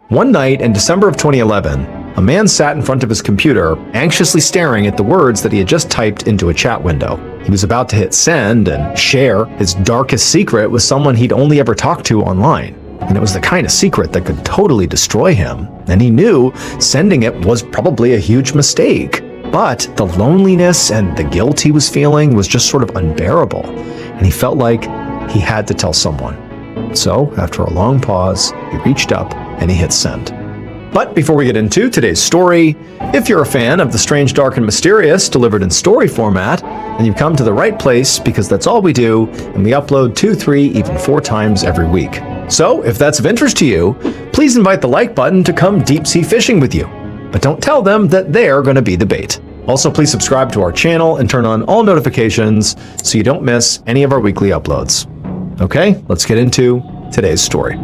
One night in December of 2011, a man sat in front of his computer, anxiously staring at the words that he had just typed into a chat window. He was about to hit send and share his darkest secret with someone he'd only ever talked to online. And it was the kind of secret that could totally destroy him. And he knew sending it was probably a huge mistake. But the loneliness and the guilt he was feeling was just sort of unbearable. And he felt like he had to tell someone. So, after a long pause, he reached up and he hit send. But before we get into today's story, if you're a fan of the strange, dark, and mysterious delivered in story format, then you've come to the right place because that's all we do, and we upload 2, 3, even 4 times every week. So, if that's of interest to you, please invite the like button to come deep-sea fishing with you. But don't tell them that they're going to be the bait. Also, please subscribe to our channel and turn on all notifications so you don't miss any of our weekly uploads. Okay, let's get into today's story.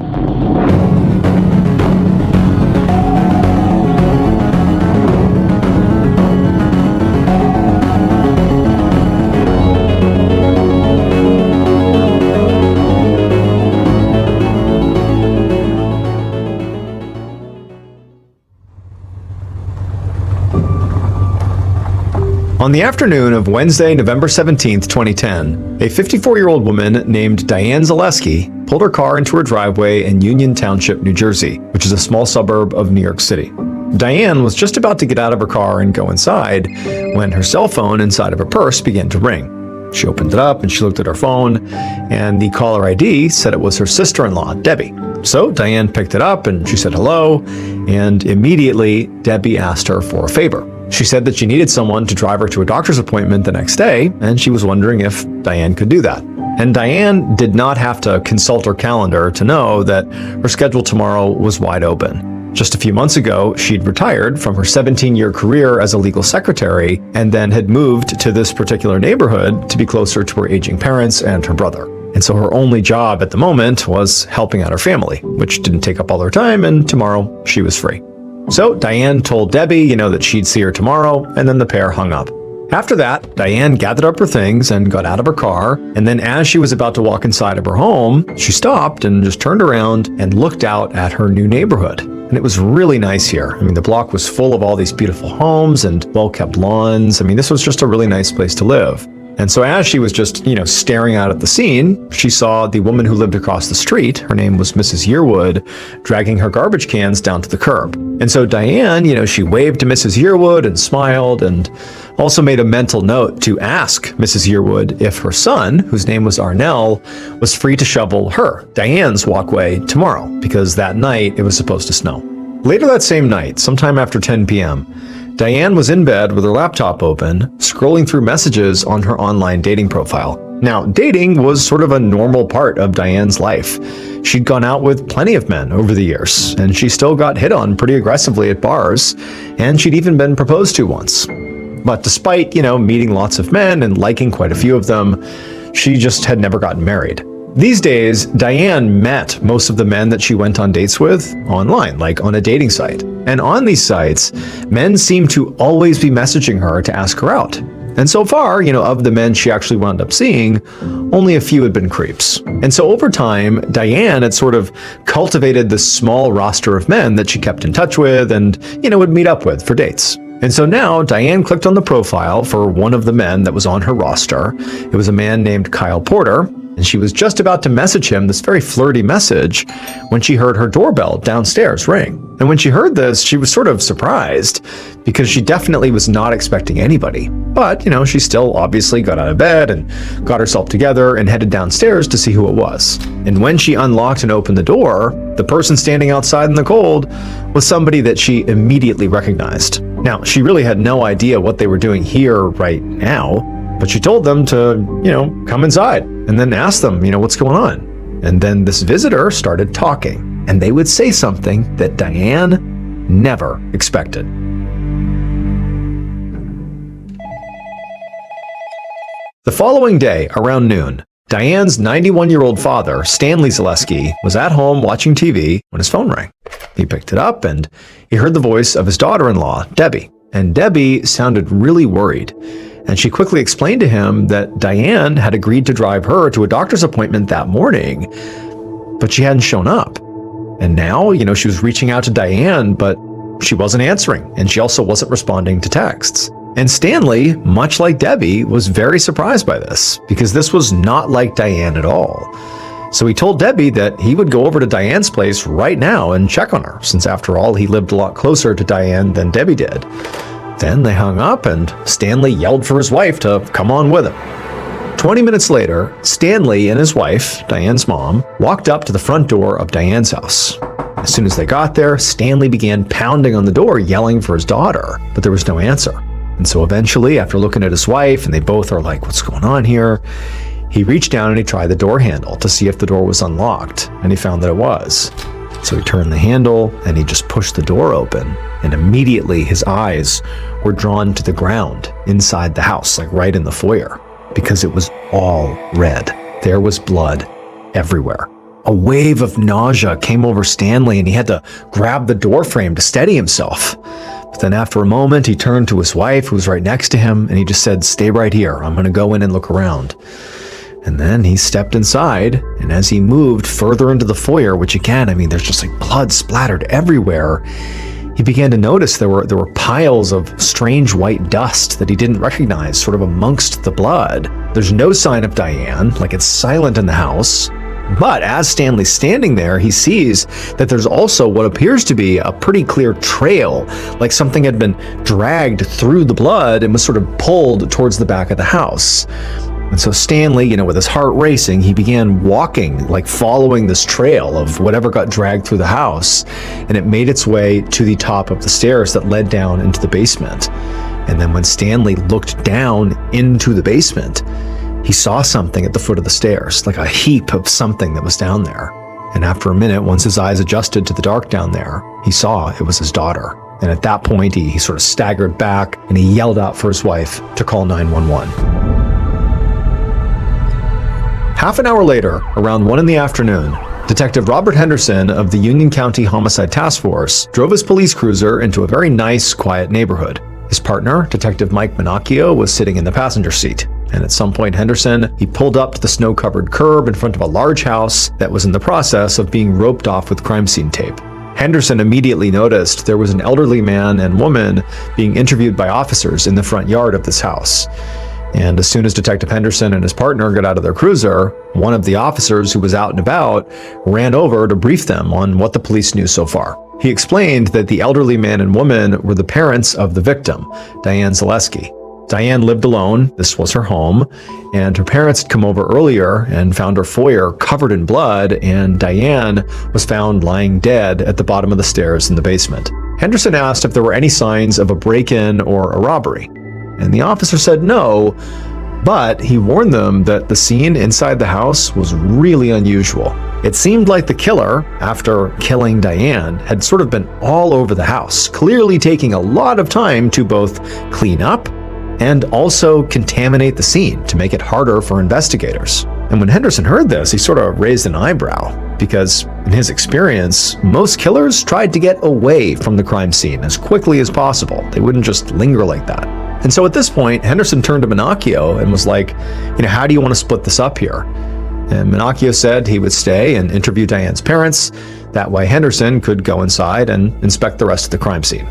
On the afternoon of Wednesday, November 17, 2010, a 54-year-old woman named Diane Zaleski pulled her car into her driveway in Union Township, New Jersey, which is a small suburb of New York City. Diane was just about to get out of her car and go inside when her cell phone inside of her purse began to ring. She opened it up and she looked at her phone, and the caller ID said it was her sister-in-law, Debbie. So Diane picked it up and she said hello, and immediately Debbie asked her for a favor. She said that she needed someone to drive her to a doctor's appointment the next day, and she was wondering if Diane could do that. And Diane did not have to consult her calendar to know that her schedule tomorrow was wide open. Just a few months ago, she'd retired from her 17-year career as a legal secretary and then had moved to this particular neighborhood to be closer to her aging parents and her brother. And so her only job at the moment was helping out her family, which didn't take up all her time, and tomorrow she was free. So Diane told Debbie, that she'd see her tomorrow, and then the pair hung up. After that, Diane gathered up her things and got out of her car, and then as she was about to walk inside of her home, she stopped and just turned around and looked out at her new neighborhood. And it was really nice here. The block was full of all these beautiful homes and well-kept lawns. This was just a really nice place to live. And so as she was just, staring out at the scene, she saw the woman who lived across the street, her name was Mrs. Yearwood, dragging her garbage cans down to the curb. And so Diane, she waved to Mrs. Yearwood and smiled, and also made a mental note to ask Mrs. Yearwood if her son, whose name was Arnell, was free to shovel her, Diane's walkway tomorrow, because that night it was supposed to snow. Later that same night, sometime after 10 p.m., Diane was in bed with her laptop open, scrolling through messages on her online dating profile. Now, dating was sort of a normal part of Diane's life. She'd gone out with plenty of men over the years, and she still got hit on pretty aggressively at bars, and she'd even been proposed to once. But despite, meeting lots of men and liking quite a few of them, she just had never gotten married. These days, Diane met most of the men that she went on dates with online, like on a dating site. And on these sites, men seemed to always be messaging her to ask her out. And so far, of the men she actually wound up seeing, only a few had been creeps. And so over time, Diane had sort of cultivated this small roster of men that she kept in touch with and, would meet up with for dates. And so now Diane clicked on the profile for one of the men that was on her roster. It was a man named Kyle Porter. And she was just about to message him this very flirty message when she heard her doorbell downstairs ring. And when she heard this, she was sort of surprised because she definitely was not expecting anybody. But, she still obviously got out of bed and got herself together and headed downstairs to see who it was. And when she unlocked and opened the door, the person standing outside in the cold was somebody that she immediately recognized. Now, she really had no idea what they were doing here right now, but she told them to, come inside and then ask them, what's going on. And then this visitor started talking, and they would say something that Diane never expected. The following day, around noon, Diane's 91-year-old father, Stanley Zaleski, was at home watching TV when his phone rang. He picked it up and he heard the voice of his daughter-in-law, Debbie. And Debbie sounded really worried. And she quickly explained to him that Diane had agreed to drive her to a doctor's appointment that morning, but she hadn't shown up. And now, she was reaching out to Diane, but she wasn't answering, and she also wasn't responding to texts. And Stanley, much like Debbie, was very surprised by this, because this was not like Diane at all. So he told Debbie that he would go over to Diane's place right now and check on her, since after all, he lived a lot closer to Diane than Debbie did. Then they hung up, and Stanley yelled for his wife to come on with him. 20 minutes later, Stanley and his wife, Diane's mom, walked up to the front door of Diane's house. As soon as they got there, Stanley began pounding on the door, yelling for his daughter, but there was no answer. And so eventually, after looking at his wife, and they both are like, what's going on here? He reached down and he tried the door handle to see if the door was unlocked, and he found that it was. So he turned the handle and he just pushed the door open, and immediately his eyes were drawn to the ground inside the house, like right in the foyer, because it was all red. There was blood everywhere. A wave of nausea came over Stanley, and he had to grab the door frame to steady himself. But then after a moment, he turned to his wife, who was right next to him, and he just said, "Stay right here. I'm going to go in and look around." And then he stepped inside, and as he moved further into the foyer, which again, there's just like blood splattered everywhere, he began to notice there were piles of strange white dust that he didn't recognize, sort of amongst the blood. There's no sign of Diane, like it's silent in the house. But as Stanley's standing there, he sees that there's also what appears to be a pretty clear trail, like something had been dragged through the blood and was sort of pulled towards the back of the house. And so Stanley, with his heart racing, he began walking, like following this trail of whatever got dragged through the house, and it made its way to the top of the stairs that led down into the basement. And then when Stanley looked down into the basement, he saw something at the foot of the stairs, like a heap of something that was down there. And after a minute, once his eyes adjusted to the dark down there, he saw it was his daughter. And at that point, he sort of staggered back and he yelled out for his wife to call 911. Half an hour later, around 1 p.m, Detective Robert Henderson of the Union County Homicide Task Force drove his police cruiser into a very nice, quiet neighborhood. His partner, Detective Mike Minacchio, was sitting in the passenger seat. And at some point, Henderson, he pulled up to the snow-covered curb in front of a large house that was in the process of being roped off with crime scene tape. Henderson immediately noticed there was an elderly man and woman being interviewed by officers in the front yard of this house. And as soon as Detective Henderson and his partner got out of their cruiser, one of the officers who was out and about ran over to brief them on what the police knew so far. He explained that the elderly man and woman were the parents of the victim, Diane Zaleski. Diane lived alone, this was her home, and her parents had come over earlier and found her foyer covered in blood, and Diane was found lying dead at the bottom of the stairs in the basement. Henderson asked if there were any signs of a break-in or a robbery, and the officer said no, but he warned them that the scene inside the house was really unusual. It seemed like the killer, after killing Diane, had sort of been all over the house, clearly taking a lot of time to both clean up and also contaminate the scene to make it harder for investigators. And when Henderson heard this, he sort of raised an eyebrow, because in his experience, most killers tried to get away from the crime scene as quickly as possible. They wouldn't just linger like that. And so at this point, Henderson turned to Minacchio and was like, how do you want to split this up here? And Minacchio said he would stay and interview Diane's parents. That way Henderson could go inside and inspect the rest of the crime scene.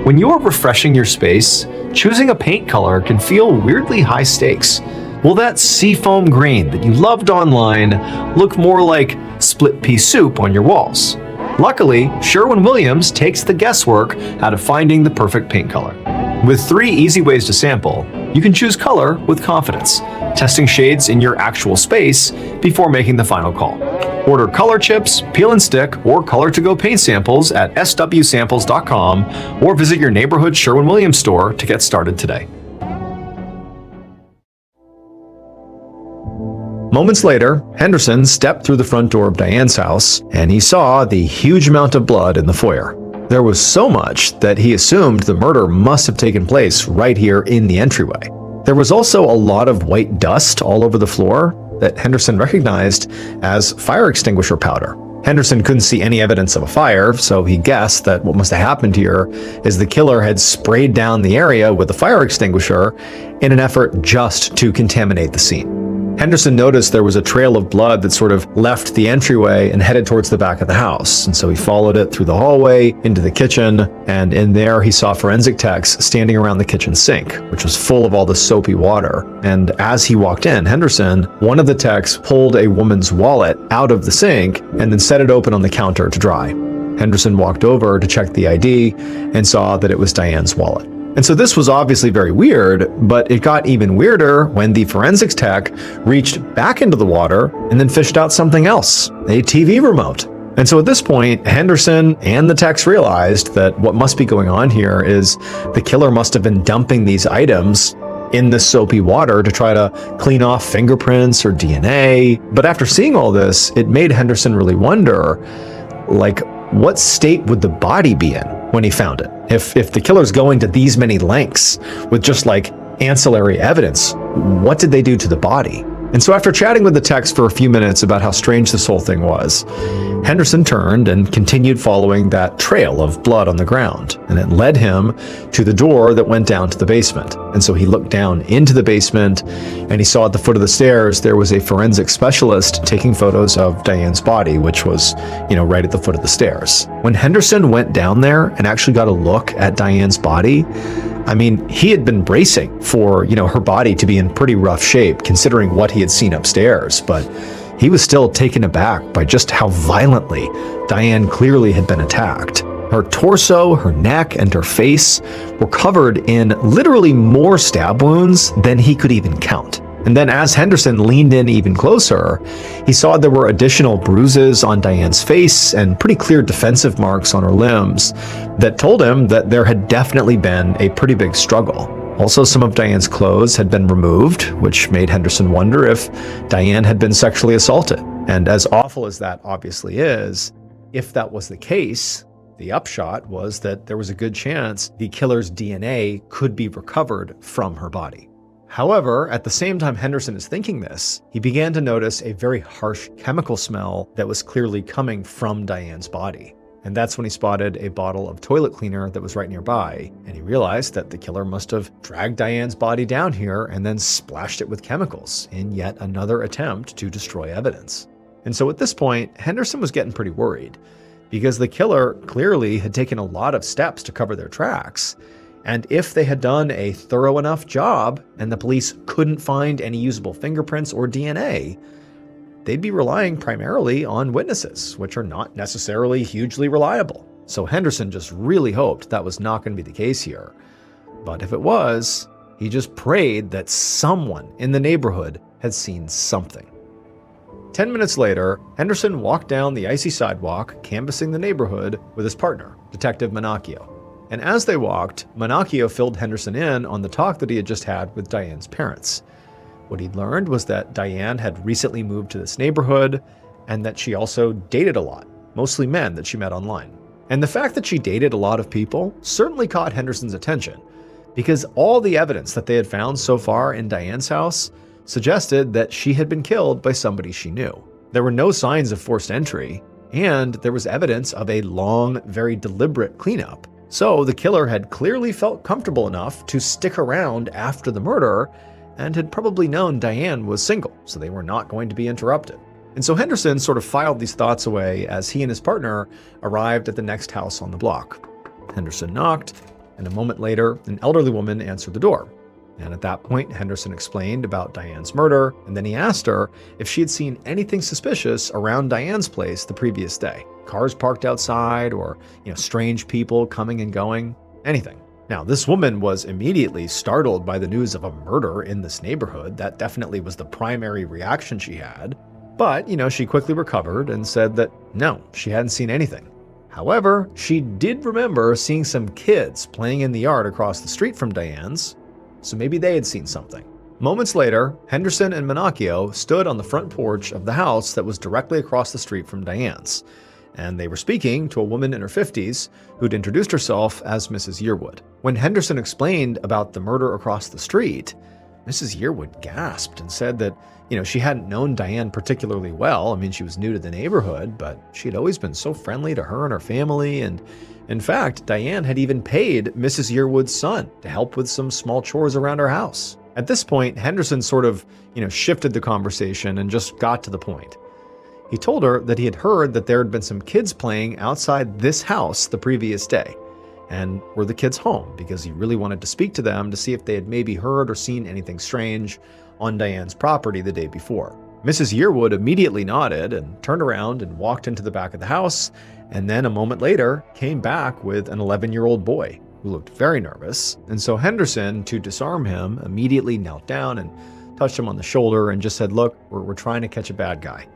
When you are refreshing your space, choosing a paint color can feel weirdly high stakes. Will that seafoam green that you loved online look more like split pea soup on your walls? Luckily, Sherwin-Williams takes the guesswork out of finding the perfect paint color. With 3 easy ways to sample, you can choose color with confidence, testing shades in your actual space before making the final call. Order color chips, peel and stick, or color-to-go paint samples at swsamples.com or visit your neighborhood Sherwin-Williams store to get started today. Moments later, Henderson stepped through the front door of Diane's house, and he saw the huge amount of blood in the foyer. There was so much that he assumed the murder must have taken place right here in the entryway. There was also a lot of white dust all over the floor that Henderson recognized as fire extinguisher powder. Henderson couldn't see any evidence of a fire, so he guessed that what must have happened here is the killer had sprayed down the area with a fire extinguisher in an effort just to contaminate the scene. Henderson noticed there was a trail of blood that sort of left the entryway and headed towards the back of the house, and so he followed it through the hallway into the kitchen, and in there he saw forensic techs standing around the kitchen sink, which was full of all the soapy water. And as he walked in, Henderson, one of the techs pulled a woman's wallet out of the sink and then set it open on the counter to dry. Henderson walked over to check the ID and saw that it was Diane's wallet. And so this was obviously very weird, but it got even weirder when the forensics tech reached back into the water and then fished out something else, a TV remote. And so at this point, Henderson and the techs realized that what must be going on here is the killer must have been dumping these items in the soapy water to try to clean off fingerprints or DNA. But after seeing all this, it made Henderson really wonder, like, what state would the body be in when he found it? If the killer's going to these many lengths with just like ancillary evidence, what did they do to the body? And so after chatting with the techs for a few minutes about how strange this whole thing was, Henderson turned and continued following that trail of blood on the ground, and it led him to the door that went down to the basement. And so he looked down into the basement, and he saw at the foot of the stairs there was a forensic specialist taking photos of Diane's body, which was, right at the foot of the stairs. When Henderson went down there and actually got a look at Diane's body, he had been bracing for, her body to be in pretty rough shape considering what he had seen upstairs, but he was still taken aback by just how violently Diane clearly had been attacked. Her torso, her neck, and her face were covered in literally more stab wounds than he could even count. And then as Henderson leaned in even closer, he saw there were additional bruises on Diane's face and pretty clear defensive marks on her limbs that told him that there had definitely been a pretty big struggle. Also, some of Diane's clothes had been removed, which made Henderson wonder if Diane had been sexually assaulted. And as awful as that obviously is, if that was the case, the upshot was that there was a good chance the killer's DNA could be recovered from her body. However, at the same time Henderson is thinking this, he began to notice a very harsh chemical smell that was clearly coming from Diane's body. And that's when he spotted a bottle of toilet cleaner that was right nearby, and he realized that the killer must have dragged Diane's body down here and then splashed it with chemicals in yet another attempt to destroy evidence. And so at this point, Henderson was getting pretty worried, because the killer clearly had taken a lot of steps to cover their tracks. And if they had done a thorough enough job and the police couldn't find any usable fingerprints or DNA, they'd be relying primarily on witnesses, which are not necessarily hugely reliable. So Henderson just really hoped that was not going to be the case here. But if it was, he just prayed that someone in the neighborhood had seen something. 10 minutes later, Henderson walked down the icy sidewalk, canvassing the neighborhood with his partner, Detective Massacre. And as they walked, Massacre filled Henderson in on the talk that he had just had with Diane's parents. What he'd learned was that Diane had recently moved to this neighborhood and that she also dated a lot, mostly men that she met online. And the fact that she dated a lot of people certainly caught Henderson's attention, because all the evidence that they had found so far in Diane's house suggested that she had been killed by somebody she knew. There were no signs of forced entry, and there was evidence of a long, very deliberate cleanup. So the killer had clearly felt comfortable enough to stick around after the murder and had probably known Diane was single, so they were not going to be interrupted. And so Henderson sort of filed these thoughts away as he and his partner arrived at the next house on the block. Henderson knocked, and a moment later, an elderly woman answered the door. And at that point, Henderson explained about Diane's murder, and then he asked her if she had seen anything suspicious around Diane's place the previous day. Cars parked outside, or, strange people coming and going, anything. Now, this woman was immediately startled by the news of a murder in this neighborhood. That definitely was the primary reaction she had. But, she quickly recovered and said that no, she hadn't seen anything. However, she did remember seeing some kids playing in the yard across the street from Diane's, so maybe they had seen something. Moments later, Henderson and Massacre stood on the front porch of the house that was directly across the street from Diane's, and they were speaking to a woman in her 50s who'd introduced herself as Mrs. Yearwood. When Henderson explained about the murder across the street, Mrs. Yearwood gasped and said that, she hadn't known Diane particularly well. I mean, she was new to the neighborhood, but she had always been so friendly to her and her family. And in fact, Diane had even paid Mrs. Yearwood's son to help with some small chores around her house. At this point, Henderson sort of, shifted the conversation and just got to the point. He told her that he had heard that there had been some kids playing outside this house the previous day. And were the kids home? Because he really wanted to speak to them to see if they had maybe heard or seen anything strange on Diane's property the day before. Mrs. Yearwood immediately nodded and turned around and walked into the back of the house, and then a moment later came back with an 11-year-old boy who looked very nervous. And so Henderson, to disarm him, immediately knelt down and touched him on the shoulder and just said, "Look, we're trying to catch a bad guy."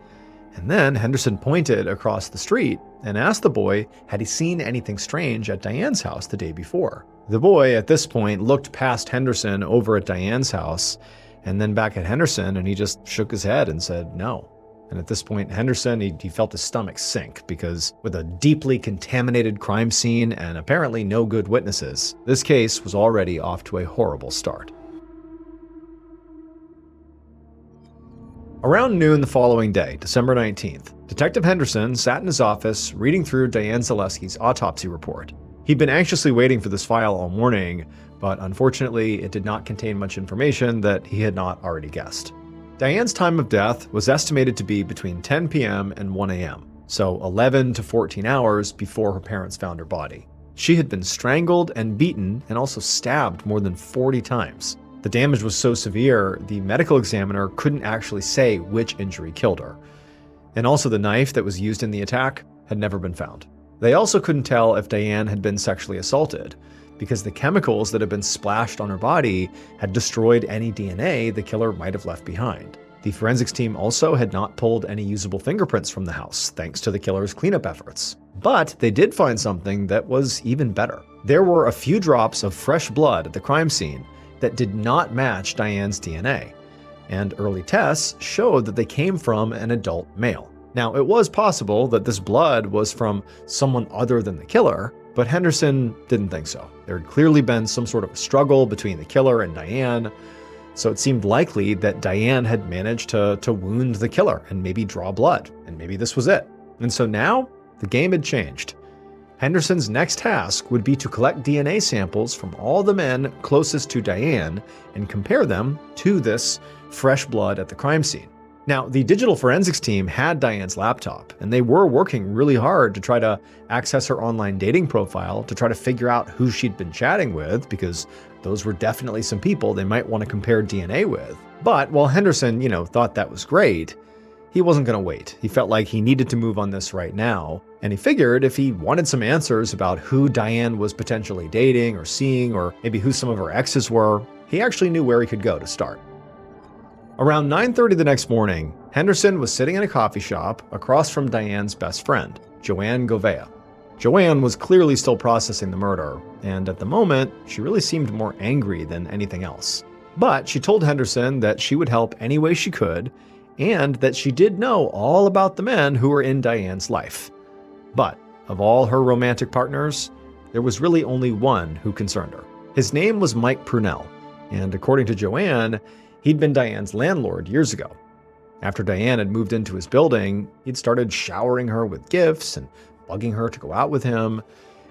And then Henderson pointed across the street and asked the boy had he seen anything strange at Diane's house the day before. The boy, at this point, looked past Henderson over at Diane's house and then back at Henderson, and he just shook his head and said no. And at this point, Henderson, he felt his stomach sink, because with a deeply contaminated crime scene and apparently no good witnesses, this case was already off to a horrible start. Around noon the following day, December 19th, Detective Henderson sat in his office reading through Diane Zaleski's autopsy report. He'd been anxiously waiting for this file all morning, but unfortunately it did not contain much information that he had not already guessed. Diane's time of death was estimated to be between 10 p.m. and 1 a.m., so 11 to 14 hours before her parents found her body. She had been strangled and beaten and also stabbed more than 40 times. The damage was so severe, the medical examiner couldn't actually say which injury killed her. And also the knife that was used in the attack had never been found. They also couldn't tell if Diane had been sexually assaulted, because the chemicals that had been splashed on her body had destroyed any DNA the killer might have left behind. The forensics team also had not pulled any usable fingerprints from the house, thanks to the killer's cleanup efforts. But they did find something that was even better. There were a few drops of fresh blood at the crime scene that did not match Diane's DNA, and early tests showed that they came from an adult male. Now, it was possible that this blood was from someone other than the killer, but Henderson didn't think so. There had clearly been some sort of a struggle between the killer and Diane, so it seemed likely that Diane had managed to wound the killer and maybe draw blood, and maybe this was it. And so now, the game had changed. Henderson's next task would be to collect DNA samples from all the men closest to Diane and compare them to this fresh blood at the crime scene. Now, the digital forensics team had Diane's laptop, and they were working really hard to try to access her online dating profile to try to figure out who she'd been chatting with, because those were definitely some people they might want to compare DNA with. But while Henderson, thought that was great, he wasn't going to wait. He felt like he needed to move on this right now, and he figured if he wanted some answers about who Diane was potentially dating or seeing, or maybe who some of her exes were, he actually knew where he could go to start. Around 9:30 the next morning, Henderson was sitting in a coffee shop across from Diane's best friend, Joanne Govea. Joanne was clearly still processing the murder, and at the moment, she really seemed more angry than anything else. But she told Henderson that she would help any way she could, and that she did know all about the men who were in Diane's life. But of all her romantic partners, there was really only one who concerned her. His name was Mike Prunell, and according to Joanne, he'd been Diane's landlord years ago. After Diane had moved into his building, he'd started showering her with gifts and bugging her to go out with him,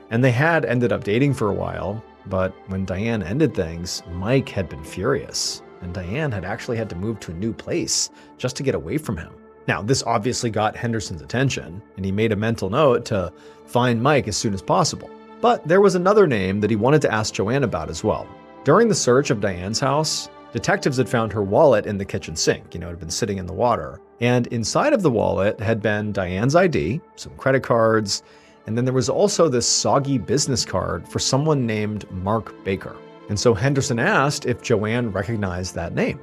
and they had ended up dating for a while, but when Diane ended things, Mike had been furious, and Diane had actually had to move to a new place just to get away from him. Now, this obviously got Henderson's attention, and he made a mental note to find Mike as soon as possible. But there was another name that he wanted to ask Joanne about as well. During the search of Diane's house, detectives had found her wallet in the kitchen sink. It had been sitting in the water. And inside of the wallet had been Diane's ID, some credit cards, and then there was also this soggy business card for someone named Mark Baker. And so Henderson asked if Joanne recognized that name.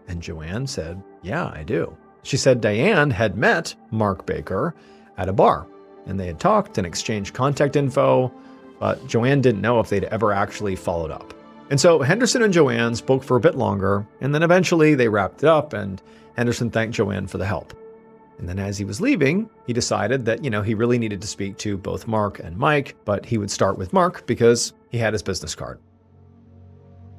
And Joanne said, "Yeah, I do." She said Diane had met Mark Baker at a bar, and they had talked and exchanged contact info, but Joanne didn't know if they'd ever actually followed up. And so Henderson and Joanne spoke for a bit longer, and then eventually they wrapped it up, and Henderson thanked Joanne for the help. And then as he was leaving, he decided that, he really needed to speak to both Mark and Mike, but he would start with Mark because he had his business card.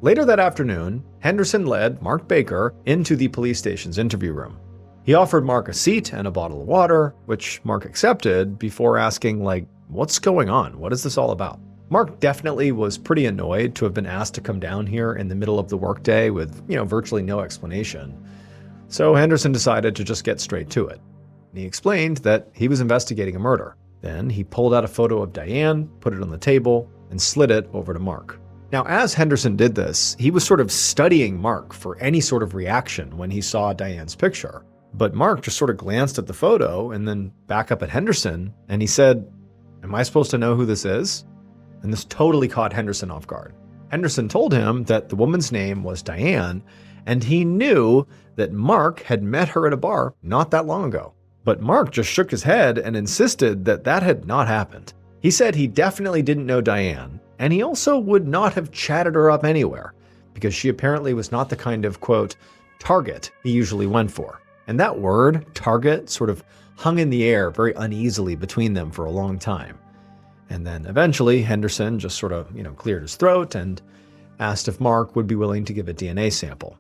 Later that afternoon, Henderson led Mark Baker into the police station's interview room. He offered Mark a seat and a bottle of water, which Mark accepted before asking, what's going on? What is this all about? Mark definitely was pretty annoyed to have been asked to come down here in the middle of the workday with, virtually no explanation. So Henderson decided to just get straight to it. He explained that he was investigating a murder. Then he pulled out a photo of Diane, put it on the table, and slid it over to Mark. Now, as Henderson did this, he was sort of studying Mark for any sort of reaction when he saw Diane's picture. But Mark just sort of glanced at the photo and then back up at Henderson, and he said, "Am I supposed to know who this is?" And this totally caught Henderson off guard. Henderson told him that the woman's name was Diane, and he knew that Mark had met her at a bar not that long ago. But Mark just shook his head and insisted that that had not happened. He said he definitely didn't know Diane, and he also would not have chatted her up anywhere, because she apparently was not the kind of, quote, target he usually went for. And that word, target, sort of hung in the air very uneasily between them for a long time. And then eventually, Henderson just sort of, cleared his throat and asked if Mark would be willing to give a DNA sample.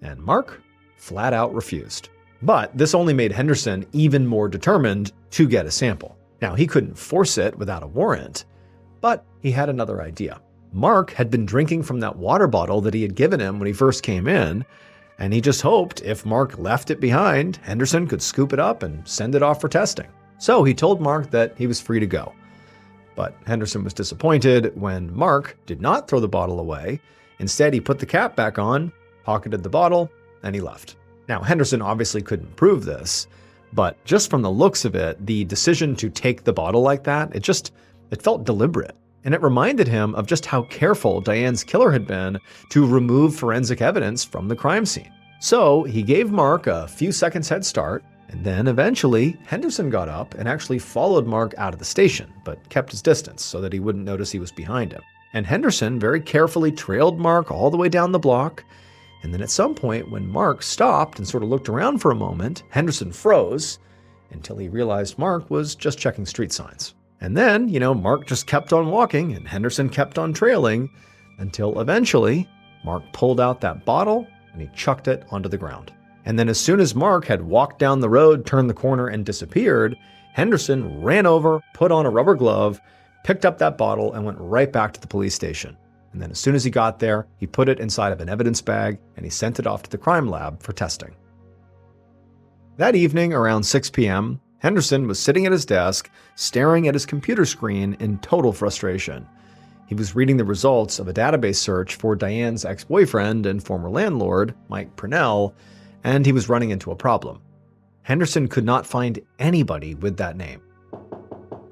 And Mark flat out refused. But this only made Henderson even more determined to get a sample. Now, he couldn't force it without a warrant, but he had another idea. Mark had been drinking from that water bottle that he had given him when he first came in, and he just hoped if Mark left it behind, Henderson could scoop it up and send it off for testing. So he told Mark that he was free to go. But Henderson was disappointed when Mark did not throw the bottle away. Instead, he put the cap back on, pocketed the bottle, and he left. Now, Henderson obviously couldn't prove this, but just from the looks of it, the decision to take the bottle like that, it felt deliberate. And it reminded him of just how careful Diane's killer had been to remove forensic evidence from the crime scene. So he gave Mark a few seconds head start, and then eventually Henderson got up and actually followed Mark out of the station, but kept his distance so that he wouldn't notice he was behind him. And Henderson very carefully trailed Mark all the way down the block. And then at some point, when Mark stopped and sort of looked around for a moment, Henderson froze until he realized Mark was just checking street signs. And then, Mark just kept on walking and Henderson kept on trailing until eventually Mark pulled out that bottle and he chucked it onto the ground. And then as soon as Mark had walked down the road, turned the corner, and disappeared, Henderson ran over, put on a rubber glove, picked up that bottle, and went right back to the police station. And then as soon as he got there, he put it inside of an evidence bag and he sent it off to the crime lab for testing. That evening, around 6 p.m., Henderson was sitting at his desk, staring at his computer screen in total frustration. He was reading the results of a database search for Diane's ex-boyfriend and former landlord, Mike Purnell, and he was running into a problem. Henderson could not find anybody with that name.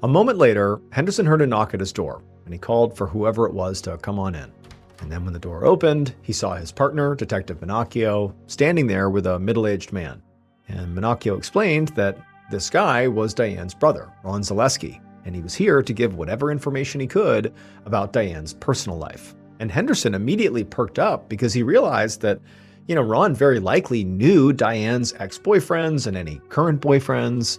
A moment later, Henderson heard a knock at his door, and he called for whoever it was to come on in. And then when the door opened, he saw his partner, Detective Minacchio, standing there with a middle-aged man. And Minacchio explained that this guy was Diane's brother, Ron Zaleski, and he was here to give whatever information he could about Diane's personal life. And Henderson immediately perked up because he realized that, Ron very likely knew Diane's ex-boyfriends and any current boyfriends.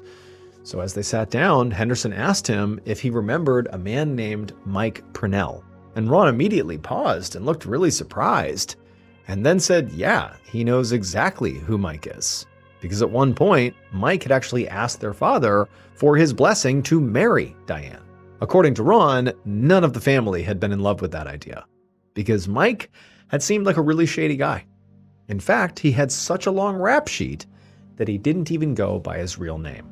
So as they sat down, Henderson asked him if he remembered a man named Mike Purnell. And Ron immediately paused and looked really surprised, and then said, yeah, he knows exactly who Mike is. Because at one point, Mike had actually asked their father for his blessing to marry Diane. According to Ron, none of the family had been in love with that idea, because Mike had seemed like a really shady guy. In fact, he had such a long rap sheet that he didn't even go by his real name.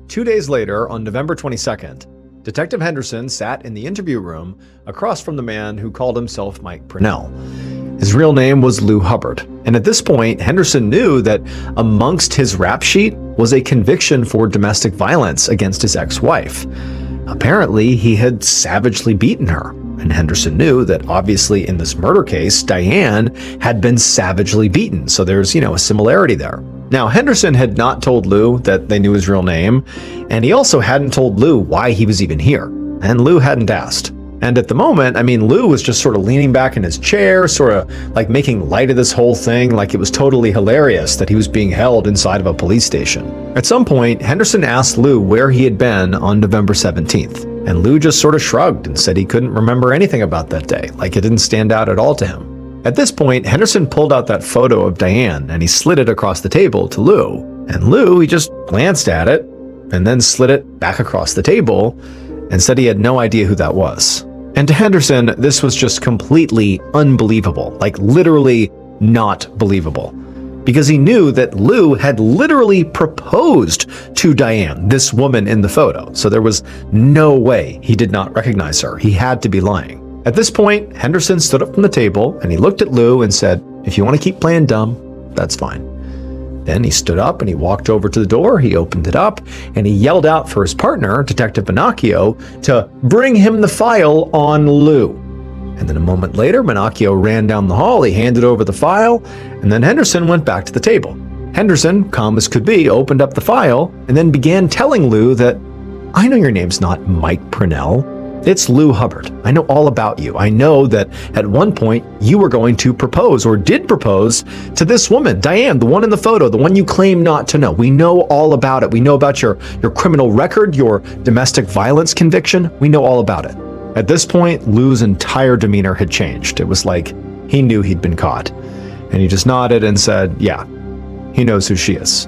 Two days later, on November 22nd, Detective Henderson sat in the interview room across from the man who called himself Mike Purnell. His real name was Lou Hubbard, and at this point, Henderson knew that amongst his rap sheet was a conviction for domestic violence against his ex-wife. Apparently, he had savagely beaten her, and Henderson knew that obviously in this murder case, Diane had been savagely beaten, so there's, a similarity there. Now, Henderson had not told Lou that they knew his real name, and he also hadn't told Lou why he was even here, and Lou hadn't asked. And at the moment, Lou was just sort of leaning back in his chair, sort of like making light of this whole thing, like it was totally hilarious that he was being held inside of a police station. At some point, Henderson asked Lou where he had been on November 17th, and Lou just sort of shrugged and said he couldn't remember anything about that day, like it didn't stand out at all to him. At this point, Henderson pulled out that photo of Diane and he slid it across the table to Lou. And Lou, he just glanced at it and then slid it back across the table and said he had no idea who that was. And to Henderson, this was just completely unbelievable, like literally not believable, because he knew that Lou had literally proposed to Diane, this woman in the photo. So there was no way he did not recognize her. He had to be lying. At this point, Henderson stood up from the table and he looked at Lou and said, "If you want to keep playing dumb, that's fine." Then he stood up and he walked over to the door, he opened it up, and he yelled out for his partner, Detective Minacchio, to bring him the file on Lou. And then a moment later, Minacchio ran down the hall, he handed over the file, and then Henderson went back to the table. Henderson, calm as could be, opened up the file, and then began telling Lou that, "I know your name's not Mike Purnell. It's Lou Hubbard. I know all about you. I know that at one point you were going to propose or did propose to this woman, Diane, the one in the photo, the one you claim not to know. We know all about it. We know about your criminal record, your domestic violence conviction. We know all about it." At this point, Lou's entire demeanor had changed. It was like he knew he'd been caught. And he just nodded and said, yeah, he knows who she is.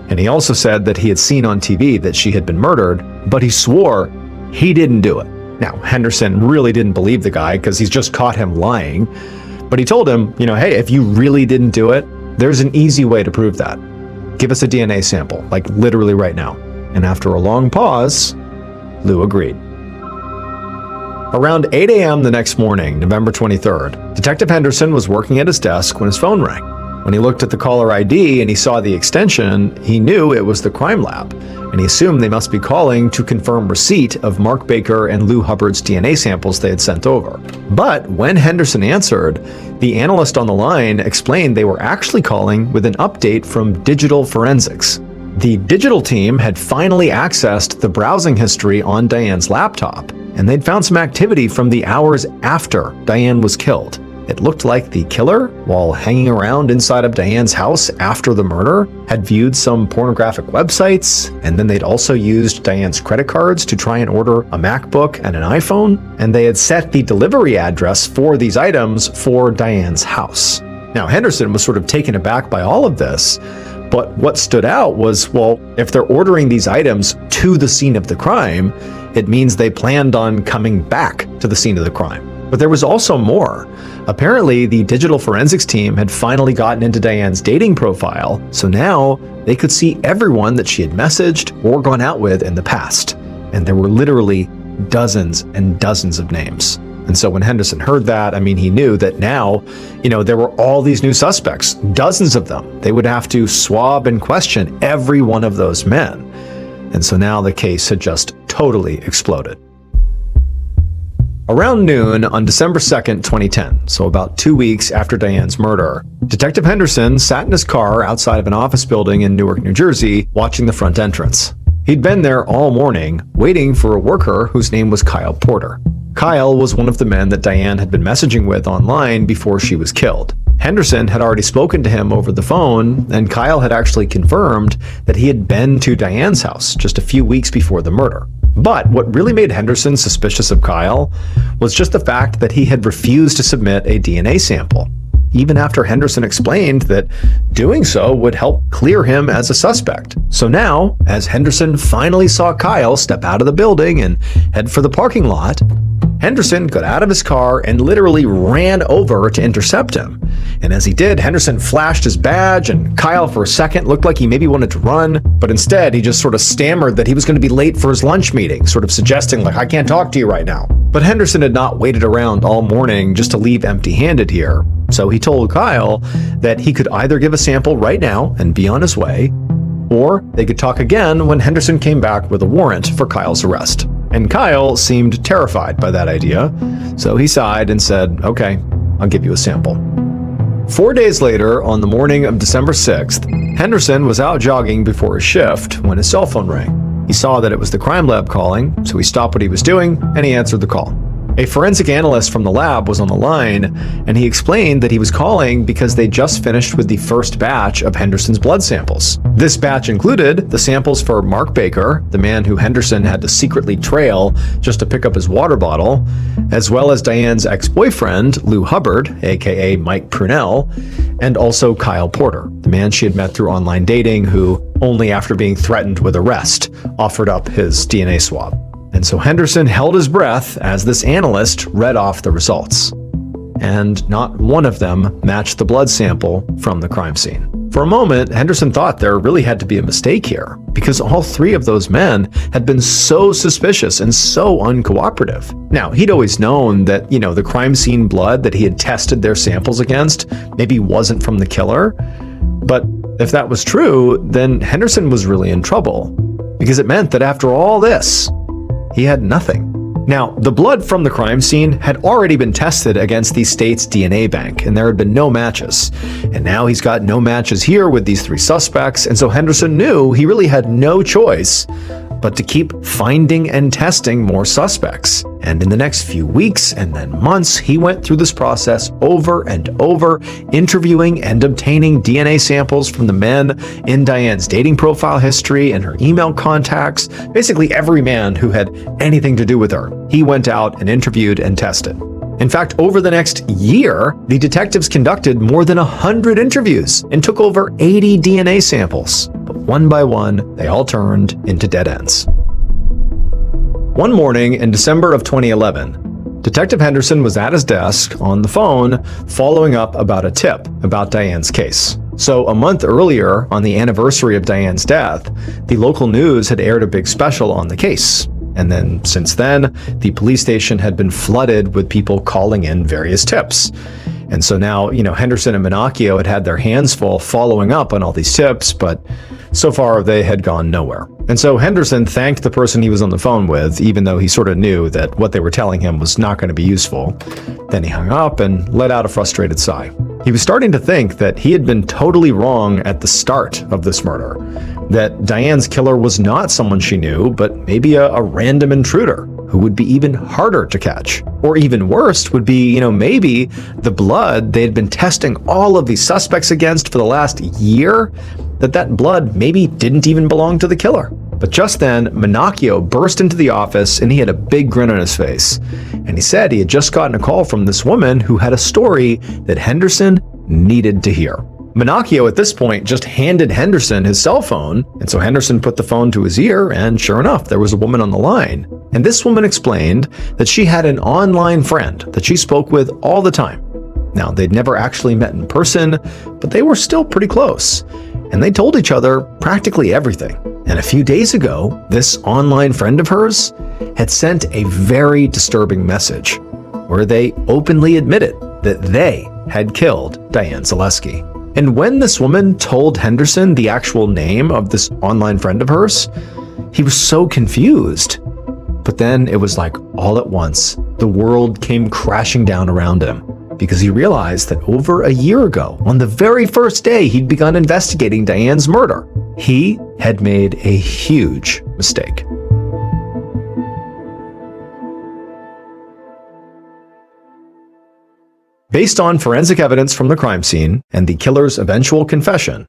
And he also said that he had seen on TV that she had been murdered, but he swore he didn't do it. Now, Henderson really didn't believe the guy because he's just caught him lying. But he told him, hey, if you really didn't do it, there's an easy way to prove that. Give us a DNA sample, like literally right now. And after a long pause, Lou agreed. Around 8 a.m. the next morning, November 23rd, Detective Henderson was working at his desk when his phone rang. When he looked at the caller ID and he saw the extension, he knew it was the crime lab, and he assumed they must be calling to confirm receipt of Mark Baker and Lou Hubbard's DNA samples they had sent over. But when Henderson answered, the analyst on the line explained they were actually calling with an update from Digital Forensics. The digital team had finally accessed the browsing history on Diane's laptop, and they'd found some activity from the hours after Diane was killed. It looked like the killer, while hanging around inside of Diane's house after the murder, had viewed some pornographic websites, and then they'd also used Diane's credit cards to try and order a MacBook and an iPhone, and they had set the delivery address for these items for Diane's house. Now, Henderson was sort of taken aback by all of this, but what stood out was, well, if they're ordering these items to the scene of the crime, it means they planned on coming back to the scene of the crime. But there was also more. Apparently, the digital forensics team had finally gotten into Diane's dating profile, so now they could see everyone that she had messaged or gone out with in the past. And there were literally dozens and dozens of names. And so when Henderson heard that, he knew that now, there were all these new suspects, dozens of them. They would have to swab and question every one of those men. And so now the case had just totally exploded. Around noon on December 2nd, 2010, so about 2 weeks after Diane's murder, Detective Henderson sat in his car outside of an office building in Newark, New Jersey, watching the front entrance. He'd been there all morning, waiting for a worker whose name was Kyle Porter. Kyle was one of the men that Diane had been messaging with online before she was killed. Henderson had already spoken to him over the phone, and Kyle had actually confirmed that he had been to Diane's house just a few weeks before the murder. But what really made Henderson suspicious of Kyle was just the fact that he had refused to submit a DNA sample, even after Henderson explained that doing so would help clear him as a suspect. So now, as Henderson finally saw Kyle step out of the building and head for the parking lot, Henderson got out of his car and literally ran over to intercept him. And as he did, Henderson flashed his badge, and Kyle for a second looked like he maybe wanted to run, but instead he just sort of stammered that he was going to be late for his lunch meeting, sort of suggesting like, I can't talk to you right now. But Henderson had not waited around all morning just to leave empty-handed here. So he told Kyle that he could either give a sample right now and be on his way, or they could talk again when Henderson came back with a warrant for Kyle's arrest. And Kyle seemed terrified by that idea, so he sighed and said, okay, I'll give you a sample. 4 days later, on the morning of December 6th, Henderson was out jogging before his shift when his cell phone rang. He saw that it was the crime lab calling, so he stopped what he was doing and he answered the call. A forensic analyst from the lab was on the line, and he explained that he was calling because they just finished with the first batch of Henderson's blood samples. This batch included the samples for Mark Baker, the man who Henderson had to secretly trail just to pick up his water bottle, as well as Diane's ex-boyfriend, Lou Hubbard, aka Mike Prunell, and also Kyle Porter, the man she had met through online dating who, only after being threatened with arrest, offered up his DNA swab. And so Henderson held his breath as this analyst read off the results. And not one of them matched the blood sample from the crime scene. For a moment, Henderson thought there really had to be a mistake here, because all three of those men had been so suspicious and so uncooperative. Now, he'd always known that, the crime scene blood that he had tested their samples against maybe wasn't from the killer. But if that was true, then Henderson was really in trouble, because it meant that after all this, he had nothing. Now, the blood from the crime scene had already been tested against the state's DNA bank, and there had been no matches. And now he's got no matches here with these three suspects, and so Henderson knew he really had no choice but to keep finding and testing more suspects. And in the next few weeks and then months, he went through this process over and over, interviewing and obtaining DNA samples from the men in Diane's dating profile history and her email contacts, basically every man who had anything to do with her. He went out and interviewed and tested. In fact, over the next year, the detectives conducted more than 100 interviews and took over 80 DNA samples. But one by one, they all turned into dead ends. One morning in December of 2011, Detective Henderson was at his desk on the phone following up about a tip about Diane's case. So a month earlier, on the anniversary of Diane's death, the local news had aired a big special on the case. And then since then, the police station had been flooded with people calling in various tips. And so now, Henderson and Minacchio had had their hands full following up on all these tips, but so far they had gone nowhere. And so Henderson thanked the person he was on the phone with, even though he sort of knew that what they were telling him was not going to be useful. Then he hung up and let out a frustrated sigh. He was starting to think that he had been totally wrong at the start of this murder, that Diane's killer was not someone she knew, but maybe a random intruder who would be even harder to catch. Or even worse would be, maybe the blood they had been testing all of these suspects against for the last year, that blood maybe didn't even belong to the killer. But just then, Minacchio burst into the office and he had a big grin on his face. And he said he had just gotten a call from this woman who had a story that Henderson needed to hear. Minacchio at this point just handed Henderson his cell phone, and so Henderson put the phone to his ear, and sure enough, there was a woman on the line. And this woman explained that she had an online friend that she spoke with all the time. Now, they'd never actually met in person, but they were still pretty close, and they told each other practically everything. And a few days ago, this online friend of hers had sent a very disturbing message where they openly admitted that they had killed Diane Zaleski. And when this woman told Henderson the actual name of this online friend of hers, he was so confused. But then it was like all at once, the world came crashing down around him, because he realized that over a year ago, on the very first day he'd begun investigating Diane's murder, he had made a huge mistake. Based on forensic evidence from the crime scene and the killer's eventual confession,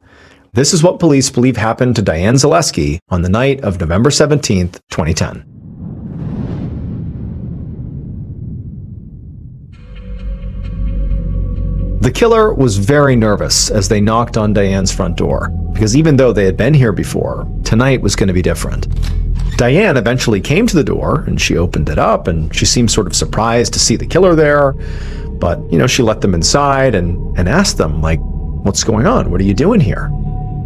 this is what police believe happened to Diane Zaleski on the night of November 17th, 2010. The killer was very nervous as they knocked on Diane's front door, because even though they had been here before, tonight was going to be different. Diane eventually came to the door and she opened it up and she seemed sort of surprised to see the killer there. But, she let them inside and asked them, what's going on? What are you doing here?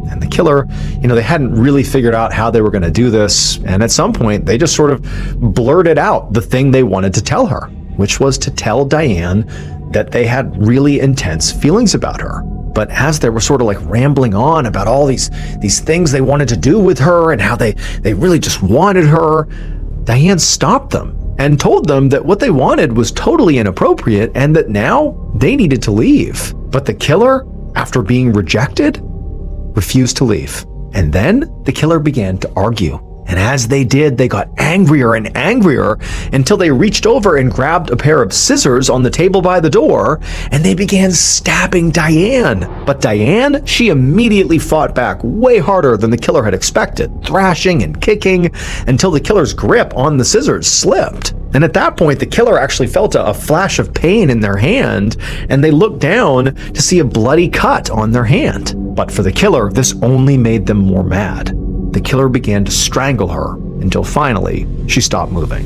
And the killer, they hadn't really figured out how they were going to do this. And at some point, they just sort of blurted out the thing they wanted to tell her, which was to tell Diane that they had really intense feelings about her. But as they were sort of rambling on about all these things they wanted to do with her and how they really just wanted her, Diane stopped them and told them that what they wanted was totally inappropriate and that now they needed to leave. But the killer, after being rejected, refused to leave. And then the killer began to argue. And as they did, they got angrier and angrier until they reached over and grabbed a pair of scissors on the table by the door, and they began stabbing Diane. But Diane, she immediately fought back way harder than the killer had expected, thrashing and kicking until the killer's grip on the scissors slipped. And at that point, the killer actually felt a flash of pain in their hand, and they looked down to see a bloody cut on their hand. But for the killer, this only made them more mad. The killer began to strangle her until finally she stopped moving.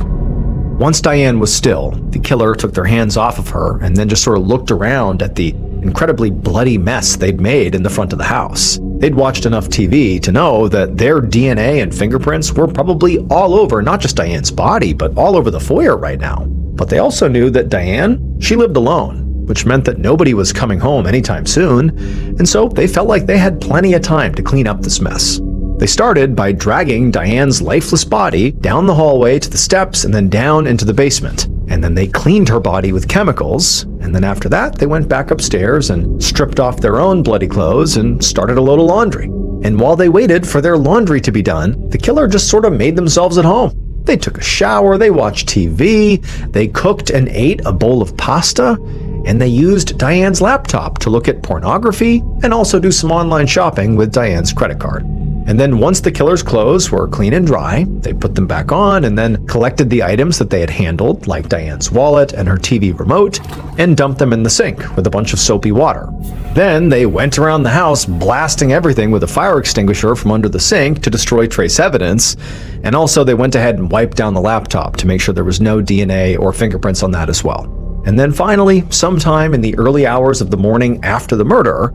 Once Diane was still, the killer took their hands off of her and then just sort of looked around at the incredibly bloody mess they'd made in the front of the house. They'd watched enough TV to know that their DNA and fingerprints were probably all over not just Diane's body, but all over the foyer right now. But they also knew that Diane, she lived alone, which meant that nobody was coming home anytime soon, and so they felt like they had plenty of time to clean up this mess. They started by dragging Diane's lifeless body down the hallway to the steps and then down into the basement. And then they cleaned her body with chemicals, and then after that, they went back upstairs and stripped off their own bloody clothes and started a load of laundry. And while they waited for their laundry to be done, the killer just sort of made themselves at home. They took a shower, they watched TV, they cooked and ate a bowl of pasta, and they used Diane's laptop to look at pornography and also do some online shopping with Diane's credit card. And then once the killer's clothes were clean and dry, they put them back on and then collected the items that they had handled, like Diane's wallet and her TV remote, and dumped them in the sink with a bunch of soapy water. Then they went around the house blasting everything with a fire extinguisher from under the sink to destroy trace evidence, and also they went ahead and wiped down the laptop to make sure there was no DNA or fingerprints on that as well. And then finally, sometime in the early hours of the morning after the murder,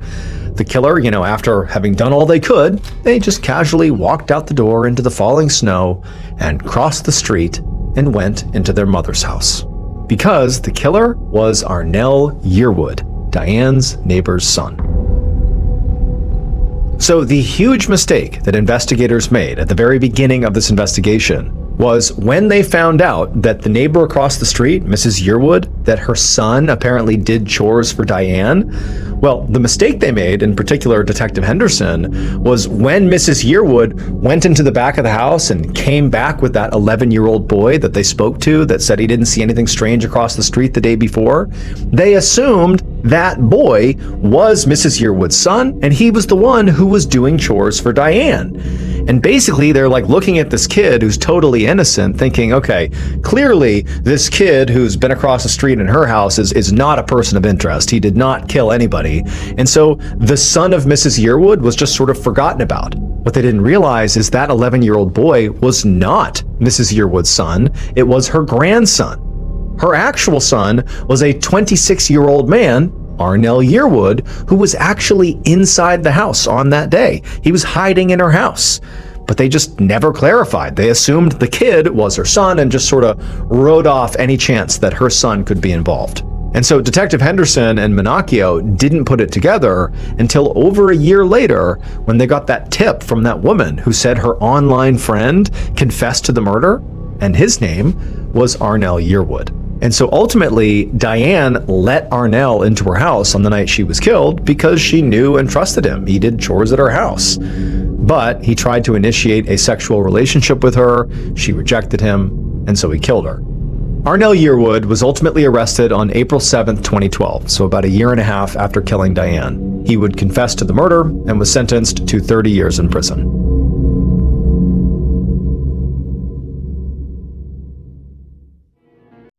the killer, after having done all they could, they just casually walked out the door into the falling snow and crossed the street and went into their mother's house. Because the killer was Arnell Yearwood, Diane's neighbor's son. So the huge mistake that investigators made at the very beginning of this investigation was when they found out that the neighbor across the street, Mrs. Yearwood, that her son apparently did chores for Diane. Well, the mistake they made, in particular Detective Henderson, was when Mrs. Yearwood went into the back of the house and came back with that 11-year-old boy that they spoke to that said he didn't see anything strange across the street the day before, they assumed that boy was Mrs. Yearwood's son, and he was the one who was doing chores for Diane. And basically, they're like looking at this kid who's totally innocent, thinking, okay, clearly this kid who's been across the street in her house is not a person of interest. He did not kill anybody. And so the son of Mrs. Yearwood was just sort of forgotten about. What they didn't realize is that 11-year-old boy was not Mrs. Yearwood's son. It was her grandson. Her actual son was a 26-year-old man, Arnell Yearwood, who was actually inside the house on that day. He was hiding in her house. But they just never clarified. They assumed the kid was her son and just sort of wrote off any chance that her son could be involved. And so Detective Henderson and Minacchio didn't put it together until over a year later when they got that tip from that woman who said her online friend confessed to the murder, and his name was Arnell Yearwood. And so ultimately, Diane let Arnell into her house on the night she was killed because she knew and trusted him. He did chores at her house. But he tried to initiate a sexual relationship with her. She rejected him, and so he killed her. Arnell Yearwood was ultimately arrested on April 7th, 2012, so about a year and a half after killing Diane. He would confess to the murder and was sentenced to 30 years in prison.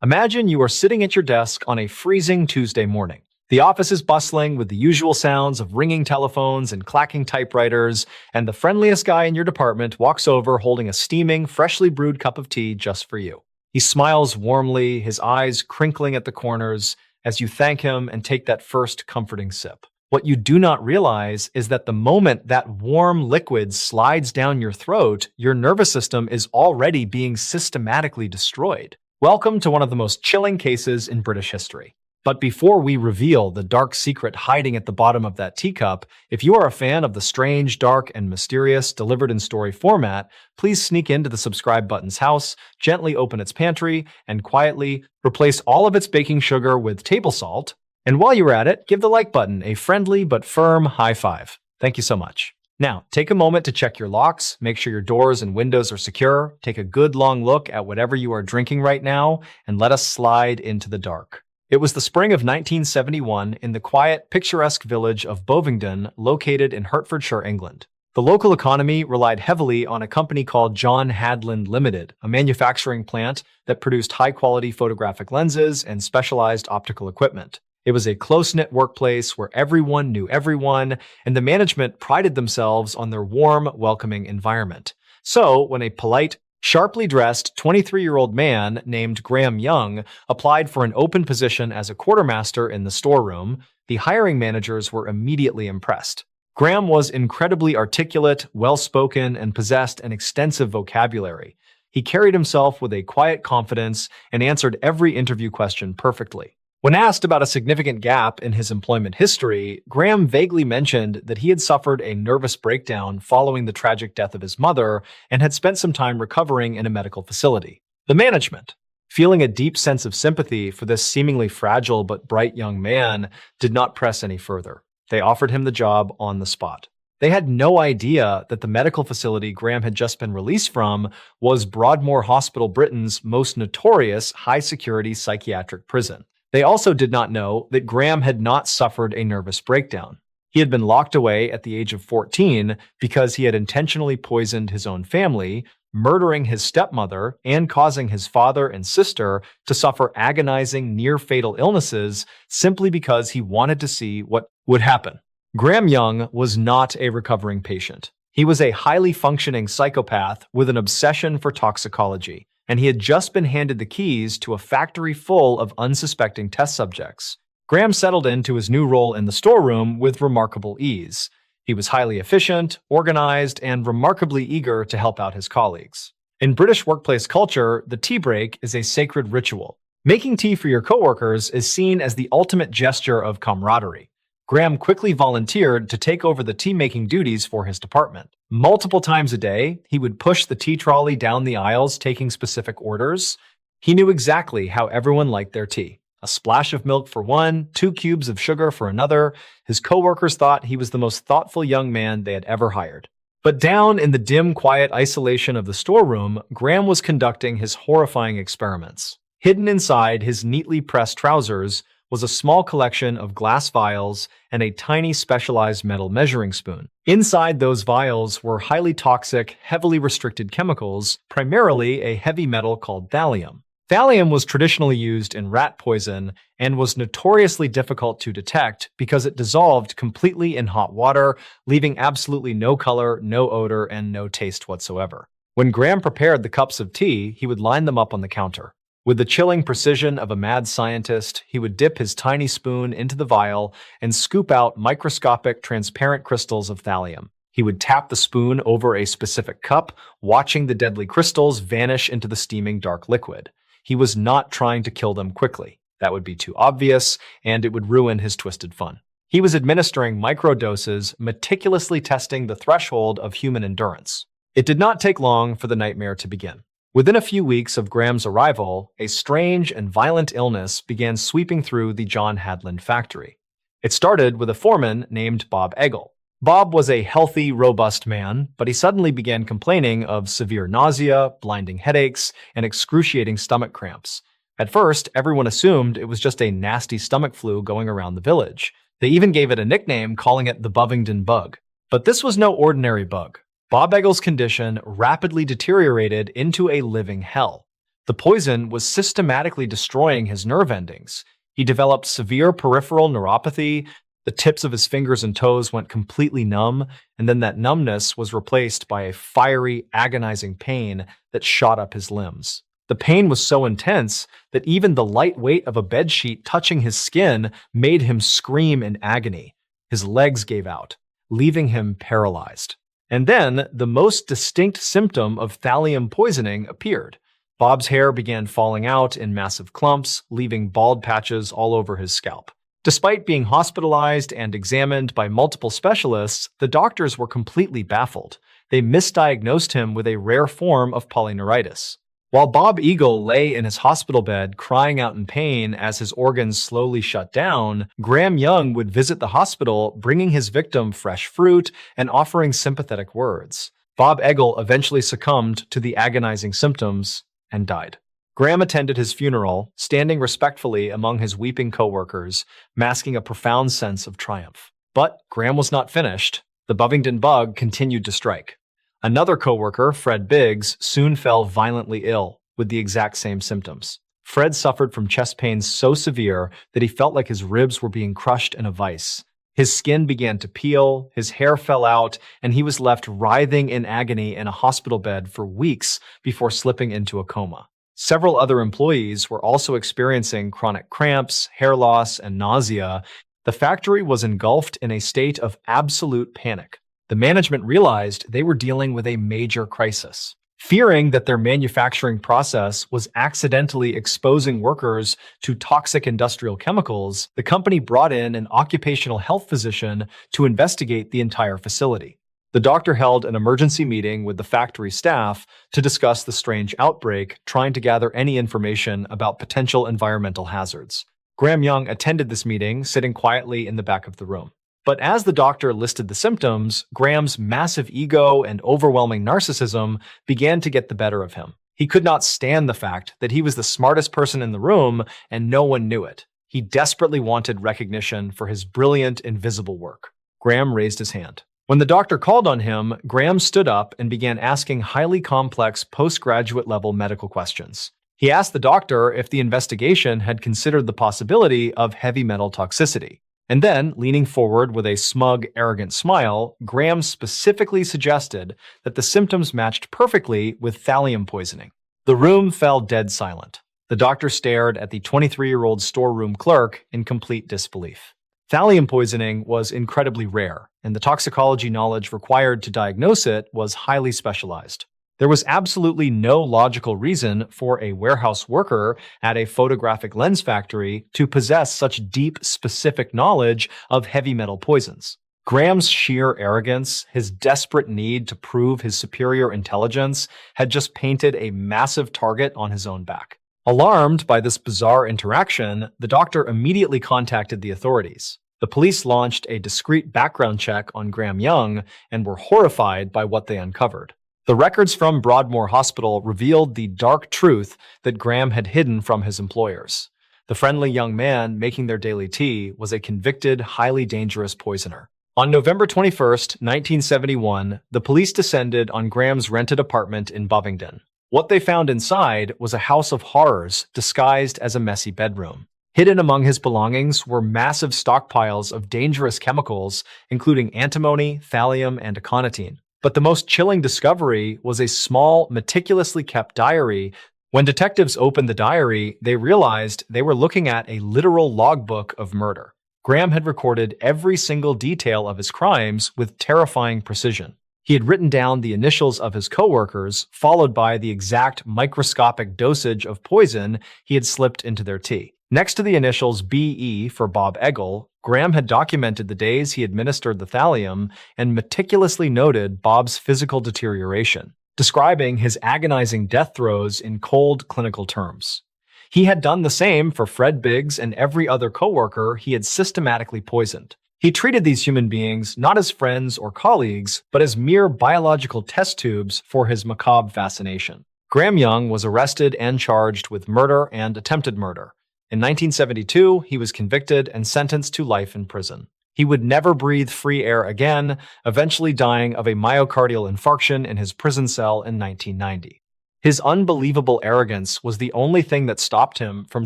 Imagine you are sitting at your desk on a freezing Tuesday morning. The office is bustling with the usual sounds of ringing telephones and clacking typewriters, and the friendliest guy in your department walks over holding a steaming, freshly brewed cup of tea just for you. He smiles warmly, his eyes crinkling at the corners, as you thank him and take that first comforting sip. What you do not realize is that the moment that warm liquid slides down your throat, your nervous system is already being systematically destroyed. Welcome to one of the most chilling cases in British history. But before we reveal the dark secret hiding at the bottom of that teacup, if you are a fan of the strange, dark, and mysterious delivered in story format, please sneak into the subscribe button's house, gently open its pantry, and quietly replace all of its baking sugar with table salt. And while you're at it, give the like button a friendly but firm high five. Thank you so much. Now, take a moment to check your locks, make sure your doors and windows are secure, take a good long look at whatever you are drinking right now, and let us slide into the dark. It was the spring of 1971 in the quiet, picturesque village of Bovingdon, located in Hertfordshire, England. The local economy relied heavily on a company called John Hadland Limited, a manufacturing plant that produced high-quality photographic lenses and specialized optical equipment. It was a close-knit workplace where everyone knew everyone, and the management prided themselves on their warm, welcoming environment. So, when a polite, sharply dressed 23-year-old man named Graham Young applied for an open position as a quartermaster in the storeroom, the hiring managers were immediately impressed. Graham was incredibly articulate, well-spoken, and possessed an extensive vocabulary. He carried himself with a quiet confidence and answered every interview question perfectly. When asked about a significant gap in his employment history, Graham vaguely mentioned that he had suffered a nervous breakdown following the tragic death of his mother and had spent some time recovering in a medical facility. The management, feeling a deep sense of sympathy for this seemingly fragile but bright young man, did not press any further. They offered him the job on the spot. They had no idea that the medical facility Graham had just been released from was Broadmoor Hospital, Britain's most notorious high-security psychiatric prison. They also did not know that Graham had not suffered a nervous breakdown. He had been locked away at the age of 14 because he had intentionally poisoned his own family, murdering his stepmother, and causing his father and sister to suffer agonizing, near-fatal illnesses simply because he wanted to see what would happen. Graham Young was not a recovering patient. He was a highly functioning psychopath with an obsession for toxicology, and he had just been handed the keys to a factory full of unsuspecting test subjects. Graham settled into his new role in the storeroom with remarkable ease. He was highly efficient, organized, and remarkably eager to help out his colleagues. In British workplace culture, the tea break is a sacred ritual. Making tea for your coworkers is seen as the ultimate gesture of camaraderie. Graham quickly volunteered to take over the tea-making duties for his department. Multiple times a day, he would push the tea trolley down the aisles taking specific orders. He knew exactly how everyone liked their tea. A splash of milk for one, 2 cubes of sugar for another. His coworkers thought he was the most thoughtful young man they had ever hired. But down in the dim, quiet isolation of the storeroom, Graham was conducting his horrifying experiments. Hidden inside his neatly pressed trousers was a small collection of glass vials and a tiny specialized metal measuring spoon. Inside those vials were highly toxic, heavily restricted chemicals, primarily a heavy metal called thallium. Thallium was traditionally used in rat poison and was notoriously difficult to detect because it dissolved completely in hot water, leaving absolutely no color, no odor, and no taste whatsoever. When Graham prepared the cups of tea, he would line them up on the counter. With the chilling precision of a mad scientist, he would dip his tiny spoon into the vial and scoop out microscopic, transparent crystals of thallium. He would tap the spoon over a specific cup, watching the deadly crystals vanish into the steaming dark liquid. He was not trying to kill them quickly. That would be too obvious, and it would ruin his twisted fun. He was administering microdoses, meticulously testing the threshold of human endurance. It did not take long for the nightmare to begin. Within a few weeks of Graham's arrival, a strange and violent illness began sweeping through the John Hadland factory. It started with a foreman named Bob Eggle. Bob was a healthy, robust man, but he suddenly began complaining of severe nausea, blinding headaches, and excruciating stomach cramps. At first, everyone assumed it was just a nasty stomach flu going around the village. They even gave it a nickname, calling it the Bovingdon bug. But this was no ordinary bug. Bob Eggle's condition rapidly deteriorated into a living hell. The poison was systematically destroying his nerve endings. He developed severe peripheral neuropathy, the tips of his fingers and toes went completely numb, and then that numbness was replaced by a fiery, agonizing pain that shot up his limbs. The pain was so intense that even the light weight of a bedsheet touching his skin made him scream in agony. His legs gave out, leaving him paralyzed. And then, the most distinct symptom of thallium poisoning appeared. Bob's hair began falling out in massive clumps, leaving bald patches all over his scalp. Despite being hospitalized and examined by multiple specialists, the doctors were completely baffled. They misdiagnosed him with a rare form of polyneuritis. While Bob Eagle lay in his hospital bed crying out in pain as his organs slowly shut down, Graham Young would visit the hospital, bringing his victim fresh fruit and offering sympathetic words. Bob Eagle eventually succumbed to the agonizing symptoms and died. Graham attended his funeral, standing respectfully among his weeping coworkers, masking a profound sense of triumph. But Graham was not finished. The Bovingdon bug continued to strike. Another coworker, Fred Biggs, soon fell violently ill with the exact same symptoms. Fred suffered from chest pains so severe that he felt like his ribs were being crushed in a vice. His skin began to peel, his hair fell out, and he was left writhing in agony in a hospital bed for weeks before slipping into a coma. Several other employees were also experiencing chronic cramps, hair loss, and nausea. The factory was engulfed in a state of absolute panic. The management realized they were dealing with a major crisis. Fearing that their manufacturing process was accidentally exposing workers to toxic industrial chemicals, the company brought in an occupational health physician to investigate the entire facility. The doctor held an emergency meeting with the factory staff to discuss the strange outbreak, trying to gather any information about potential environmental hazards. Graham Young attended this meeting, sitting quietly in the back of the room. But as the doctor listed the symptoms, Graham's massive ego and overwhelming narcissism began to get the better of him. He could not stand the fact that he was the smartest person in the room and no one knew it. He desperately wanted recognition for his brilliant, invisible work. Graham raised his hand. When the doctor called on him, Graham stood up and began asking highly complex postgraduate level medical questions. He asked the doctor if the investigation had considered the possibility of heavy metal toxicity. And then, leaning forward with a smug, arrogant smile, Graham specifically suggested that the symptoms matched perfectly with thallium poisoning. The room fell dead silent. The doctor stared at the 23-year-old storeroom clerk in complete disbelief. Thallium poisoning was incredibly rare, and the toxicology knowledge required to diagnose it was highly specialized. There was absolutely no logical reason for a warehouse worker at a photographic lens factory to possess such deep, specific knowledge of heavy metal poisons. Graham's sheer arrogance, his desperate need to prove his superior intelligence, had just painted a massive target on his own back. Alarmed by this bizarre interaction, the doctor immediately contacted the authorities. The police launched a discreet background check on Graham Young and were horrified by what they uncovered. The records from Broadmoor Hospital revealed the dark truth that Graham had hidden from his employers. The friendly young man making their daily tea was a convicted, highly dangerous poisoner. On November 21, 1971, the police descended on Graham's rented apartment in Bovingdon. What they found inside was a house of horrors disguised as a messy bedroom. Hidden among his belongings were massive stockpiles of dangerous chemicals, including antimony, thallium, and aconitine. But the most chilling discovery was a small, meticulously kept diary. When detectives opened the diary, they realized they were looking at a literal logbook of murder. Graham had recorded every single detail of his crimes with terrifying precision. He had written down the initials of his coworkers, followed by the exact microscopic dosage of poison he had slipped into their tea. Next to the initials BE for Bob Eagle, Graham had documented the days he administered the thallium and meticulously noted Bob's physical deterioration, describing his agonizing death throes in cold clinical terms. He had done the same for Fred Biggs and every other coworker he had systematically poisoned. He treated these human beings not as friends or colleagues, but as mere biological test tubes for his macabre fascination. Graham Young was arrested and charged with murder and attempted murder. In 1972, he was convicted and sentenced to life in prison. He would never breathe free air again, eventually dying of a myocardial infarction in his prison cell in 1990. His unbelievable arrogance was the only thing that stopped him from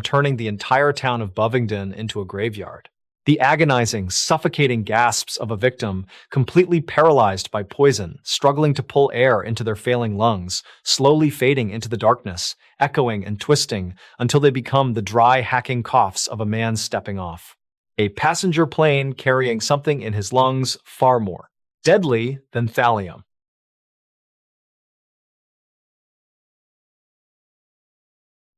turning the entire town of Bovingdon into a graveyard. The agonizing, suffocating gasps of a victim, completely paralyzed by poison, struggling to pull air into their failing lungs, slowly fading into the darkness, echoing and twisting until they become the dry, hacking coughs of a man stepping off. A passenger plane carrying something in his lungs far more deadly than thallium.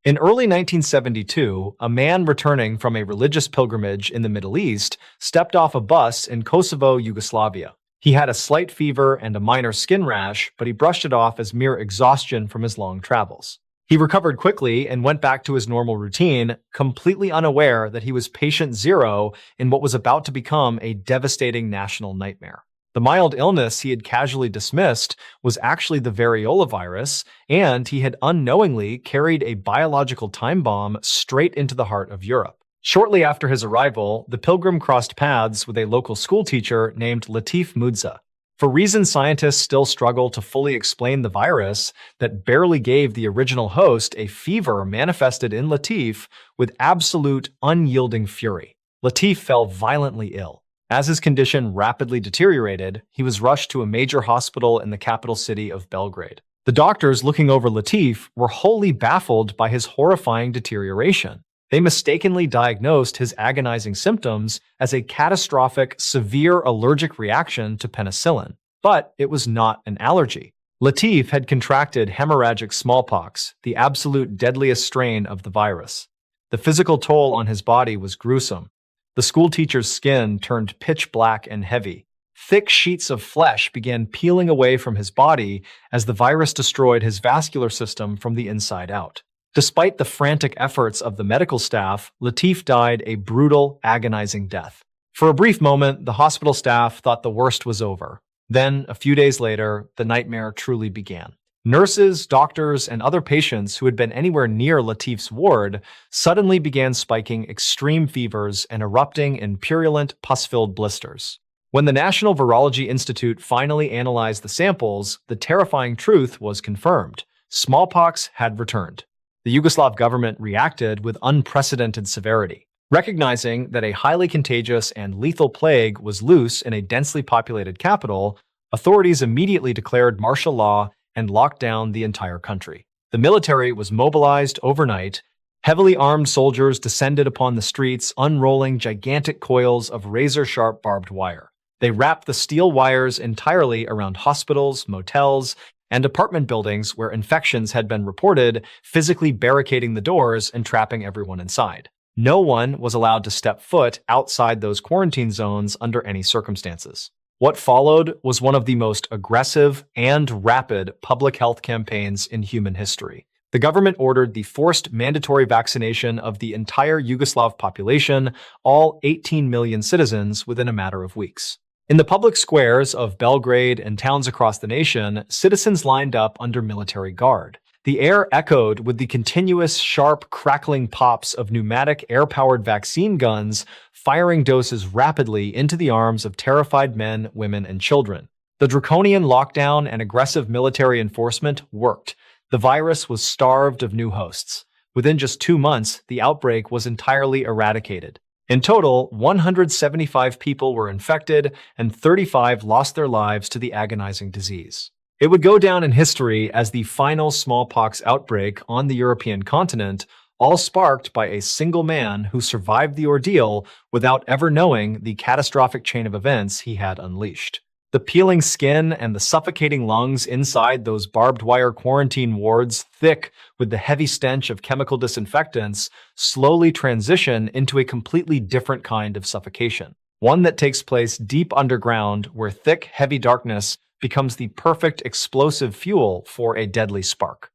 In early 1972, a man returning from a religious pilgrimage in the Middle East stepped off a bus in Kosovo, Yugoslavia. He had a slight fever and a minor skin rash, but he brushed it off as mere exhaustion from his long travels. He recovered quickly and went back to his normal routine, completely unaware that he was patient zero in what was about to become a devastating national nightmare. The mild illness he had casually dismissed was actually the variola virus, and he had unknowingly carried a biological time bomb straight into the heart of Europe. Shortly after his arrival, the pilgrim crossed paths with a local schoolteacher named Latif Mudza. For reasons scientists still struggle to fully explain the virus that barely gave the original host a fever manifested in Latif with absolute unyielding fury. Latif fell violently ill. As his condition rapidly deteriorated, he was rushed to a major hospital in the capital city of Belgrade. The doctors looking over Latif were wholly baffled by his horrifying deterioration. They mistakenly diagnosed his agonizing symptoms as a catastrophic, severe allergic reaction to penicillin. But it was not an allergy. Latif had contracted hemorrhagic smallpox, the absolute deadliest strain of the virus. The physical toll on his body was gruesome. The schoolteacher's skin turned pitch black and heavy. Thick sheets of flesh began peeling away from his body as the virus destroyed his vascular system from the inside out. Despite the frantic efforts of the medical staff, Latif died a brutal, agonizing death. For a brief moment, the hospital staff thought the worst was over. Then, a few days later, the nightmare truly began. Nurses, doctors, and other patients who had been anywhere near Latif's ward suddenly began spiking extreme fevers and erupting in purulent, pus-filled blisters. When the National Virology Institute finally analyzed the samples, the terrifying truth was confirmed. Smallpox had returned. The Yugoslav government reacted with unprecedented severity. Recognizing that a highly contagious and lethal plague was loose in a densely populated capital, authorities immediately declared martial law and locked down the entire country. The military was mobilized overnight. Heavily armed soldiers descended upon the streets, unrolling gigantic coils of razor-sharp barbed wire. They wrapped the steel wires entirely around hospitals, motels, and apartment buildings where infections had been reported, physically barricading the doors and trapping everyone inside. No one was allowed to step foot outside those quarantine zones under any circumstances. What followed was one of the most aggressive and rapid public health campaigns in human history. The government ordered the forced mandatory vaccination of the entire Yugoslav population, all 18 million citizens, within a matter of weeks. In the public squares of Belgrade and towns across the nation, citizens lined up under military guard. The air echoed with the continuous, sharp, crackling pops of pneumatic air-powered vaccine guns firing doses rapidly into the arms of terrified men, women, and children. The draconian lockdown and aggressive military enforcement worked. The virus was starved of new hosts. Within just 2 months, the outbreak was entirely eradicated. In total, 175 people were infected and 35 lost their lives to the agonizing disease. It would go down in history as the final smallpox outbreak on the European continent, all sparked by a single man who survived the ordeal without ever knowing the catastrophic chain of events he had unleashed. The peeling skin and the suffocating lungs inside those barbed wire quarantine wards, thick with the heavy stench of chemical disinfectants, slowly transition into a completely different kind of suffocation. One that takes place deep underground where thick, heavy darkness becomes the perfect explosive fuel for a deadly spark.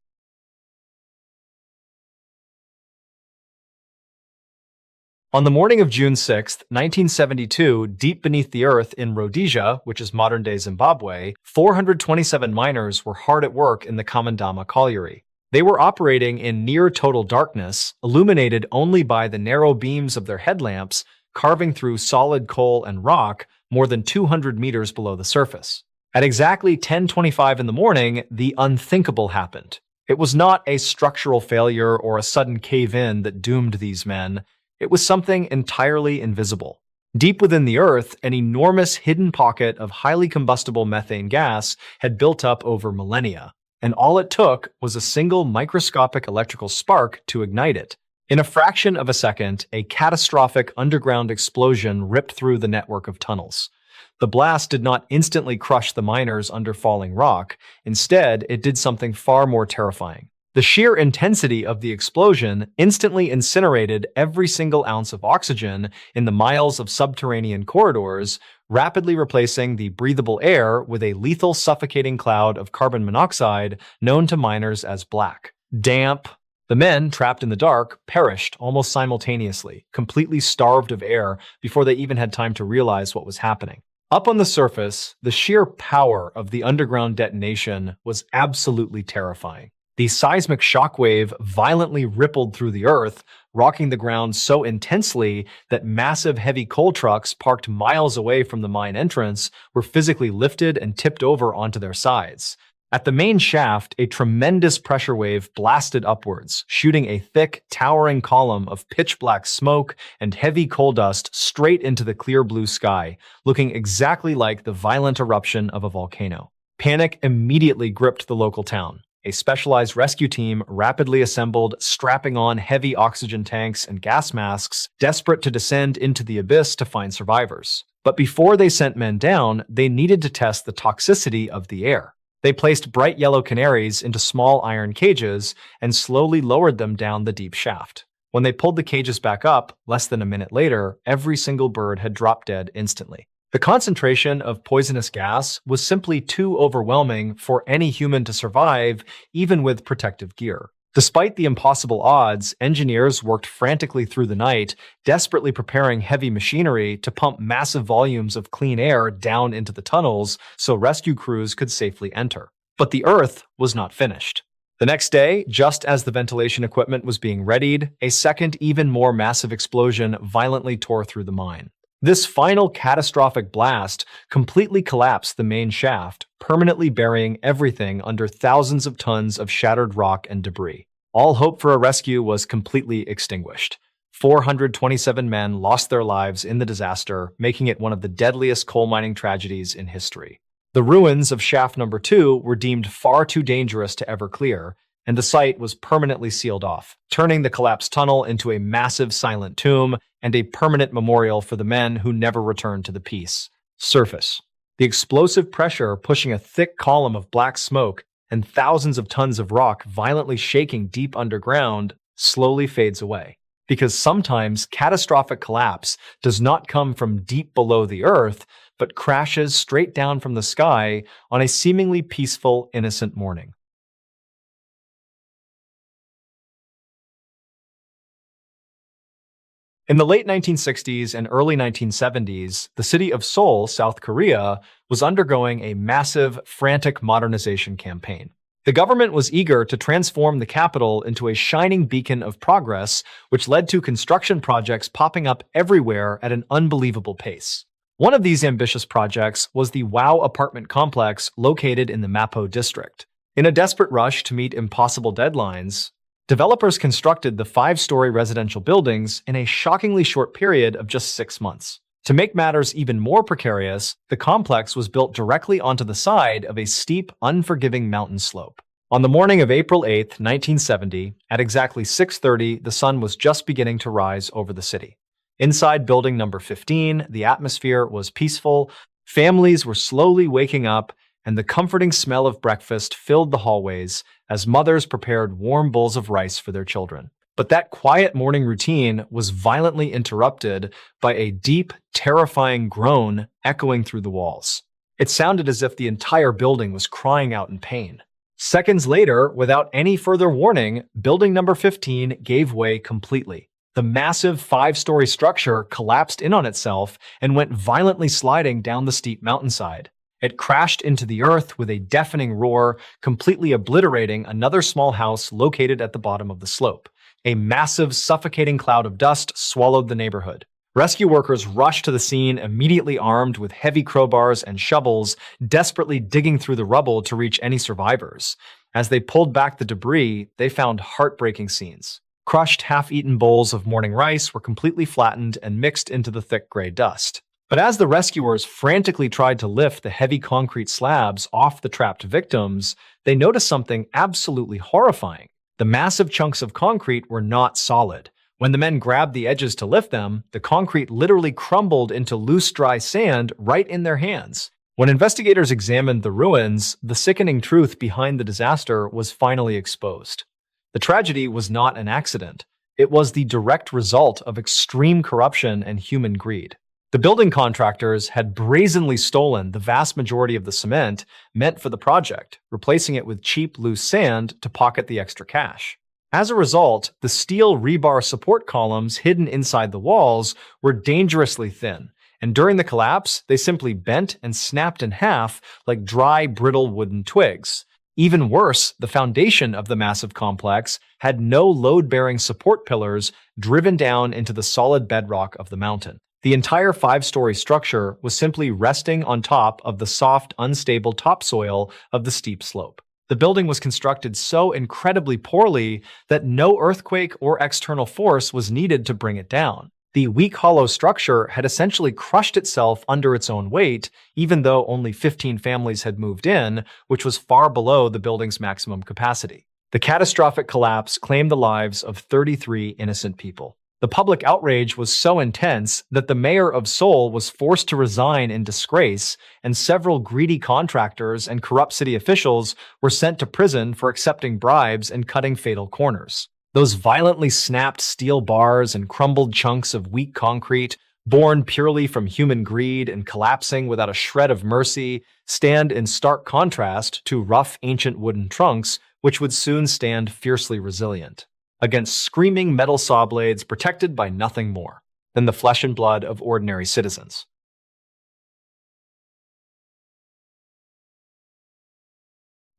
On the morning of June 6, 1972, deep beneath the earth in Rhodesia, which is modern-day Zimbabwe, 427 miners were hard at work in the Kamandama colliery. They were operating in near-total darkness, illuminated only by the narrow beams of their headlamps, carving through solid coal and rock more than 200 meters below the surface. At exactly 10:25 in the morning, the unthinkable happened. It was not a structural failure or a sudden cave-in that doomed these men. It was something entirely invisible. Deep within the earth, an enormous hidden pocket of highly combustible methane gas had built up over millennia, and all it took was a single microscopic electrical spark to ignite it. In a fraction of a second, a catastrophic underground explosion ripped through the network of tunnels. The blast did not instantly crush the miners under falling rock. Instead, it did something far more terrifying. The sheer intensity of the explosion instantly incinerated every single ounce of oxygen in the miles of subterranean corridors, rapidly replacing the breathable air with a lethal, suffocating cloud of carbon monoxide known to miners as black. damp. The men, trapped in the dark, perished almost simultaneously, completely starved of air before they even had time to realize what was happening. Up on the surface, the sheer power of the underground detonation was absolutely terrifying. The seismic shockwave violently rippled through the earth, rocking the ground so intensely that massive heavy coal trucks parked miles away from the mine entrance were physically lifted and tipped over onto their sides. At the main shaft, a tremendous pressure wave blasted upwards, shooting a thick, towering column of pitch-black smoke and heavy coal dust straight into the clear blue sky, looking exactly like the violent eruption of a volcano. Panic immediately gripped the local town. A specialized rescue team rapidly assembled, strapping on heavy oxygen tanks and gas masks, desperate to descend into the abyss to find survivors. But before they sent men down, they needed to test the toxicity of the air. They placed bright yellow canaries into small iron cages and slowly lowered them down the deep shaft. When they pulled the cages back up, less than a minute later, every single bird had dropped dead instantly. The concentration of poisonous gas was simply too overwhelming for any human to survive, even with protective gear. Despite the impossible odds, engineers worked frantically through the night, desperately preparing heavy machinery to pump massive volumes of clean air down into the tunnels so rescue crews could safely enter. But the Earth was not finished. The next day, just as the ventilation equipment was being readied, a second, even more massive explosion violently tore through the mine. This final catastrophic blast completely collapsed the main shaft, permanently burying everything under thousands of tons of shattered rock and debris. All hope for a rescue was completely extinguished. 427 men lost their lives in the disaster, making it one of the deadliest coal mining tragedies in history. The ruins of shaft number 2 were deemed far too dangerous to ever clear, and the site was permanently sealed off, turning the collapsed tunnel into a massive silent tomb and a permanent memorial for the men who never returned to the peace. Surface. The explosive pressure pushing a thick column of black smoke and thousands of tons of rock violently shaking deep underground slowly fades away. Because sometimes catastrophic collapse does not come from deep below the earth, but crashes straight down from the sky on a seemingly peaceful, innocent morning. In the late 1960s and early 1970s, the city of Seoul, South Korea, was undergoing a massive, frantic modernization campaign. The government was eager to transform the capital into a shining beacon of progress, which led to construction projects popping up everywhere at an unbelievable pace. One of these ambitious projects was the Wow apartment complex located in the Mapo district. In a desperate rush to meet impossible deadlines, developers constructed the 5-story residential buildings in a shockingly short period of just 6 months. To make matters even more precarious, the complex was built directly onto the side of a steep, unforgiving mountain slope. On the morning of April 8, 1970, at exactly 6:30, the sun was just beginning to rise over the city. Inside building number 15, the atmosphere was peaceful, families were slowly waking up, and the comforting smell of breakfast filled the hallways as mothers prepared warm bowls of rice for their children. But that quiet morning routine was violently interrupted by a deep, terrifying groan echoing through the walls. It sounded as if the entire building was crying out in pain. Seconds later, without any further warning, building number 15 gave way completely. The massive 5-story structure collapsed in on itself and went violently sliding down the steep mountainside. It crashed into the earth with a deafening roar, completely obliterating another small house located at the bottom of the slope. A massive, suffocating cloud of dust swallowed the neighborhood. Rescue workers rushed to the scene, immediately armed with heavy crowbars and shovels, desperately digging through the rubble to reach any survivors. As they pulled back the debris, they found heartbreaking scenes. Crushed, half-eaten bowls of morning rice were completely flattened and mixed into the thick gray dust. But as the rescuers frantically tried to lift the heavy concrete slabs off the trapped victims, they noticed something absolutely horrifying. The massive chunks of concrete were not solid. When the men grabbed the edges to lift them, the concrete literally crumbled into loose, dry sand right in their hands. When investigators examined the ruins, the sickening truth behind the disaster was finally exposed. The tragedy was not an accident. It was the direct result of extreme corruption and human greed. The building contractors had brazenly stolen the vast majority of the cement meant for the project, replacing it with cheap, loose sand to pocket the extra cash. As a result, the steel rebar support columns hidden inside the walls were dangerously thin, and during the collapse, they simply bent and snapped in half like dry, brittle wooden twigs. Even worse, the foundation of the massive complex had no load-bearing support pillars driven down into the solid bedrock of the mountain. The entire 5-story structure was simply resting on top of the soft, unstable topsoil of the steep slope. The building was constructed so incredibly poorly that no earthquake or external force was needed to bring it down. The weak, hollow structure had essentially crushed itself under its own weight, even though only 15 families had moved in, which was far below the building's maximum capacity. The catastrophic collapse claimed the lives of 33 innocent people. The public outrage was so intense that the mayor of Seoul was forced to resign in disgrace, and several greedy contractors and corrupt city officials were sent to prison for accepting bribes and cutting fatal corners. Those violently snapped steel bars and crumbled chunks of weak concrete, born purely from human greed and collapsing without a shred of mercy, stand in stark contrast to rough ancient wooden trunks, which would soon stand fiercely resilient against screaming metal saw blades protected by nothing more than the flesh and blood of ordinary citizens.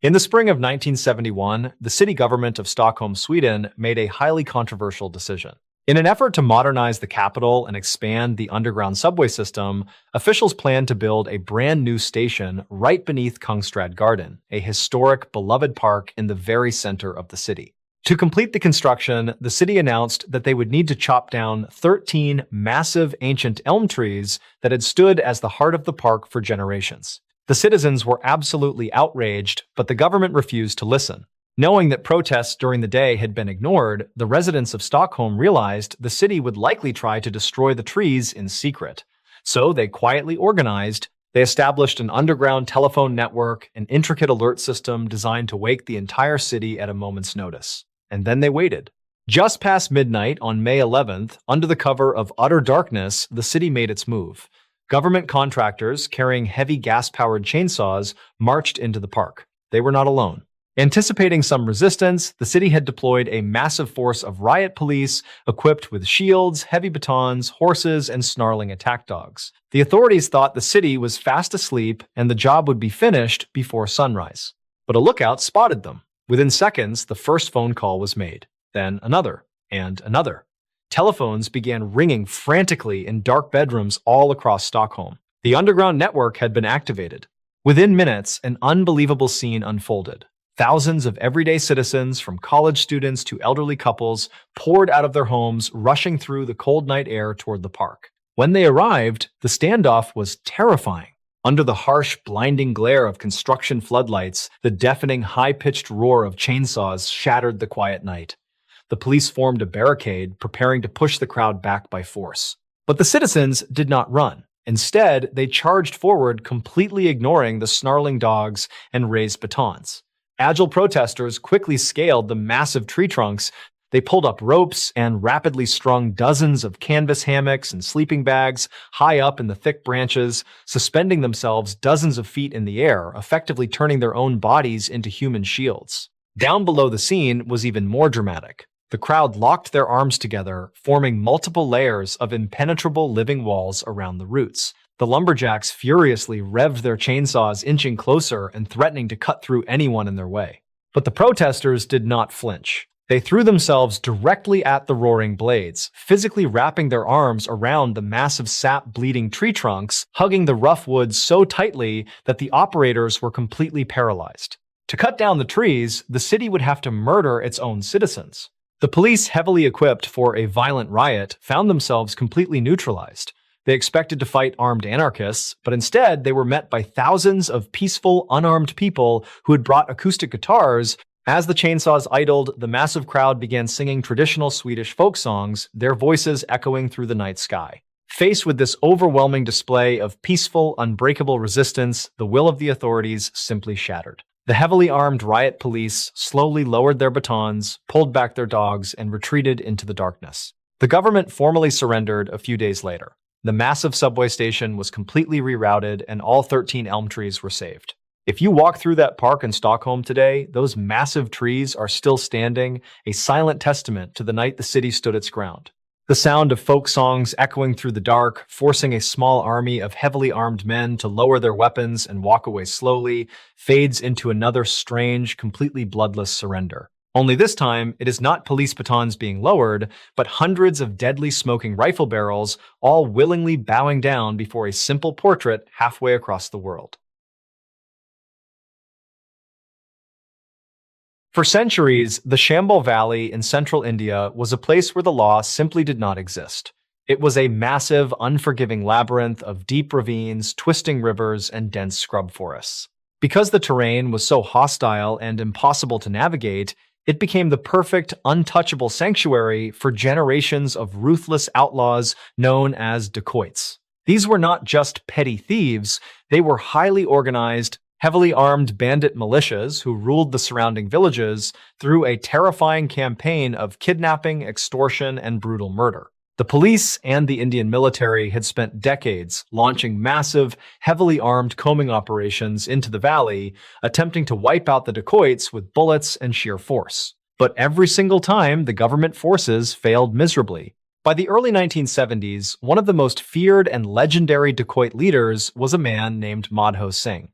In the spring of 1971, the city government of Stockholm, Sweden, made a highly controversial decision. In an effort to modernize the capital and expand the underground subway system, officials planned to build a brand new station right beneath Kungsträd Garden, a historic, beloved park in the very center of the city. To complete the construction, the city announced that they would need to chop down 13 massive ancient elm trees that had stood as the heart of the park for generations. The citizens were absolutely outraged, but the government refused to listen. Knowing that protests during the day had been ignored, the residents of Stockholm realized the city would likely try to destroy the trees in secret. So they quietly organized. They established an underground telephone network, an intricate alert system designed to wake the entire city at a moment's notice. And then they waited. Just past midnight on May 11th, under the cover of utter darkness, the city made its move. Government contractors carrying heavy gas-powered chainsaws marched into the park. They were not alone. Anticipating some resistance, the city had deployed a massive force of riot police equipped with shields, heavy batons, horses, and snarling attack dogs. The authorities thought the city was fast asleep and the job would be finished before sunrise. But a lookout spotted them. Within seconds, the first phone call was made, then another, and another. Telephones began ringing frantically in dark bedrooms all across Stockholm. The underground network had been activated. Within minutes, an unbelievable scene unfolded. Thousands of everyday citizens, from college students to elderly couples, poured out of their homes, rushing through the cold night air toward the park. When they arrived, the standoff was terrifying. Under the harsh, blinding glare of construction floodlights, the deafening, high-pitched roar of chainsaws shattered the quiet night. The police formed a barricade, preparing to push the crowd back by force. But the citizens did not run. Instead, they charged forward, completely ignoring the snarling dogs and raised batons. Agile protesters quickly scaled the massive tree trunks. They pulled up ropes and rapidly strung dozens of canvas hammocks and sleeping bags high up in the thick branches, suspending themselves dozens of feet in the air, effectively turning their own bodies into human shields. Down below the scene was even more dramatic. The crowd locked their arms together, forming multiple layers of impenetrable living walls around the roots. The lumberjacks furiously revved their chainsaws, inching closer and threatening to cut through anyone in their way. But the protesters did not flinch. They threw themselves directly at the roaring blades, physically wrapping their arms around the massive sap-bleeding tree trunks, hugging the rough wood so tightly that the operators were completely paralyzed. To cut down the trees, the city would have to murder its own citizens. The police, heavily equipped for a violent riot, found themselves completely neutralized. They expected to fight armed anarchists, but instead they were met by thousands of peaceful, unarmed people who had brought acoustic guitars. As the chainsaws idled, the massive crowd began singing traditional Swedish folk songs, their voices echoing through the night sky. Faced with this overwhelming display of peaceful, unbreakable resistance, the will of the authorities simply shattered. The heavily armed riot police slowly lowered their batons, pulled back their dogs, and retreated into the darkness. The government formally surrendered a few days later. The massive subway station was completely rerouted and all 13 elm trees were saved. If you walk through that park in Stockholm today, those massive trees are still standing, a silent testament to the night the city stood its ground. The sound of folk songs echoing through the dark, forcing a small army of heavily armed men to lower their weapons and walk away slowly, fades into another strange, completely bloodless surrender. Only this time, it is not police batons being lowered, but hundreds of deadly smoking rifle barrels, all willingly bowing down before a simple portrait halfway across the world. For centuries, the Chambal Valley in central India was a place where the law simply did not exist. It was a massive, unforgiving labyrinth of deep ravines, twisting rivers, and dense scrub forests. Because the terrain was so hostile and impossible to navigate, it became the perfect, untouchable sanctuary for generations of ruthless outlaws known as dacoits. These were not just petty thieves, they were highly organized, heavily armed bandit militias who ruled the surrounding villages through a terrifying campaign of kidnapping, extortion, and brutal murder. The police and the Indian military had spent decades launching massive, heavily armed combing operations into the valley, attempting to wipe out the dacoits with bullets and sheer force. But every single time, the government forces failed miserably. By the early 1970s, one of the most feared and legendary dacoit leaders was a man named Madho Singh.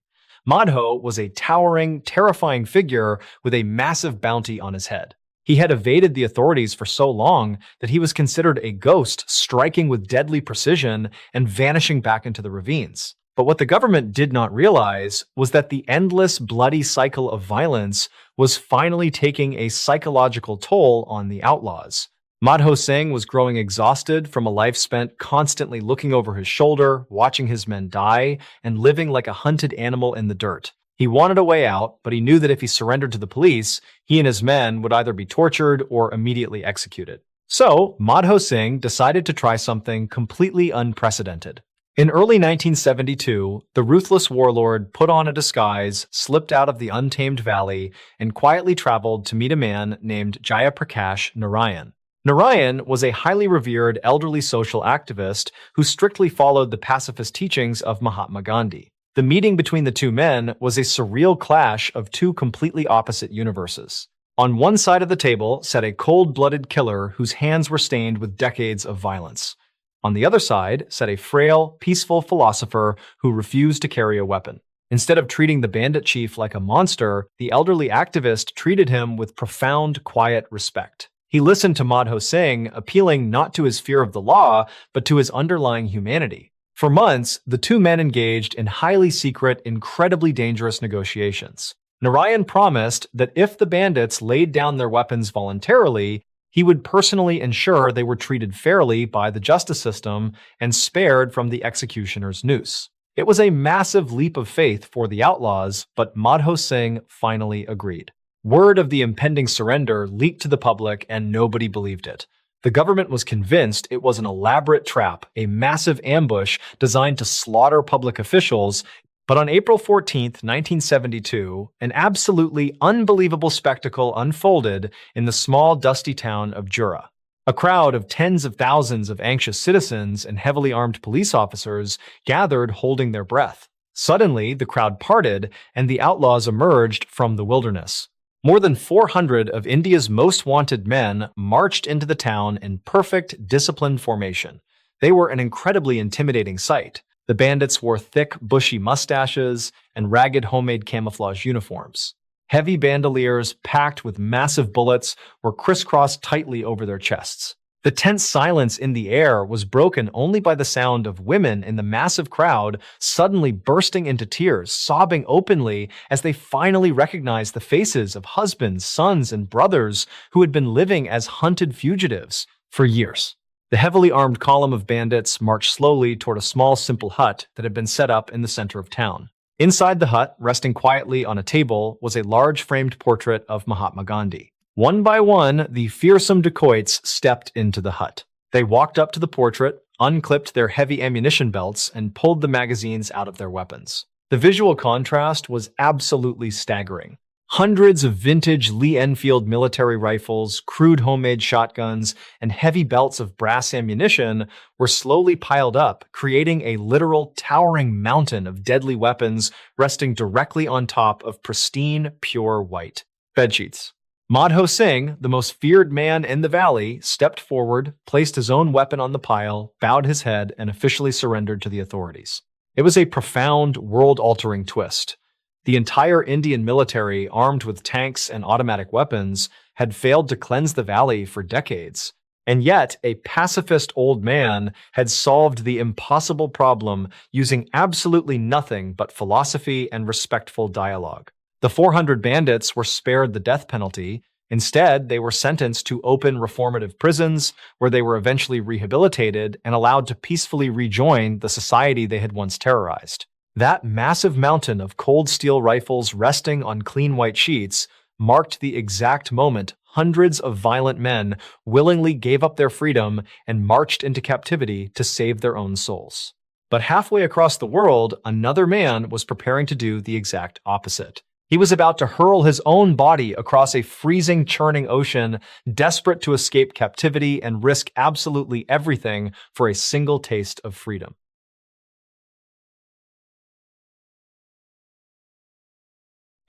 Madho was a towering, terrifying figure with a massive bounty on his head. He had evaded the authorities for so long that he was considered a ghost, striking with deadly precision and vanishing back into the ravines. But what the government did not realize was that the endless, bloody cycle of violence was finally taking a psychological toll on the outlaws. Madho Singh was growing exhausted from a life spent constantly looking over his shoulder, watching his men die, and living like a hunted animal in the dirt. He wanted a way out, but he knew that if he surrendered to the police, he and his men would either be tortured or immediately executed. So, Madho Singh decided to try something completely unprecedented. In early 1972, the ruthless warlord put on a disguise, slipped out of the untamed valley, and quietly traveled to meet a man named Jayaprakash Narayan. Narayan was a highly revered elderly social activist who strictly followed the pacifist teachings of Mahatma Gandhi. The meeting between the two men was a surreal clash of two completely opposite universes. On one side of the table sat a cold-blooded killer whose hands were stained with decades of violence. On the other side sat a frail, peaceful philosopher who refused to carry a weapon. Instead of treating the bandit chief like a monster, the elderly activist treated him with profound, quiet respect. He listened to Madho Singh, appealing not to his fear of the law, but to his underlying humanity. For months, the two men engaged in highly secret, incredibly dangerous negotiations. Narayan promised that if the bandits laid down their weapons voluntarily, he would personally ensure they were treated fairly by the justice system and spared from the executioner's noose. It was a massive leap of faith for the outlaws, but Madho Singh finally agreed. Word of the impending surrender leaked to the public and nobody believed it. The government was convinced it was an elaborate trap, a massive ambush designed to slaughter public officials. But on April 14, 1972, an absolutely unbelievable spectacle unfolded in the small, dusty town of Jura. A crowd of tens of thousands of anxious citizens and heavily armed police officers gathered holding their breath. Suddenly, the crowd parted and the outlaws emerged from the wilderness. More than 400 of India's most wanted men marched into the town in perfect, disciplined formation. They were an incredibly intimidating sight. The bandits wore thick, bushy mustaches and ragged homemade camouflage uniforms. Heavy bandoliers, packed with massive bullets, were crisscrossed tightly over their chests. The tense silence in the air was broken only by the sound of women in the massive crowd suddenly bursting into tears, sobbing openly as they finally recognized the faces of husbands, sons, and brothers who had been living as hunted fugitives for years. The heavily armed column of bandits marched slowly toward a small, simple hut that had been set up in the center of town. Inside the hut, resting quietly on a table, was a large framed portrait of Mahatma Gandhi. One by one, the fearsome dacoits stepped into the hut. They walked up to the portrait, unclipped their heavy ammunition belts, and pulled the magazines out of their weapons. The visual contrast was absolutely staggering. Hundreds of vintage Lee Enfield military rifles, crude homemade shotguns, and heavy belts of brass ammunition were slowly piled up, creating a literal towering mountain of deadly weapons resting directly on top of pristine, pure white bedsheets. Madho Singh, the most feared man in the valley, stepped forward, placed his own weapon on the pile, bowed his head, and officially surrendered to the authorities. It was a profound, world-altering twist. The entire Indian military, armed with tanks and automatic weapons, had failed to cleanse the valley for decades. And yet, a pacifist old man had solved the impossible problem using absolutely nothing but philosophy and respectful dialogue. The 400 bandits were spared the death penalty. Instead, they were sentenced to open reformative prisons, where they were eventually rehabilitated and allowed to peacefully rejoin the society they had once terrorized. That massive mountain of cold steel rifles resting on clean white sheets marked the exact moment hundreds of violent men willingly gave up their freedom and marched into captivity to save their own souls. But halfway across the world, another man was preparing to do the exact opposite. He was about to hurl his own body across a freezing, churning ocean, desperate to escape captivity and risk absolutely everything for a single taste of freedom.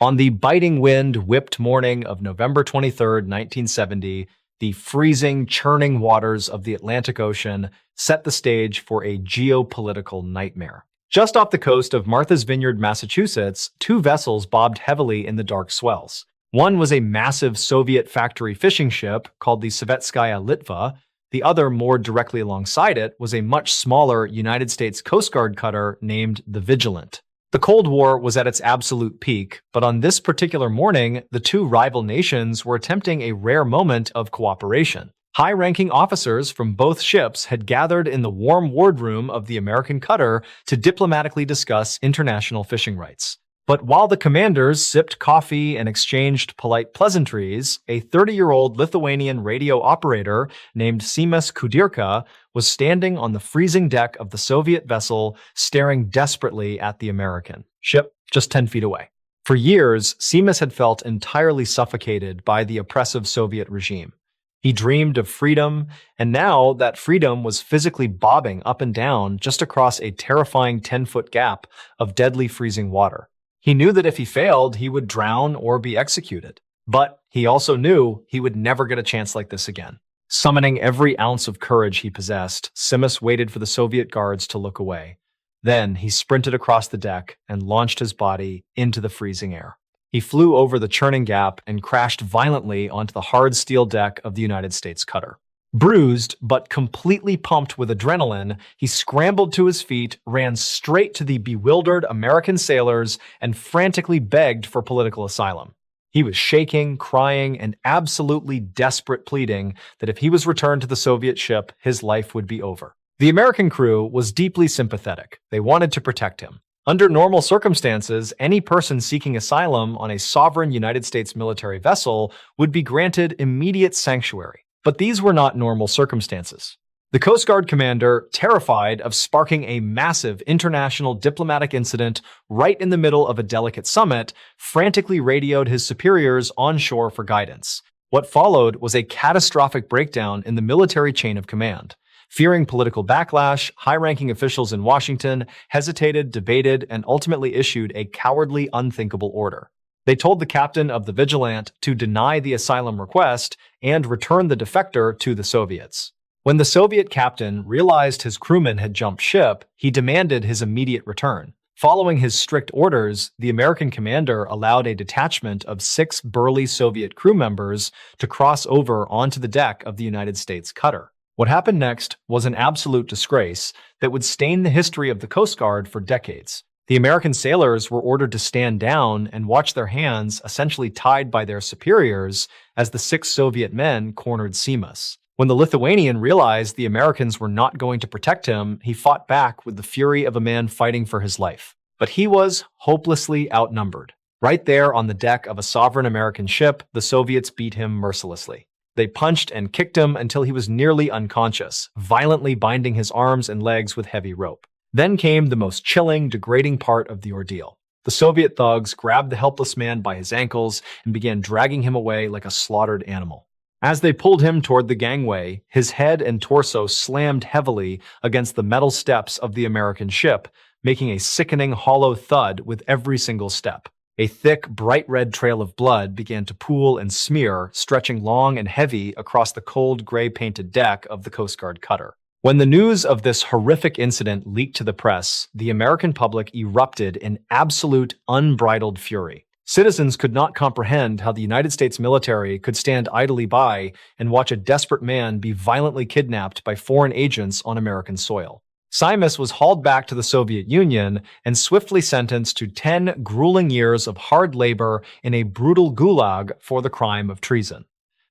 On the biting wind-whipped morning of November 23, 1970, the freezing, churning waters of the Atlantic Ocean set the stage for a geopolitical nightmare. Just off the coast of Martha's Vineyard, Massachusetts, two vessels bobbed heavily in the dark swells. One was a massive Soviet factory fishing ship called the Sovetskaya Litva. The other, more directly alongside it, was a much smaller United States Coast Guard cutter named the Vigilant. The Cold War was at its absolute peak, but on this particular morning, the two rival nations were attempting a rare moment of cooperation. High-ranking officers from both ships had gathered in the warm wardroom of the American cutter to diplomatically discuss international fishing rights. But while the commanders sipped coffee and exchanged polite pleasantries, a 30-year-old Lithuanian radio operator named Simas Kudirka was standing on the freezing deck of the Soviet vessel, staring desperately at the American ship just 10 feet away. For years, Simas had felt entirely suffocated by the oppressive Soviet regime. He dreamed of freedom, and now that freedom was physically bobbing up and down just across a terrifying 10-foot gap of deadly freezing water. He knew that if he failed, he would drown or be executed. But he also knew he would never get a chance like this again. Summoning every ounce of courage he possessed, Simas waited for the Soviet guards to look away. Then he sprinted across the deck and launched his body into the freezing air. He flew over the churning gap and crashed violently onto the hard steel deck of the United States cutter. Bruised, but completely pumped with adrenaline, he scrambled to his feet, ran straight to the bewildered American sailors, and frantically begged for political asylum. He was shaking, crying, and absolutely desperate, pleading that if he was returned to the Soviet ship, his life would be over. The American crew was deeply sympathetic. They wanted to protect him. Under normal circumstances, any person seeking asylum on a sovereign United States military vessel would be granted immediate sanctuary. But these were not normal circumstances. The Coast Guard commander, terrified of sparking a massive international diplomatic incident right in the middle of a delicate summit, frantically radioed his superiors on shore for guidance. What followed was a catastrophic breakdown in the military chain of command. Fearing political backlash, high-ranking officials in Washington hesitated, debated, and ultimately issued a cowardly, unthinkable order. They told the captain of the Vigilant to deny the asylum request and return the defector to the Soviets. When the Soviet captain realized his crewman had jumped ship, he demanded his immediate return. Following his strict orders, the American commander allowed a detachment of 6 burly Soviet crew members to cross over onto the deck of the United States cutter. What happened next was an absolute disgrace that would stain the history of the Coast Guard for decades. The American sailors were ordered to stand down and watch their hands essentially tied by their superiors as the 6 Soviet men cornered Simas. When the Lithuanian realized the Americans were not going to protect him, he fought back with the fury of a man fighting for his life. But he was hopelessly outnumbered. Right there on the deck of a sovereign American ship, the Soviets beat him mercilessly. They punched and kicked him until he was nearly unconscious, violently binding his arms and legs with heavy rope. Then came the most chilling, degrading part of the ordeal. The Soviet thugs grabbed the helpless man by his ankles and began dragging him away like a slaughtered animal. As they pulled him toward the gangway, his head and torso slammed heavily against the metal steps of the American ship, making a sickening hollow thud with every single step. A thick, bright red trail of blood began to pool and smear, stretching long and heavy across the cold gray-painted deck of the Coast Guard cutter. When the news of this horrific incident leaked to the press, the American public erupted in absolute, unbridled fury. Citizens could not comprehend how the United States military could stand idly by and watch a desperate man be violently kidnapped by foreign agents on American soil. Simus was hauled back to the Soviet Union and swiftly sentenced to 10 grueling years of hard labor in a brutal gulag for the crime of treason.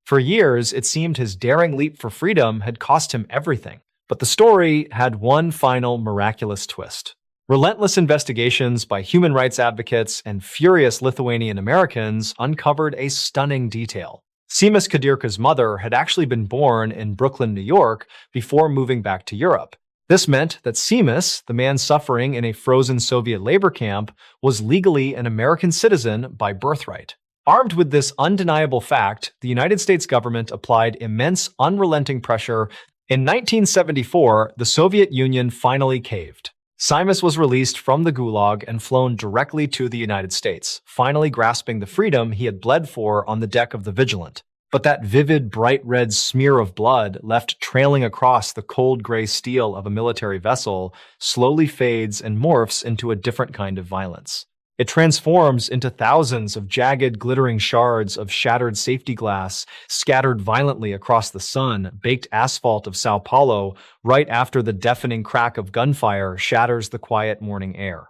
For years, it seemed his daring leap for freedom had cost him everything. But the story had one final miraculous twist. Relentless investigations by human rights advocates and furious Lithuanian Americans uncovered a stunning detail. Simas Kadirka's mother had actually been born in Brooklyn, New York, before moving back to Europe. This meant that Simas, the man suffering in a frozen Soviet labor camp, was legally an American citizen by birthright. Armed with this undeniable fact, the United States government applied immense, unrelenting pressure. In 1974, the Soviet Union finally caved. Simas was released from the Gulag and flown directly to the United States, finally grasping the freedom he had bled for on the deck of the Vigilant. But that vivid, bright red smear of blood left trailing across the cold gray steel of a military vessel slowly fades and morphs into a different kind of violence. It transforms into thousands of jagged, glittering shards of shattered safety glass scattered violently across the sun-baked asphalt of Sao Paulo right after the deafening crack of gunfire shatters the quiet morning air.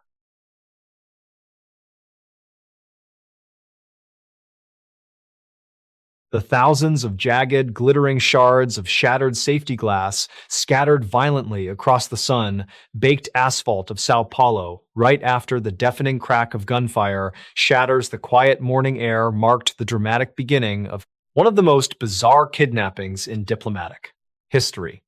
The thousands of jagged, glittering shards of shattered safety glass scattered violently across the sun-baked asphalt of Sao Paulo right after the deafening crack of gunfire shatters the quiet morning air marked the dramatic beginning of one of the most bizarre kidnappings in diplomatic history.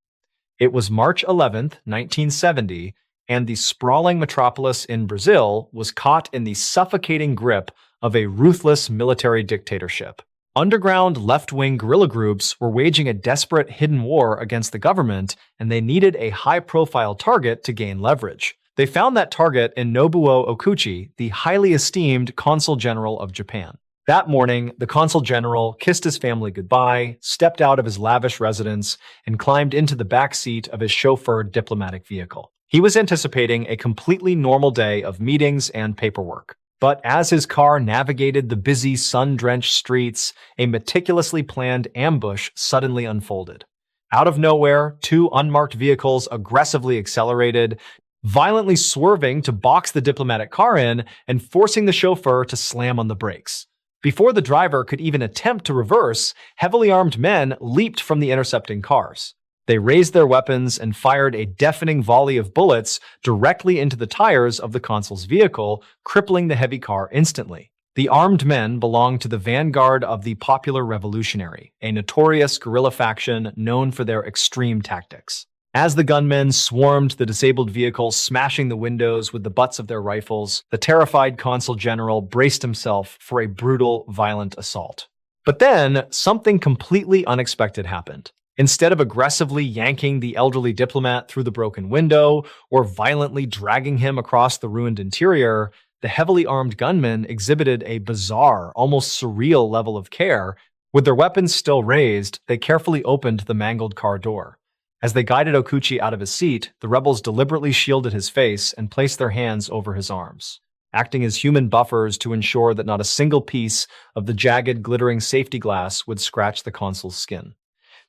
It was March 11th, 1970, and the sprawling metropolis in Brazil was caught in the suffocating grip of a ruthless military dictatorship. Underground left-wing guerrilla groups were waging a desperate hidden war against the government, and they needed a high-profile target to gain leverage. They found that target in Nobuo Okuchi, the highly esteemed Consul General of Japan. That morning, the Consul General kissed his family goodbye, stepped out of his lavish residence, and climbed into the back seat of his chauffeured diplomatic vehicle. He was anticipating a completely normal day of meetings and paperwork. But as his car navigated the busy, sun-drenched streets, a meticulously planned ambush suddenly unfolded. Out of nowhere, two unmarked vehicles aggressively accelerated, violently swerving to box the diplomatic car in and forcing the chauffeur to slam on the brakes. Before the driver could even attempt to reverse, heavily armed men leaped from the intercepting cars. They raised their weapons and fired a deafening volley of bullets directly into the tires of the consul's vehicle, crippling the heavy car instantly. The armed men belonged to the vanguard of the Popular Revolutionary, a notorious guerrilla faction known for their extreme tactics. As the gunmen swarmed the disabled vehicle, smashing the windows with the butts of their rifles, the terrified consul general braced himself for a brutal, violent assault. But then, something completely unexpected happened. Instead of aggressively yanking the elderly diplomat through the broken window or violently dragging him across the ruined interior, the heavily armed gunmen exhibited a bizarre, almost surreal level of care. With their weapons still raised, they carefully opened the mangled car door. As they guided Okuchi out of his seat, the rebels deliberately shielded his face and placed their hands over his arms, acting as human buffers to ensure that not a single piece of the jagged, glittering safety glass would scratch the consul's skin.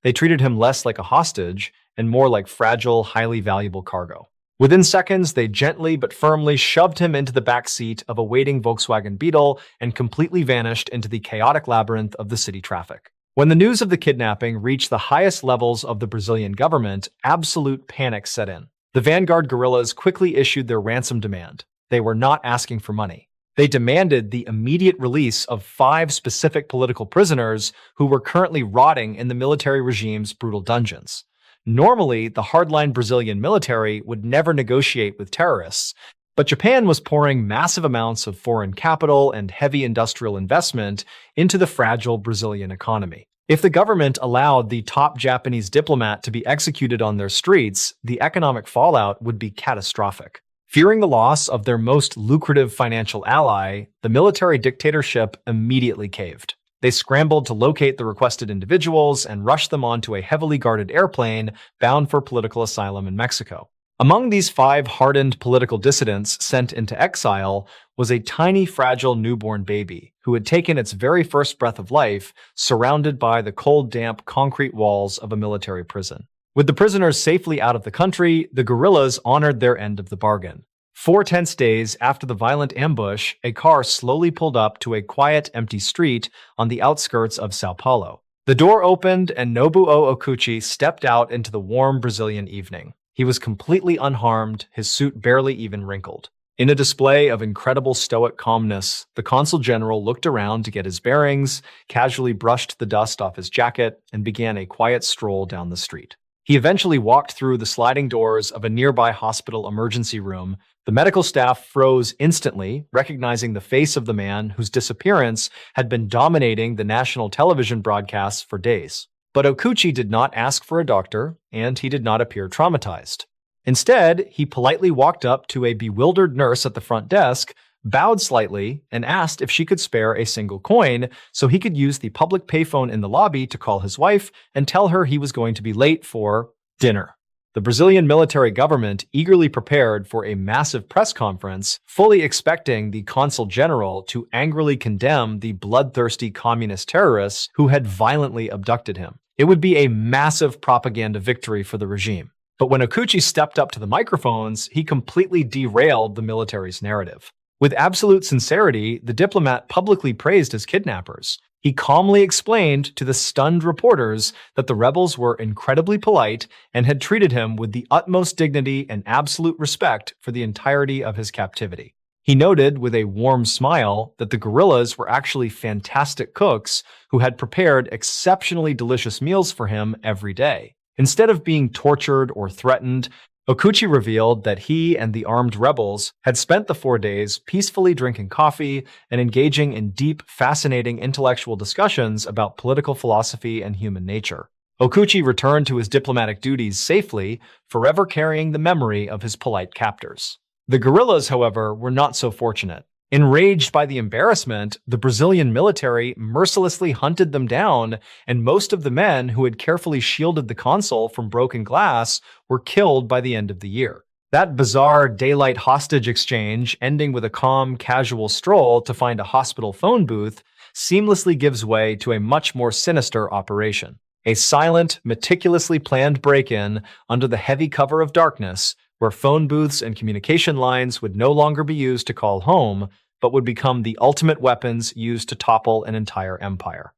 They treated him less like a hostage and more like fragile, highly valuable cargo. Within seconds, they gently but firmly shoved him into the back seat of a waiting Volkswagen Beetle and completely vanished into the chaotic labyrinth of the city traffic. When the news of the kidnapping reached the highest levels of the Brazilian government, absolute panic set in. The vanguard guerrillas quickly issued their ransom demand. They were not asking for money. They demanded the immediate release of 5 specific political prisoners who were currently rotting in the military regime's brutal dungeons. Normally, the hardline Brazilian military would never negotiate with terrorists. But Japan was pouring massive amounts of foreign capital and heavy industrial investment into the fragile Brazilian economy. If the government allowed the top Japanese diplomat to be executed on their streets, the economic fallout would be catastrophic. Fearing the loss of their most lucrative financial ally, the military dictatorship immediately caved. They scrambled to locate the requested individuals and rush them onto a heavily guarded airplane bound for political asylum in Mexico. Among these 5 hardened political dissidents sent into exile was a tiny, fragile newborn baby who had taken its very first breath of life, surrounded by the cold, damp concrete walls of a military prison. With the prisoners safely out of the country, the guerrillas honored their end of the bargain. 4 tense days after the violent ambush, a car slowly pulled up to a quiet, empty street on the outskirts of Sao Paulo. The door opened and Nobuo Okuchi stepped out into the warm Brazilian evening. He was completely unharmed, his suit barely even wrinkled. In a display of incredible stoic calmness, the consul general looked around to get his bearings, casually brushed the dust off his jacket, and began a quiet stroll down the street. He eventually walked through the sliding doors of a nearby hospital emergency room. The medical staff froze instantly, recognizing the face of the man whose disappearance had been dominating the national television broadcasts for days. But Okuchi did not ask for a doctor, and he did not appear traumatized. Instead, he politely walked up to a bewildered nurse at the front desk, bowed slightly, and asked if she could spare a single coin so he could use the public payphone in the lobby to call his wife and tell her he was going to be late for dinner. The Brazilian military government eagerly prepared for a massive press conference, fully expecting the consul general to angrily condemn the bloodthirsty communist terrorists who had violently abducted him. It would be a massive propaganda victory for the regime. But when Okuchi stepped up to the microphones, he completely derailed the military's narrative. With absolute sincerity, the diplomat publicly praised his kidnappers. He calmly explained to the stunned reporters that the rebels were incredibly polite and had treated him with the utmost dignity and absolute respect for the entirety of his captivity. He noted with a warm smile that the guerrillas were actually fantastic cooks who had prepared exceptionally delicious meals for him every day. Instead of being tortured or threatened, Okuchi revealed that he and the armed rebels had spent the 4 days peacefully drinking coffee and engaging in deep, fascinating intellectual discussions about political philosophy and human nature. Okuchi returned to his diplomatic duties safely, forever carrying the memory of his polite captors. The guerrillas, however, were not so fortunate. Enraged by the embarrassment, the Brazilian military mercilessly hunted them down, and most of the men who had carefully shielded the consul from broken glass were killed by the end of the year. That bizarre daylight hostage exchange, ending with a calm, casual stroll to find a hospital phone booth, seamlessly gives way to a much more sinister operation. A silent, meticulously planned break-in under the heavy cover of darkness, where phone booths and communication lines would no longer be used to call home, but would become the ultimate weapons used to topple an entire empire.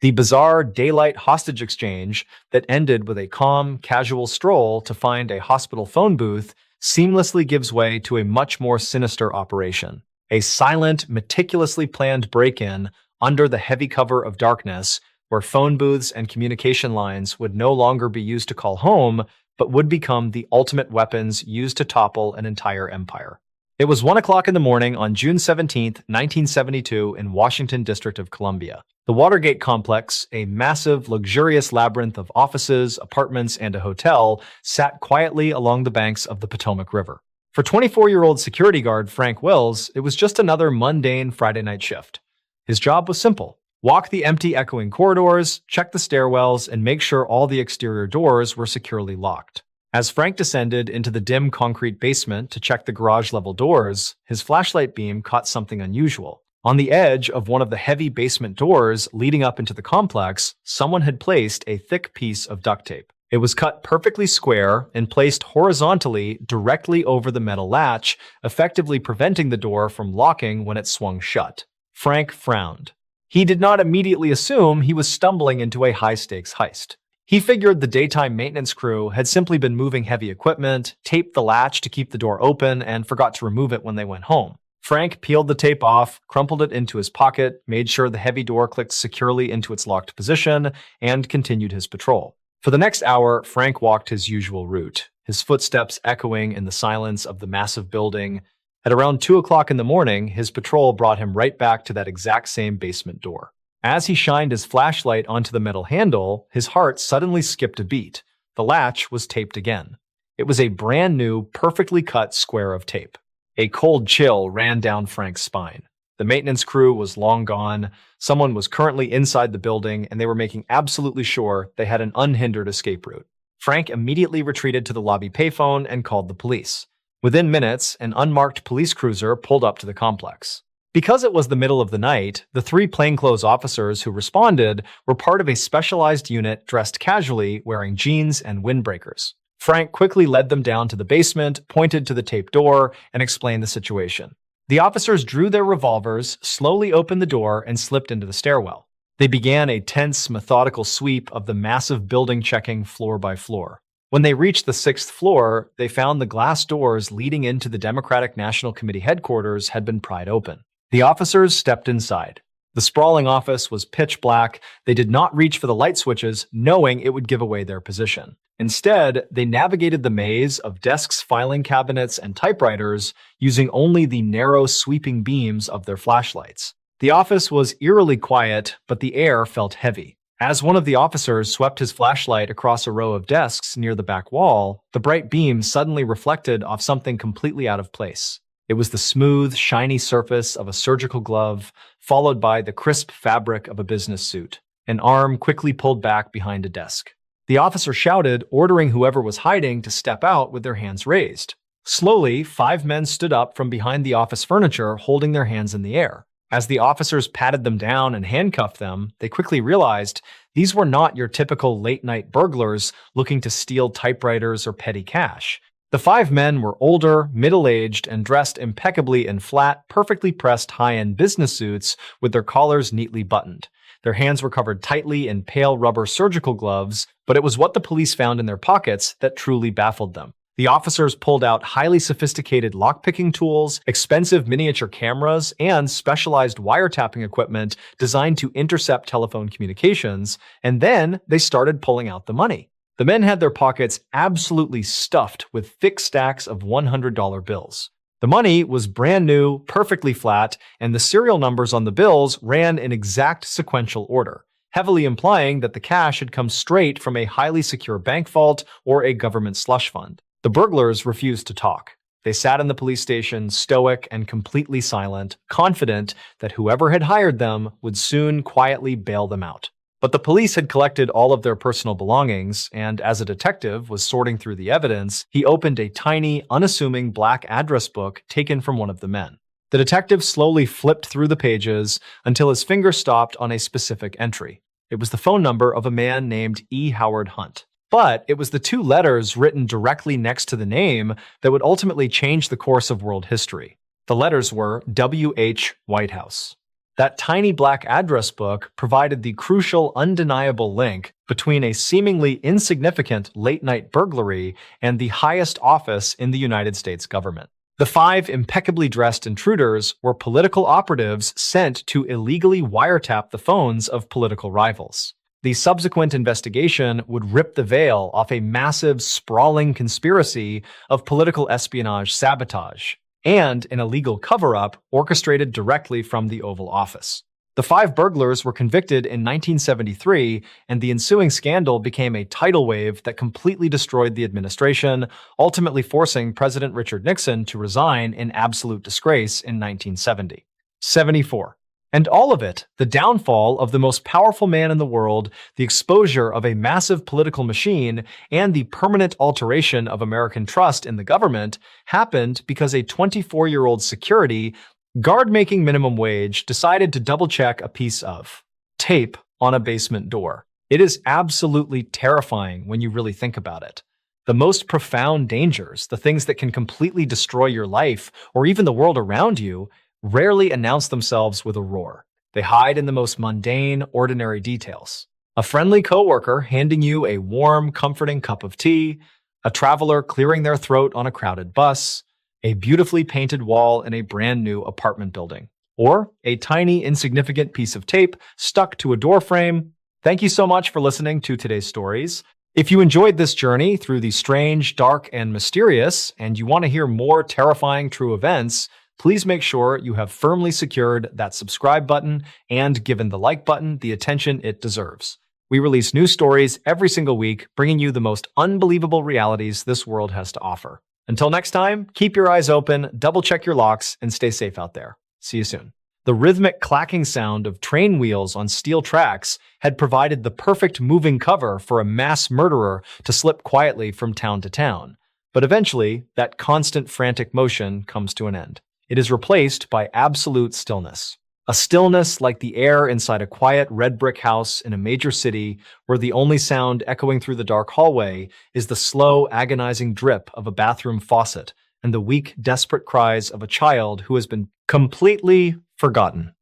The bizarre daylight hostage exchange that ended with a calm, casual stroll to find a hospital phone booth seamlessly gives way to a much more sinister operation. A silent, meticulously planned break-in under the heavy cover of darkness, where phone booths and communication lines would no longer be used to call home, but would become the ultimate weapons used to topple an entire empire. It was 1 o'clock in the morning on June 17, 1972, in Washington, District of Columbia. The Watergate complex, a massive, luxurious labyrinth of offices, apartments, and a hotel, sat quietly along the banks of the Potomac River. For 24-year-old security guard Frank Wills, it was just another mundane Friday night shift. His job was simple. Walk the empty, echoing corridors, check the stairwells, and make sure all the exterior doors were securely locked. As Frank descended into the dim concrete basement to check the garage-level doors, his flashlight beam caught something unusual. On the edge of one of the heavy basement doors leading up into the complex, someone had placed a thick piece of duct tape. It was cut perfectly square and placed horizontally directly over the metal latch, effectively preventing the door from locking when it swung shut. Frank frowned. He did not immediately assume he was stumbling into a high-stakes heist. He figured the daytime maintenance crew had simply been moving heavy equipment, taped the latch to keep the door open, and forgot to remove it when they went home. Frank peeled the tape off, crumpled it into his pocket, made sure the heavy door clicked securely into its locked position, and continued his patrol. For the next hour, Frank walked his usual route, his footsteps echoing in the silence of the massive building. At around 2 o'clock in the morning, his patrol brought him right back to that exact same basement door. As he shined his flashlight onto the metal handle, his heart suddenly skipped a beat. The latch was taped again. It was a brand new, perfectly cut square of tape. A cold chill ran down Frank's spine. The maintenance crew was long gone. Someone was currently inside the building, and they were making absolutely sure they had an unhindered escape route. Frank immediately retreated to the lobby payphone and called the police. Within minutes, an unmarked police cruiser pulled up to the complex. Because it was the middle of the night, the 3 plainclothes officers who responded were part of a specialized unit dressed casually, wearing jeans and windbreakers. Frank quickly led them down to the basement, pointed to the taped door, and explained the situation. The officers drew their revolvers, slowly opened the door, and slipped into the stairwell. They began a tense, methodical sweep of the massive building, checking floor by floor. When they reached the 6th floor, they found the glass doors leading into the Democratic National Committee headquarters had been pried open. The officers stepped inside. The sprawling office was pitch black. They did not reach for the light switches, knowing it would give away their position. Instead, they navigated the maze of desks, filing cabinets, and typewriters using only the narrow, sweeping beams of their flashlights. The office was eerily quiet, but the air felt heavy. As one of the officers swept his flashlight across a row of desks near the back wall, the bright beam suddenly reflected off something completely out of place. It was the smooth, shiny surface of a surgical glove, followed by the crisp fabric of a business suit. An arm quickly pulled back behind a desk. The officer shouted, ordering whoever was hiding to step out with their hands raised. Slowly, 5 men stood up from behind the office furniture, holding their hands in the air. As the officers patted them down and handcuffed them, they quickly realized these were not your typical late-night burglars looking to steal typewriters or petty cash. The 5 men were older, middle-aged, and dressed impeccably in flat, perfectly pressed high-end business suits with their collars neatly buttoned. Their hands were covered tightly in pale rubber surgical gloves, but it was what the police found in their pockets that truly baffled them. The officers pulled out highly sophisticated lockpicking tools, expensive miniature cameras, and specialized wiretapping equipment designed to intercept telephone communications, and then they started pulling out the money. The men had their pockets absolutely stuffed with thick stacks of $100 bills. The money was brand new, perfectly flat, and the serial numbers on the bills ran in exact sequential order, heavily implying that the cash had come straight from a highly secure bank vault or a government slush fund. The burglars refused to talk. They sat in the police station, stoic and completely silent, confident that whoever had hired them would soon quietly bail them out. But the police had collected all of their personal belongings, and as a detective was sorting through the evidence, he opened a tiny, unassuming black address book taken from one of the men. The detective slowly flipped through the pages until his finger stopped on a specific entry. It was the phone number of a man named E. Howard Hunt. But it was the 2 letters written directly next to the name that would ultimately change the course of world history. The letters were W.H. Whitehouse. That tiny black address book provided the crucial, undeniable link between a seemingly insignificant late-night burglary and the highest office in the United States government. The 5 impeccably dressed intruders were political operatives sent to illegally wiretap the phones of political rivals. The subsequent investigation would rip the veil off a massive, sprawling conspiracy of political espionage sabotage and an illegal cover-up orchestrated directly from the Oval Office. The 5 burglars were convicted in 1973, and the ensuing scandal became a tidal wave that completely destroyed the administration, ultimately forcing President Richard Nixon to resign in absolute disgrace in 1970. 74. And all of it, the downfall of the most powerful man in the world, the exposure of a massive political machine, and the permanent alteration of American trust in the government, happened because a 24-year-old security guard making minimum wage decided to double-check a piece of tape on a basement door. It is absolutely terrifying when you really think about it. The most profound dangers, the things that can completely destroy your life or even the world around you, rarely announce themselves with a roar. They hide in the most mundane, ordinary details. A friendly coworker handing you a warm, comforting cup of tea, a traveler clearing their throat on a crowded bus, a beautifully painted wall in a brand new apartment building, or a tiny, insignificant piece of tape stuck to a door frame. Thank you so much for listening to today's stories. If you enjoyed this journey through the strange, dark, and mysterious, and you want to hear more terrifying true events, please make sure you have firmly secured that subscribe button and given the like button the attention it deserves. We release new stories every single week, bringing you the most unbelievable realities this world has to offer. Until next time, keep your eyes open, double-check your locks, and stay safe out there. See you soon. The rhythmic clacking sound of train wheels on steel tracks had provided the perfect moving cover for a mass murderer to slip quietly from town to town. But eventually, that constant frantic motion comes to an end. It is replaced by absolute stillness. A stillness like the air inside a quiet red brick house in a major city where the only sound echoing through the dark hallway is the slow, agonizing drip of a bathroom faucet and the weak, desperate cries of a child who has been completely forgotten.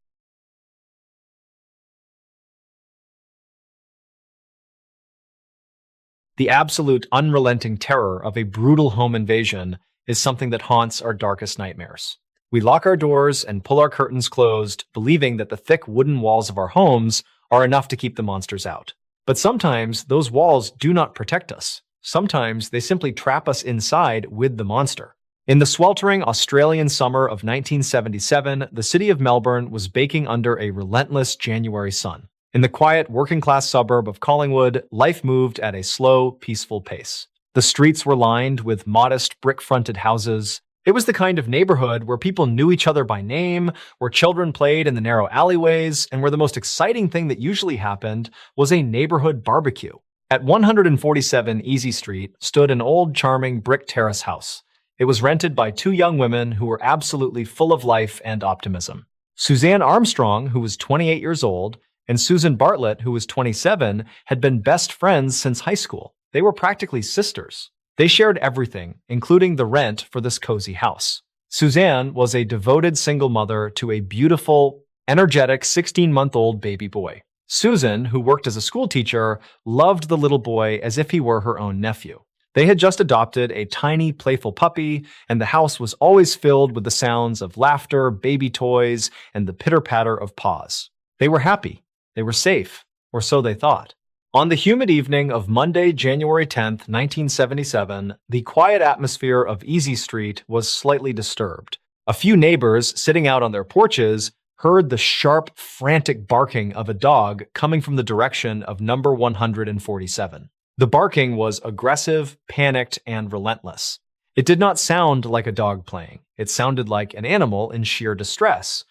The absolute unrelenting terror of a brutal home invasion is something that haunts our darkest nightmares. We lock our doors and pull our curtains closed, believing that the thick wooden walls of our homes are enough to keep the monsters out. But sometimes those walls do not protect us. Sometimes they simply trap us inside with the monster. In the sweltering Australian summer of 1977, the city of Melbourne was baking under a relentless January sun. In the quiet, working-class suburb of Collingwood, life moved at a slow, peaceful pace. The streets were lined with modest, brick-fronted houses. It was the kind of neighborhood where people knew each other by name, where children played in the narrow alleyways, and where the most exciting thing that usually happened was a neighborhood barbecue. At 147 Easey Street stood an old, charming brick terrace house. It was rented by two young women who were absolutely full of life and optimism. Suzanne Armstrong, who was 28 years old, and Susan Bartlett, who was 27, had been best friends since high school. They were practically sisters. They shared everything, including the rent for this cozy house. Suzanne was a devoted single mother to a beautiful, energetic 16-month-old baby boy. Susan, who worked as a school teacher, loved the little boy as if he were her own nephew. They had just adopted a tiny, playful puppy, and the house was always filled with the sounds of laughter, baby toys, and the pitter-patter of paws. They were happy. They were safe, or so they thought. On the humid evening of Monday, January 10th, 1977, the quiet atmosphere of Easey Street was slightly disturbed. A few neighbors sitting out on their porches heard the sharp, frantic barking of a dog coming from the direction of number 147. The barking was aggressive, panicked, and relentless. It did not sound like a dog playing. It sounded like an animal in sheer distress.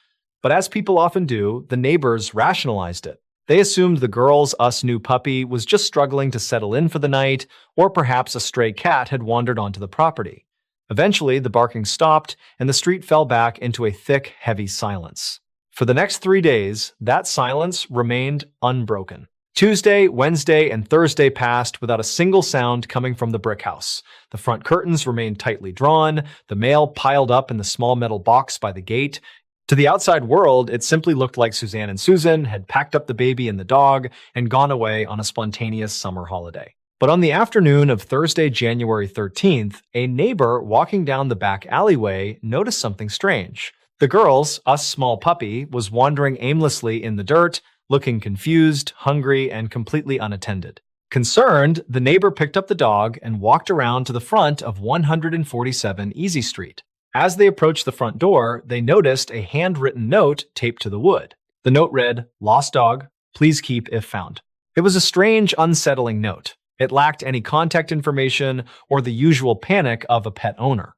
But as people often do, the neighbors rationalized it. They assumed the girl's new puppy was just struggling to settle in for the night, or perhaps a stray cat had wandered onto the property. Eventually, the barking stopped, and the street fell back into a thick, heavy silence. For the next 3 days, that silence remained unbroken. Tuesday, Wednesday, and Thursday passed without a single sound coming from the brick house. The front curtains remained tightly drawn, the mail piled up in the small metal box by the gate. To the outside world, it simply looked like Suzanne and Susan had packed up the baby and the dog and gone away on a spontaneous summer holiday. But on the afternoon of Thursday, January 13th, a neighbor walking down the back alleyway noticed something strange. The girl's small puppy was wandering aimlessly in the dirt, looking confused, hungry, and completely unattended. Concerned, the neighbor picked up the dog and walked around to the front of 147 Easey Street. As they approached the front door, they noticed a handwritten note taped to the wood. The note read, "Lost dog, please keep if found." It was a strange, unsettling note. It lacked any contact information or the usual panic of a pet owner.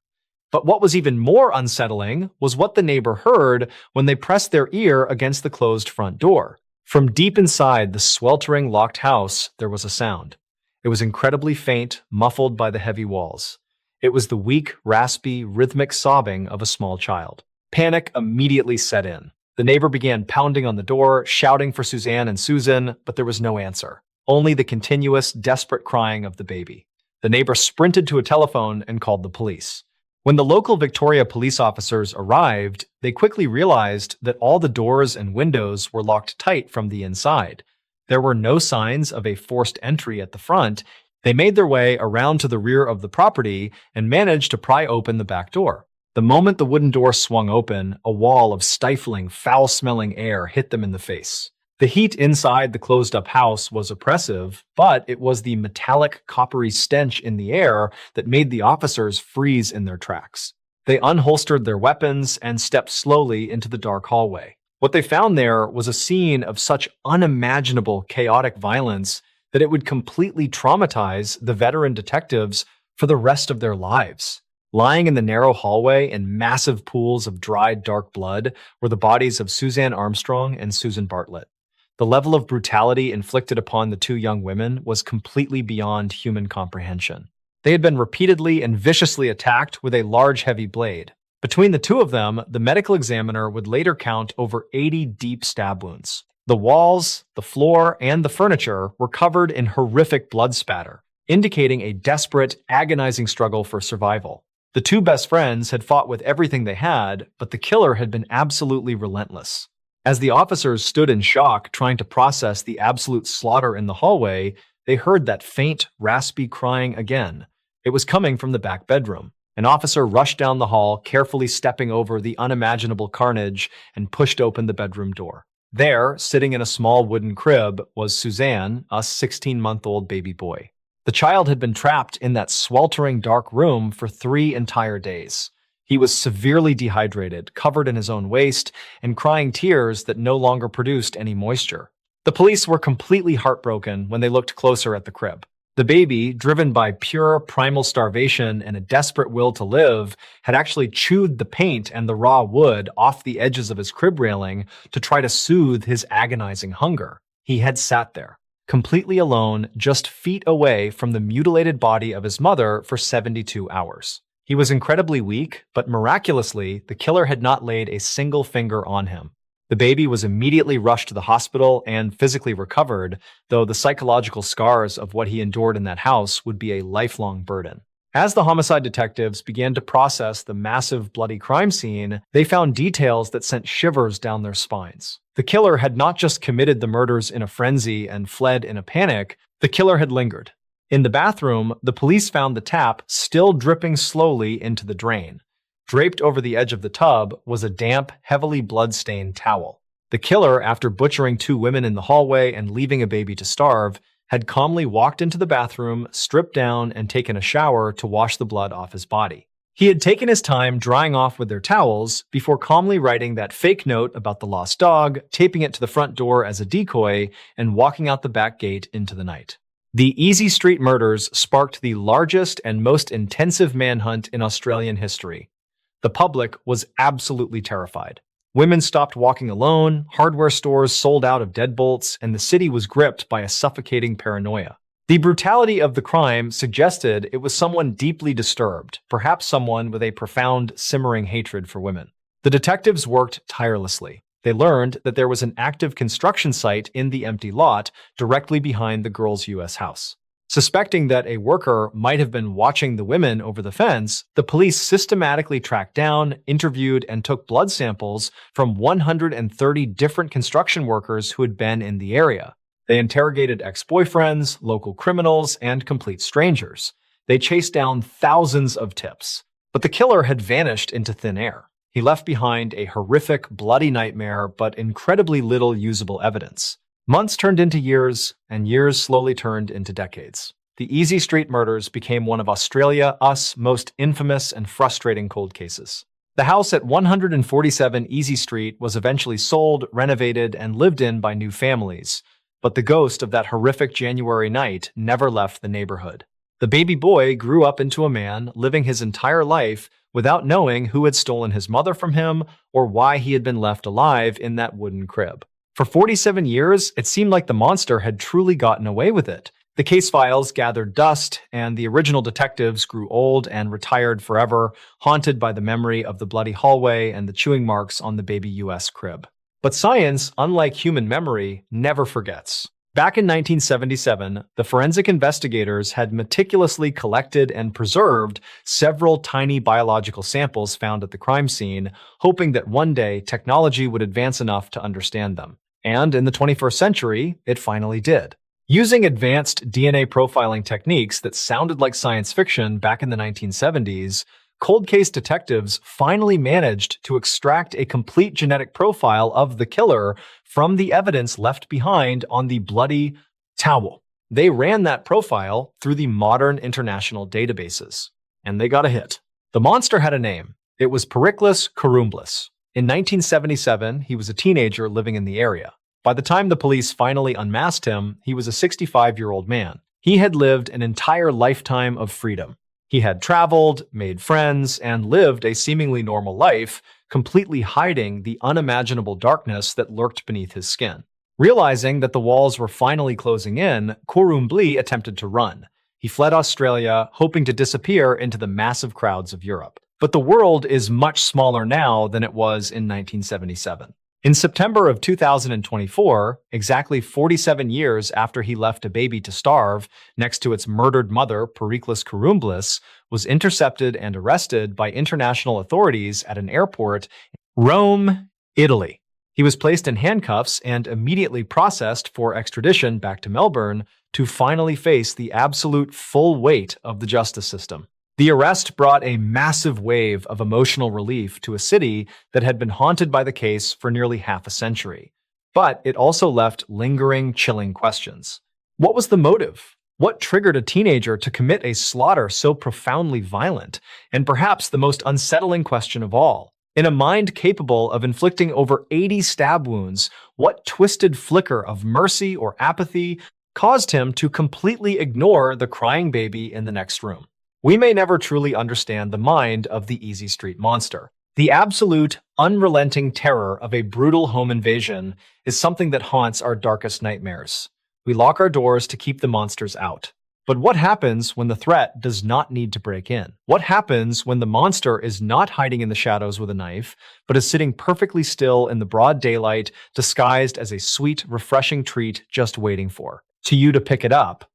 But what was even more unsettling was what the neighbor heard when they pressed their ear against the closed front door. From deep inside the sweltering, locked house, there was a sound. It was incredibly faint, muffled by the heavy walls. It was the weak, raspy, rhythmic sobbing of a small child. Panic immediately set in. The neighbor began pounding on the door, shouting for Suzanne and Susan, but there was no answer. Only the continuous, desperate crying of the baby. The neighbor sprinted to a telephone and called the police. When the local Victoria police officers arrived, they quickly realized that all the doors and windows were locked tight from the inside. There were no signs of a forced entry at the front. They made their way around to the rear of the property and managed to pry open the back door. The moment the wooden door swung open, a wall of stifling, foul-smelling air hit them in the face. The heat inside the closed-up house was oppressive, but it was the metallic, coppery stench in the air that made the officers freeze in their tracks. They unholstered their weapons and stepped slowly into the dark hallway. What they found there was a scene of such unimaginable, chaotic violence that it would completely traumatize the veteran detectives for the rest of their lives. Lying in the narrow hallway in massive pools of dried dark blood were the bodies of Suzanne Armstrong and Susan Bartlett. The level of brutality inflicted upon the two young women was completely beyond human comprehension. They had been repeatedly and viciously attacked with a large, heavy blade. Between the two of them, the medical examiner would later count over 80 deep stab wounds. The walls, the floor, and the furniture were covered in horrific blood spatter, indicating a desperate, agonizing struggle for survival. The two best friends had fought with everything they had, but the killer had been absolutely relentless. As the officers stood in shock, trying to process the absolute slaughter in the hallway, they heard that faint, raspy crying again. It was coming from the back bedroom. An officer rushed down the hall, carefully stepping over the unimaginable carnage, and pushed open the bedroom door. There, sitting in a small wooden crib, was Suzanne, a 16-month-old baby boy. The child had been trapped in that sweltering dark room for 3 entire days. He was severely dehydrated, covered in his own waste, and crying tears that no longer produced any moisture. The police were completely heartbroken when they looked closer at the crib. The baby, driven by pure primal starvation and a desperate will to live, had actually chewed the paint and the raw wood off the edges of his crib railing to try to soothe his agonizing hunger. He had sat there, completely alone, just feet away from the mutilated body of his mother for 72 hours. He was incredibly weak, but miraculously, the killer had not laid a single finger on him. The baby was immediately rushed to the hospital and physically recovered, though the psychological scars of what he endured in that house would be a lifelong burden. As the homicide detectives began to process the massive bloody crime scene, they found details that sent shivers down their spines. The killer had not just committed the murders in a frenzy and fled in a panic, the killer had lingered. In the bathroom, the police found the tap still dripping slowly into the drain. Draped over the edge of the tub was a damp, heavily blood-stained towel. The killer, after butchering 2 women in the hallway and leaving a baby to starve, had calmly walked into the bathroom, stripped down, and taken a shower to wash the blood off his body. He had taken his time drying off with their towels before calmly writing that fake note about the lost dog, taping it to the front door as a decoy, and walking out the back gate into the night. The Easey Street murders sparked the largest and most intensive manhunt in Australian history. The public was absolutely terrified. Women stopped walking alone, hardware stores sold out of deadbolts, and the city was gripped by a suffocating paranoia. The brutality of the crime suggested it was someone deeply disturbed, perhaps someone with a profound, simmering hatred for women. The detectives worked tirelessly. They learned that there was an active construction site in the empty lot directly behind the girls' U.S. house. Suspecting that a worker might have been watching the women over the fence, the police systematically tracked down, interviewed, and took blood samples from 130 different construction workers who had been in the area. They interrogated ex-boyfriends, local criminals, and complete strangers. They chased down thousands of tips. But the killer had vanished into thin air. He left behind a horrific, bloody nightmare, but incredibly little usable evidence. Months turned into years, and years slowly turned into decades. The Easey Street murders became one of Australia's most infamous and frustrating cold cases. The house at 147 Easey Street was eventually sold, renovated, and lived in by new families, but the ghost of that horrific January night never left the neighborhood. The baby boy grew up into a man, living his entire life without knowing who had stolen his mother from him or why he had been left alive in that wooden crib. For 47 years, it seemed like the monster had truly gotten away with it. The case files gathered dust, and the original detectives grew old and retired forever, haunted by the memory of the bloody hallway and the chewing marks on the baby U.S. crib. But science, unlike human memory, never forgets. Back in 1977, the forensic investigators had meticulously collected and preserved several tiny biological samples found at the crime scene, hoping that one day technology would advance enough to understand them. And in the 21st century, it finally did. Using advanced DNA profiling techniques that sounded like science fiction back in the 1970s, cold case detectives finally managed to extract a complete genetic profile of the killer from the evidence left behind on the bloody towel. They ran that profile through the modern international databases, and they got a hit. The monster had a name. It was Pericles Carumblus. In 1977, he was a teenager living in the area. By the time the police finally unmasked him, he was a 65-year-old man. He had lived an entire lifetime of freedom. He had traveled, made friends, and lived a seemingly normal life, completely hiding the unimaginable darkness that lurked beneath his skin. Realizing that the walls were finally closing in, Corumbli attempted to run. He fled Australia, hoping to disappear into the massive crowds of Europe. But the world is much smaller now than it was in 1977. In September of 2024, exactly 47 years after he left a baby to starve next to its murdered mother, Pericles Carumblus, was intercepted and arrested by international authorities at an airport in Rome, Italy. He was placed in handcuffs and immediately processed for extradition back to Melbourne to finally face the absolute full weight of the justice system. The arrest brought a massive wave of emotional relief to a city that had been haunted by the case for nearly half a century. But it also left lingering, chilling questions. What was the motive? What triggered a teenager to commit a slaughter so profoundly violent? And perhaps the most unsettling question of all, in a mind capable of inflicting over 80 stab wounds, what twisted flicker of mercy or apathy caused him to completely ignore the crying baby in the next room? We may never truly understand the mind of the Easey Street monster. The absolute, unrelenting terror of a brutal home invasion is something that haunts our darkest nightmares. We lock our doors to keep the monsters out. But what happens when the threat does not need to break in? What happens when the monster is not hiding in the shadows with a knife, but is sitting perfectly still in the broad daylight, disguised as a sweet, refreshing treat just waiting for you to pick it up?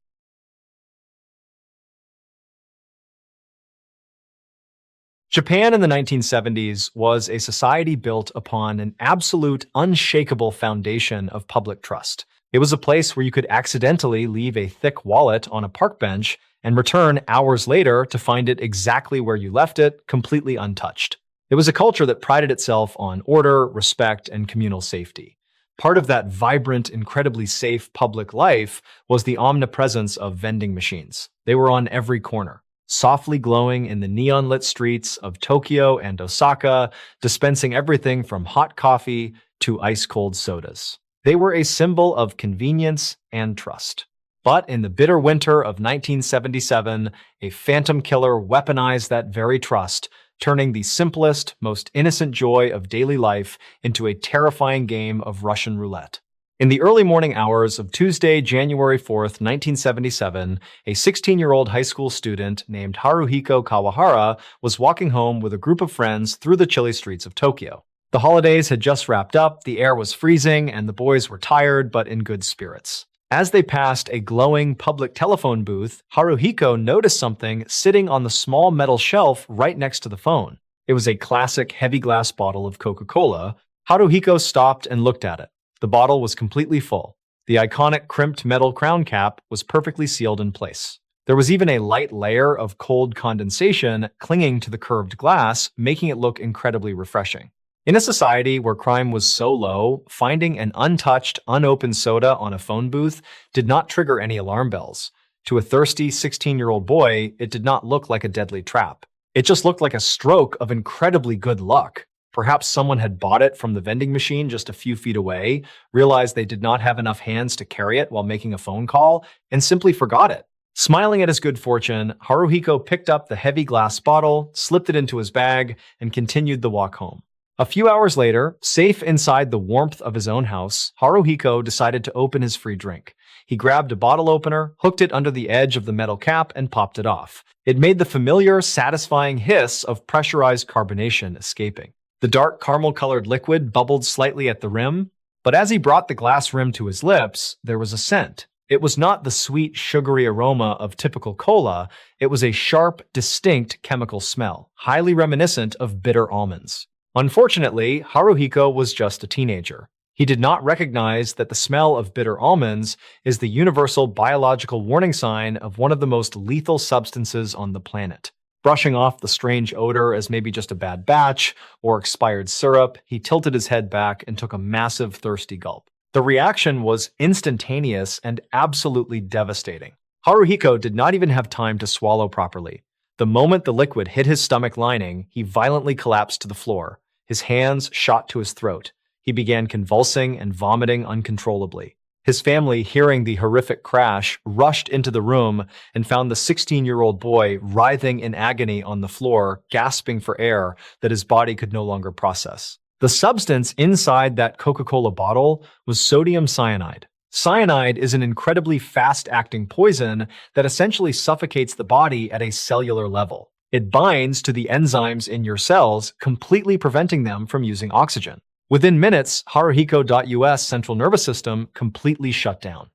Japan in the 1970s was a society built upon an absolute, unshakable foundation of public trust. It was a place where you could accidentally leave a thick wallet on a park bench and return hours later to find it exactly where you left it, completely untouched. It was a culture that prided itself on order, respect, and communal safety. Part of that vibrant, incredibly safe public life was the omnipresence of vending machines. They were on every corner, softly glowing in the neon-lit streets of Tokyo and Osaka, dispensing everything from hot coffee to ice-cold sodas. They were a symbol of convenience and trust. But in the bitter winter of 1977, a phantom killer weaponized that very trust, turning the simplest, most innocent joy of daily life into a terrifying game of Russian roulette. In the early morning hours of Tuesday, January 4th, 1977, a 16-year-old high school student named Haruhiko Kawahara was walking home with a group of friends through the chilly streets of Tokyo. The holidays had just wrapped up, the air was freezing, and the boys were tired but in good spirits. As they passed a glowing public telephone booth, Haruhiko noticed something sitting on the small metal shelf right next to the phone. It was a classic heavy glass bottle of Coca-Cola. Haruhiko stopped and looked at it. The bottle was completely full. The iconic crimped metal crown cap was perfectly sealed in place. There was even a light layer of cold condensation clinging to the curved glass, making it look incredibly refreshing. In a society where crime was so low, finding an untouched, unopened soda on a phone booth did not trigger any alarm bells. To a thirsty 16-year-old boy, it did not look like a deadly trap. It just looked like a stroke of incredibly good luck. Perhaps someone had bought it from the vending machine just a few feet away, realized they did not have enough hands to carry it while making a phone call, and simply forgot it. Smiling at his good fortune, Haruhiko picked up the heavy glass bottle, slipped it into his bag, and continued the walk home. A few hours later, safe inside the warmth of his own house, Haruhiko decided to open his free drink. He grabbed a bottle opener, hooked it under the edge of the metal cap, and popped it off. It made the familiar, satisfying hiss of pressurized carbonation escaping. The dark caramel-colored liquid bubbled slightly at the rim, but as he brought the glass rim to his lips, there was a scent. It was not the sweet, sugary aroma of typical cola. It was a sharp, distinct chemical smell, highly reminiscent of bitter almonds. Unfortunately, Haruhiko was just a teenager. He did not recognize that the smell of bitter almonds is the universal biological warning sign of one of the most lethal substances on the planet, Brushing off the strange odor as maybe just a bad batch or expired syrup, he tilted his head back and took a massive thirsty gulp. The reaction was instantaneous and absolutely devastating. Haruhiko did not even have time to swallow properly. The moment the liquid hit his stomach lining, he violently collapsed to the floor. His hands shot to his throat. He began convulsing and vomiting uncontrollably. His family, hearing the horrific crash, rushed into the room and found the 16-year-old boy writhing in agony on the floor, gasping for air that his body could no longer process. The substance inside that Coca-Cola bottle was sodium cyanide. Cyanide is an incredibly fast-acting poison that essentially suffocates the body at a cellular level. It binds to the enzymes in your cells, completely preventing them from using oxygen. Within minutes, Haruhiko.US central nervous system completely shut down.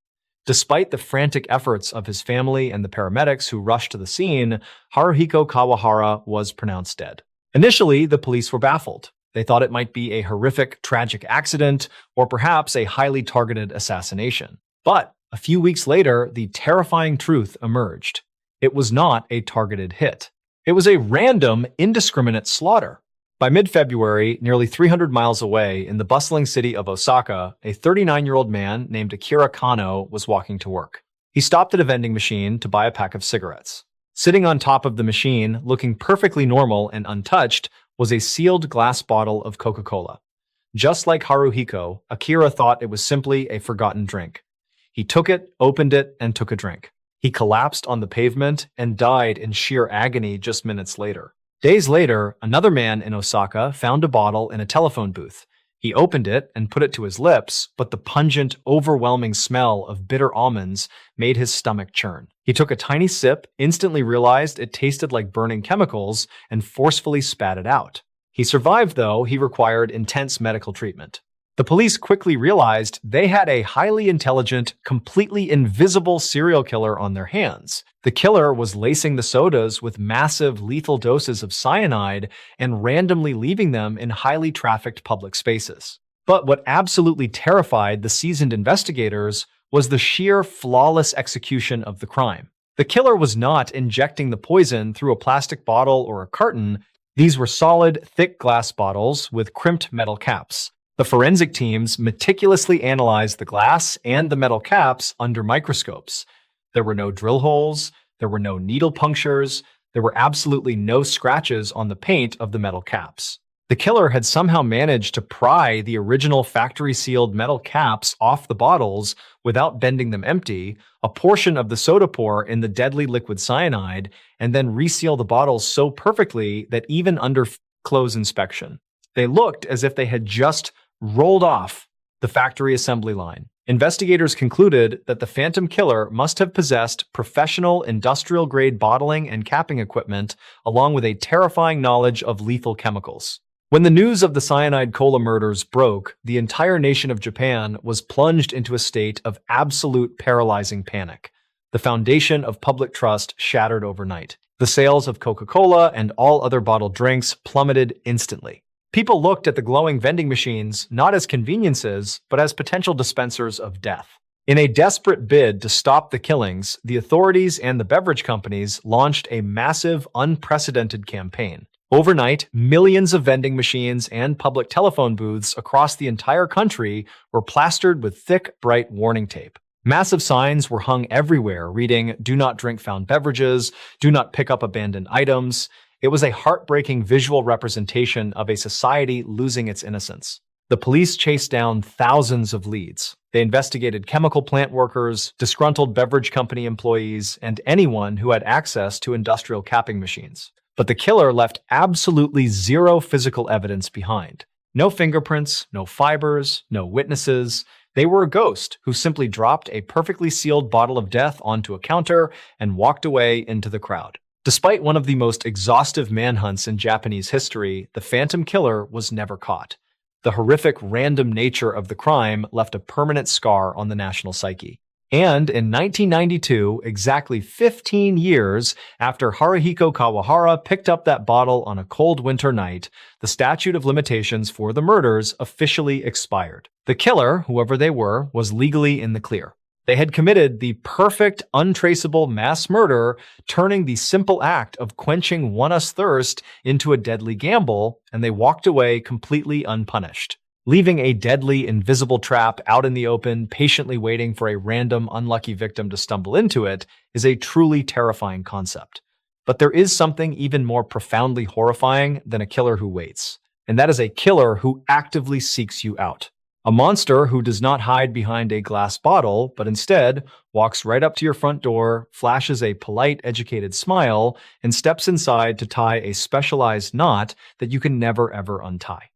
Despite the frantic efforts of his family and the paramedics who rushed to the scene, Haruhiko Kawahara was pronounced dead. Initially, the police were baffled. They thought it might be a horrific, tragic accident or perhaps a highly targeted assassination. But a few weeks later, the terrifying truth emerged. It was not a targeted hit. It was a random, indiscriminate slaughter. By mid-February, nearly 300 miles away in the bustling city of Osaka, a 39-year-old man named Akira Kano was walking to work. He stopped at a vending machine to buy a pack of cigarettes. Sitting on top of the machine, looking perfectly normal and untouched, was a sealed glass bottle of Coca-Cola. Just like Haruhiko, Akira thought it was simply a forgotten drink. He took it, opened it, and took a drink. He collapsed on the pavement and died in sheer agony just minutes later. Days later, another man in Osaka found a bottle in a telephone booth. He opened it and put it to his lips, but the pungent, overwhelming smell of bitter almonds made his stomach churn. He took a tiny sip, instantly realized it tasted like burning chemicals, and forcefully spat it out. He survived, though he required intense medical treatment. The police quickly realized they had a highly intelligent, completely invisible serial killer on their hands. The killer was lacing the sodas with massive, lethal doses of cyanide and randomly leaving them in highly trafficked public spaces. But what absolutely terrified the seasoned investigators was the sheer, flawless execution of the crime. The killer was not injecting the poison through a plastic bottle or a carton. These were solid, thick glass bottles with crimped metal caps. The forensic teams meticulously analyzed the glass and the metal caps under microscopes. There were no drill holes, there were no needle punctures, there were absolutely no scratches on the paint of the metal caps. The killer had somehow managed to pry the original factory-sealed metal caps off the bottles without bending them empty, a portion of the soda pour in the deadly liquid cyanide, and then reseal the bottles so perfectly that even under close inspection, they looked as if they had just rolled off the factory assembly line. Investigators concluded that the Phantom Killer must have possessed professional industrial-grade bottling and capping equipment, along with a terrifying knowledge of lethal chemicals. When the news of the Cyanide Cola murders broke, the entire nation of Japan was plunged into a state of absolute paralyzing panic. The foundation of public trust shattered overnight. The sales of Coca-Cola and all other bottled drinks plummeted instantly. People looked at the glowing vending machines not as conveniences, but as potential dispensers of death. In a desperate bid to stop the killings, the authorities and the beverage companies launched a massive, unprecedented campaign. Overnight, millions of vending machines and public telephone booths across the entire country were plastered with thick, bright warning tape. Massive signs were hung everywhere reading, "Do not drink found beverages," "Do not pick up abandoned items." It was a heartbreaking visual representation of a society losing its innocence. The police chased down thousands of leads. They investigated chemical plant workers, disgruntled beverage company employees, and anyone who had access to industrial capping machines. But the killer left absolutely zero physical evidence behind. No fingerprints, no fibers, no witnesses. They were a ghost who simply dropped a perfectly sealed bottle of death onto a counter and walked away into the crowd. Despite one of the most exhaustive manhunts in Japanese history, the Phantom Killer was never caught. The horrific random nature of the crime left a permanent scar on the national psyche. And in 1992, exactly 15 years after Haruhiko Kawahara picked up that bottle on a cold winter night, the statute of limitations for the murders officially expired. The killer, whoever they were, was legally in the clear. They had committed the perfect, untraceable mass murder, turning the simple act of quenching one's thirst into a deadly gamble, and they walked away completely unpunished. Leaving a deadly, invisible trap out in the open, patiently waiting for a random, unlucky victim to stumble into it, is a truly terrifying concept. But there is something even more profoundly horrifying than a killer who waits, and that is a killer who actively seeks you out. A monster who does not hide behind a glass bottle, but instead walks right up to your front door, flashes a polite, educated smile, and steps inside to tie a specialized knot that you can never ever untie.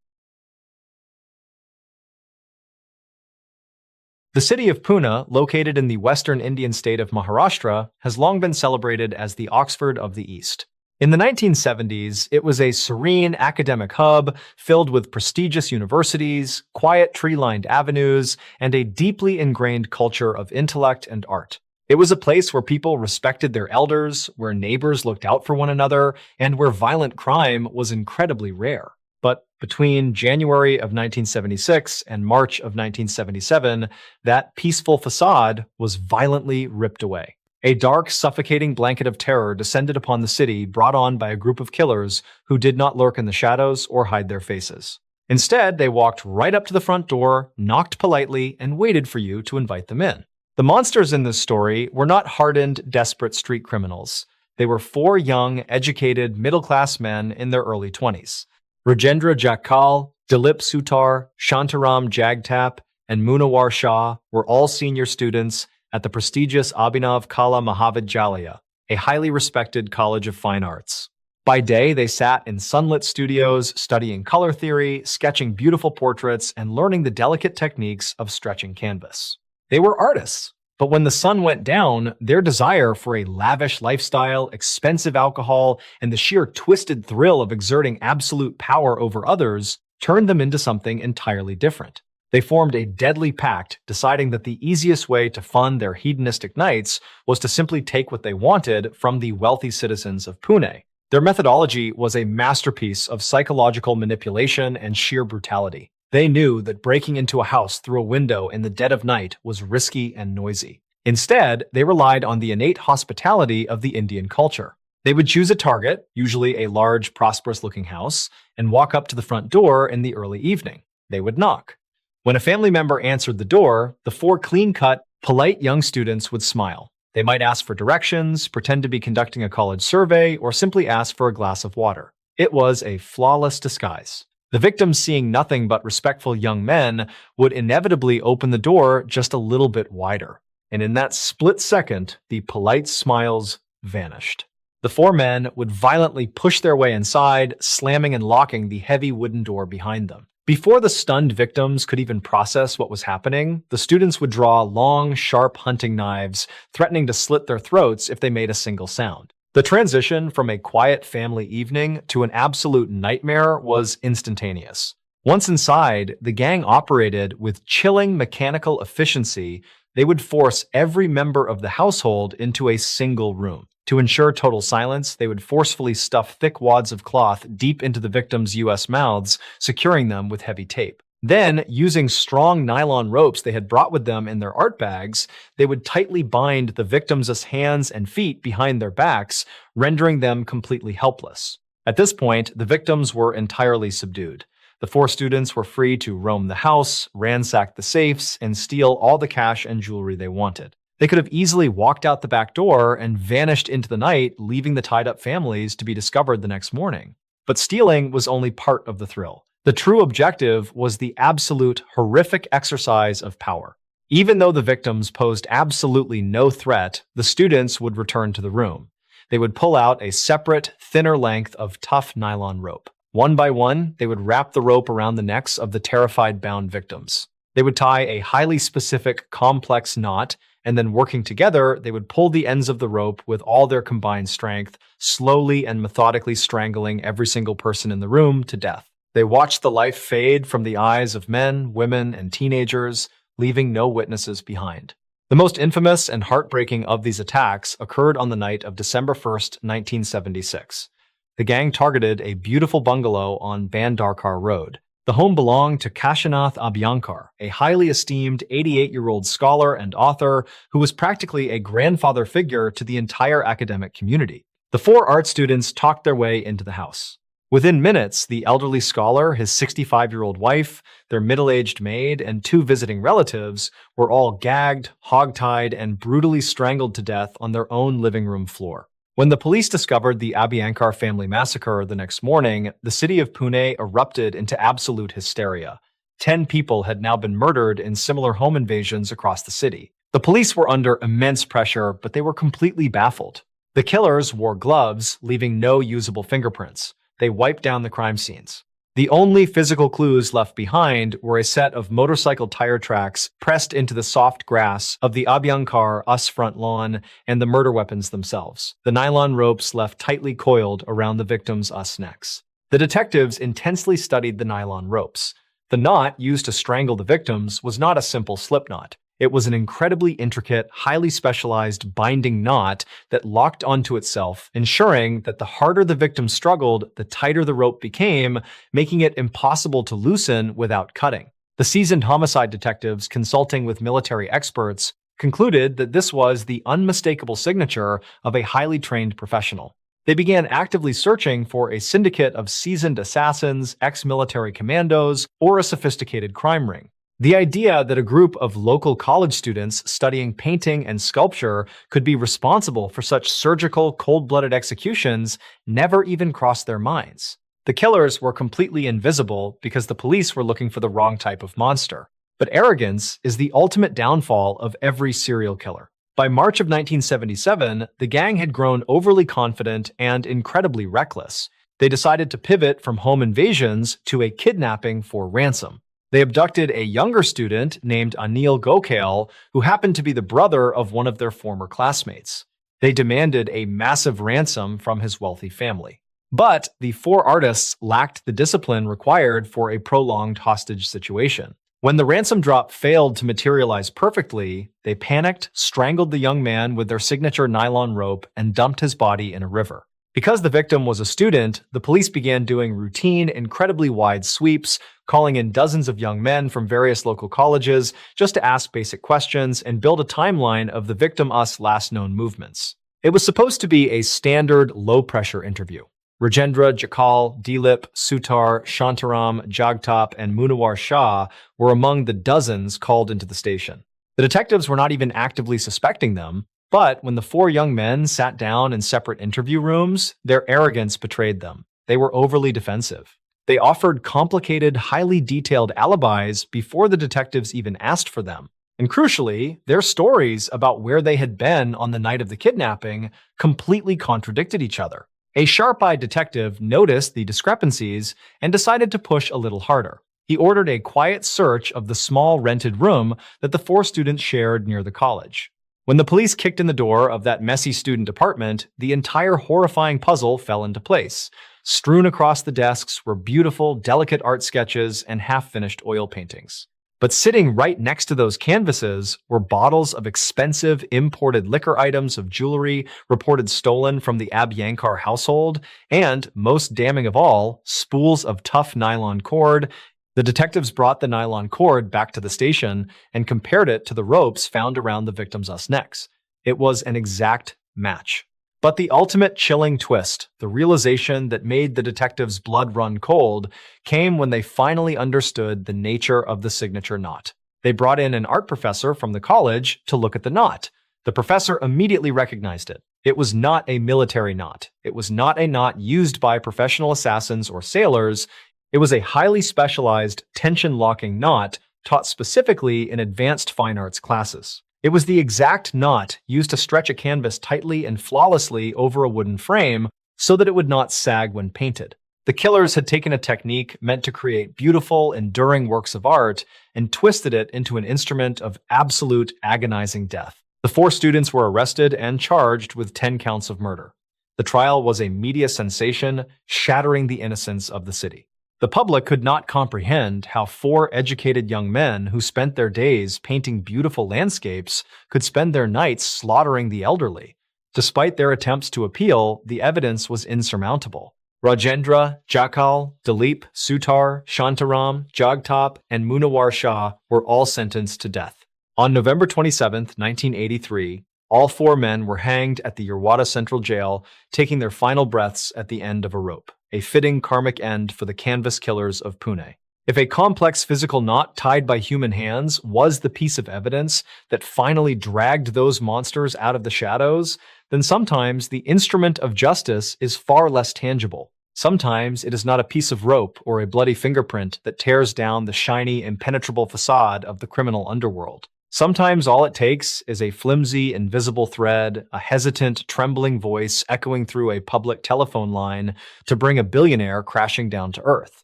The city of Pune, located in the western Indian state of Maharashtra, has long been celebrated as the Oxford of the East. In the 1970s, it was a serene academic hub filled with prestigious universities, quiet tree-lined avenues, and a deeply ingrained culture of intellect and art. It was a place where people respected their elders, where neighbors looked out for one another, and where violent crime was incredibly rare. But between January of 1976 and March of 1977, that peaceful facade was violently ripped away. A dark, suffocating blanket of terror descended upon the city, brought on by a group of killers who did not lurk in the shadows or hide their faces. Instead, they walked right up to the front door, knocked politely, and waited for you to invite them in. The monsters in this story were not hardened, desperate street criminals. They were 4 young, educated, middle-class men in their early 20s. Rajendra Jackal, Dilip Sutar, Shantaram Jagtap, and Munawar Shah were all senior students at the prestigious Abhinav Kala Mahavidyalaya, a highly respected college of fine arts. By day, they sat in sunlit studios, studying color theory, sketching beautiful portraits, and learning the delicate techniques of stretching canvas. They were artists, but when the sun went down, their desire for a lavish lifestyle, expensive alcohol, and the sheer twisted thrill of exerting absolute power over others turned them into something entirely different. They formed a deadly pact, deciding that the easiest way to fund their hedonistic nights was to simply take what they wanted from the wealthy citizens of Pune. Their methodology was a masterpiece of psychological manipulation and sheer brutality. They knew that breaking into a house through a window in the dead of night was risky and noisy. Instead, they relied on the innate hospitality of the Indian culture. They would choose a target, usually a large, prosperous-looking house, and walk up to the front door in the early evening. They would knock. When a family member answered the door, the 4 clean-cut, polite young students would smile. They might ask for directions, pretend to be conducting a college survey, or simply ask for a glass of water. It was a flawless disguise. The victims, seeing nothing but respectful young men, would inevitably open the door just a little bit wider. And in that split second, the polite smiles vanished. The 4 men would violently push their way inside, slamming and locking the heavy wooden door behind them. Before the stunned victims could even process what was happening, the students would draw long, sharp hunting knives, threatening to slit their throats if they made a single sound. The transition from a quiet family evening to an absolute nightmare was instantaneous. Once inside, the gang operated with chilling mechanical efficiency. They would force every member of the household into a single room. To ensure total silence, they would forcefully stuff thick wads of cloth deep into the victims' US mouths, securing them with heavy tape. Then, using strong nylon ropes they had brought with them in their art bags, they would tightly bind the victims' hands and feet behind their backs, rendering them completely helpless. At this point, the victims were entirely subdued. The 4 students were free to roam the house, ransack the safes, and steal all the cash and jewelry they wanted. They could have easily walked out the back door and vanished into the night, leaving the tied-up families to be discovered the next morning. But stealing was only part of the thrill. The true objective was the absolute, horrific exercise of power. Even though the victims posed absolutely no threat, the students would return to the room. They would pull out a separate, thinner length of tough nylon rope. One by one, they would wrap the rope around the necks of the terrified bound victims. They would tie a highly specific, complex knot, and then working together, they would pull the ends of the rope with all their combined strength, slowly and methodically strangling every single person in the room to death. They watched the life fade from the eyes of men, women, and teenagers, leaving no witnesses behind. The most infamous and heartbreaking of these attacks occurred on the night of December 1st, 1976. The gang targeted a beautiful bungalow on Bandarkar Road. The home belonged to Kashinath Abhyankar, a highly esteemed 88-year-old scholar and author who was practically a grandfather figure to the entire academic community. The four art students talked their way into the house. Within minutes, the elderly scholar, his 65-year-old wife, their middle-aged maid, and two visiting relatives were all gagged, hogtied, and brutally strangled to death on their own living room floor. When the police discovered the Abhyankar family massacre the next morning, the city of Pune erupted into absolute hysteria. 10 people had now been murdered in similar home invasions across the city. The police were under immense pressure, but they were completely baffled. The killers wore gloves, leaving no usable fingerprints. They wiped down the crime scenes. The only physical clues left behind were a set of motorcycle tire tracks pressed into the soft grass of the Abhyankar US front lawn and the murder weapons themselves, the nylon ropes left tightly coiled around the victims' US necks. The detectives intensely studied the nylon ropes. The knot used to strangle the victims was not a simple slip knot. It was an incredibly intricate, highly specialized binding knot that locked onto itself, ensuring that the harder the victim struggled, the tighter the rope became, making it impossible to loosen without cutting. The seasoned homicide detectives, consulting with military experts, concluded that this was the unmistakable signature of a highly trained professional. They began actively searching for a syndicate of seasoned assassins, ex-military commandos, or a sophisticated crime ring. The idea that a group of local college students studying painting and sculpture could be responsible for such surgical, cold-blooded executions never even crossed their minds. The killers were completely invisible because the police were looking for the wrong type of monster. But arrogance is the ultimate downfall of every serial killer. By March of 1977, the gang had grown overly confident and incredibly reckless. They decided to pivot from home invasions to a kidnapping for ransom. They abducted a younger student named Anil Gokhale, who happened to be the brother of one of their former classmates. They demanded a massive ransom from his wealthy family. But the four artists lacked the discipline required for a prolonged hostage situation. When the ransom drop failed to materialize perfectly, they panicked, strangled the young man with their signature nylon rope, and dumped his body in a river. Because the victim was a student, the police began doing routine, incredibly wide sweeps, calling in dozens of young men from various local colleges just to ask basic questions and build a timeline of the victim's last known movements. It was supposed to be a standard low-pressure interview. Rajendra, Jakal, Dilip, Sutar, Shantaram, Jagtap, and Munawar Shah were among the dozens called into the station. The detectives were not even actively suspecting them, but when the four young men sat down in separate interview rooms, their arrogance betrayed them. They were overly defensive. They offered complicated, highly detailed alibis before the detectives even asked for them. And crucially, their stories about where they had been on the night of the kidnapping completely contradicted each other. A sharp-eyed detective noticed the discrepancies and decided to push a little harder. He ordered a quiet search of the small rented room that the four students shared near the college. When the police kicked in the door of that messy student apartment, the entire horrifying puzzle fell into place. Strewn across the desks were beautiful, delicate art sketches and half-finished oil paintings. But sitting right next to those canvases were bottles of expensive imported liquor items of jewelry reported stolen from the Abhyankar household, and, most damning of all, spools of tough nylon cord. The detectives brought the nylon cord back to the station and compared it to the ropes found around the victims' necks. It was an exact match. But the ultimate chilling twist, the realization that made the detectives' blood run cold, came when they finally understood the nature of the signature knot. They brought in an art professor from the college to look at the knot. The professor immediately recognized it. It was not a military knot. It was not a knot used by professional assassins or sailors. It was a highly specialized tension-locking knot taught specifically in advanced fine arts classes. It was the exact knot used to stretch a canvas tightly and flawlessly over a wooden frame so that it would not sag when painted. The killers had taken a technique meant to create beautiful, enduring works of art and twisted it into an instrument of absolute, agonizing death. The four students were arrested and charged with 10 counts of murder. The trial was a media sensation, shattering the innocence of the city. The public could not comprehend how four educated young men who spent their days painting beautiful landscapes could spend their nights slaughtering the elderly. Despite their attempts to appeal, the evidence was insurmountable. Rajendra, Jakal, Dilip, Sutar, Shantaram, Jagtap, and Munawar Shah were all sentenced to death. On November 27, 1983, all 4 men were hanged at the Yerwada Central Jail, taking their final breaths at the end of a rope, a fitting karmic end for the canvas killers of Pune. If a complex physical knot tied by human hands was the piece of evidence that finally dragged those monsters out of the shadows, then sometimes the instrument of justice is far less tangible. Sometimes it is not a piece of rope or a bloody fingerprint that tears down the shiny, impenetrable facade of the criminal underworld. Sometimes all it takes is a flimsy, invisible thread, a hesitant, trembling voice echoing through a public telephone line to bring a billionaire crashing down to earth.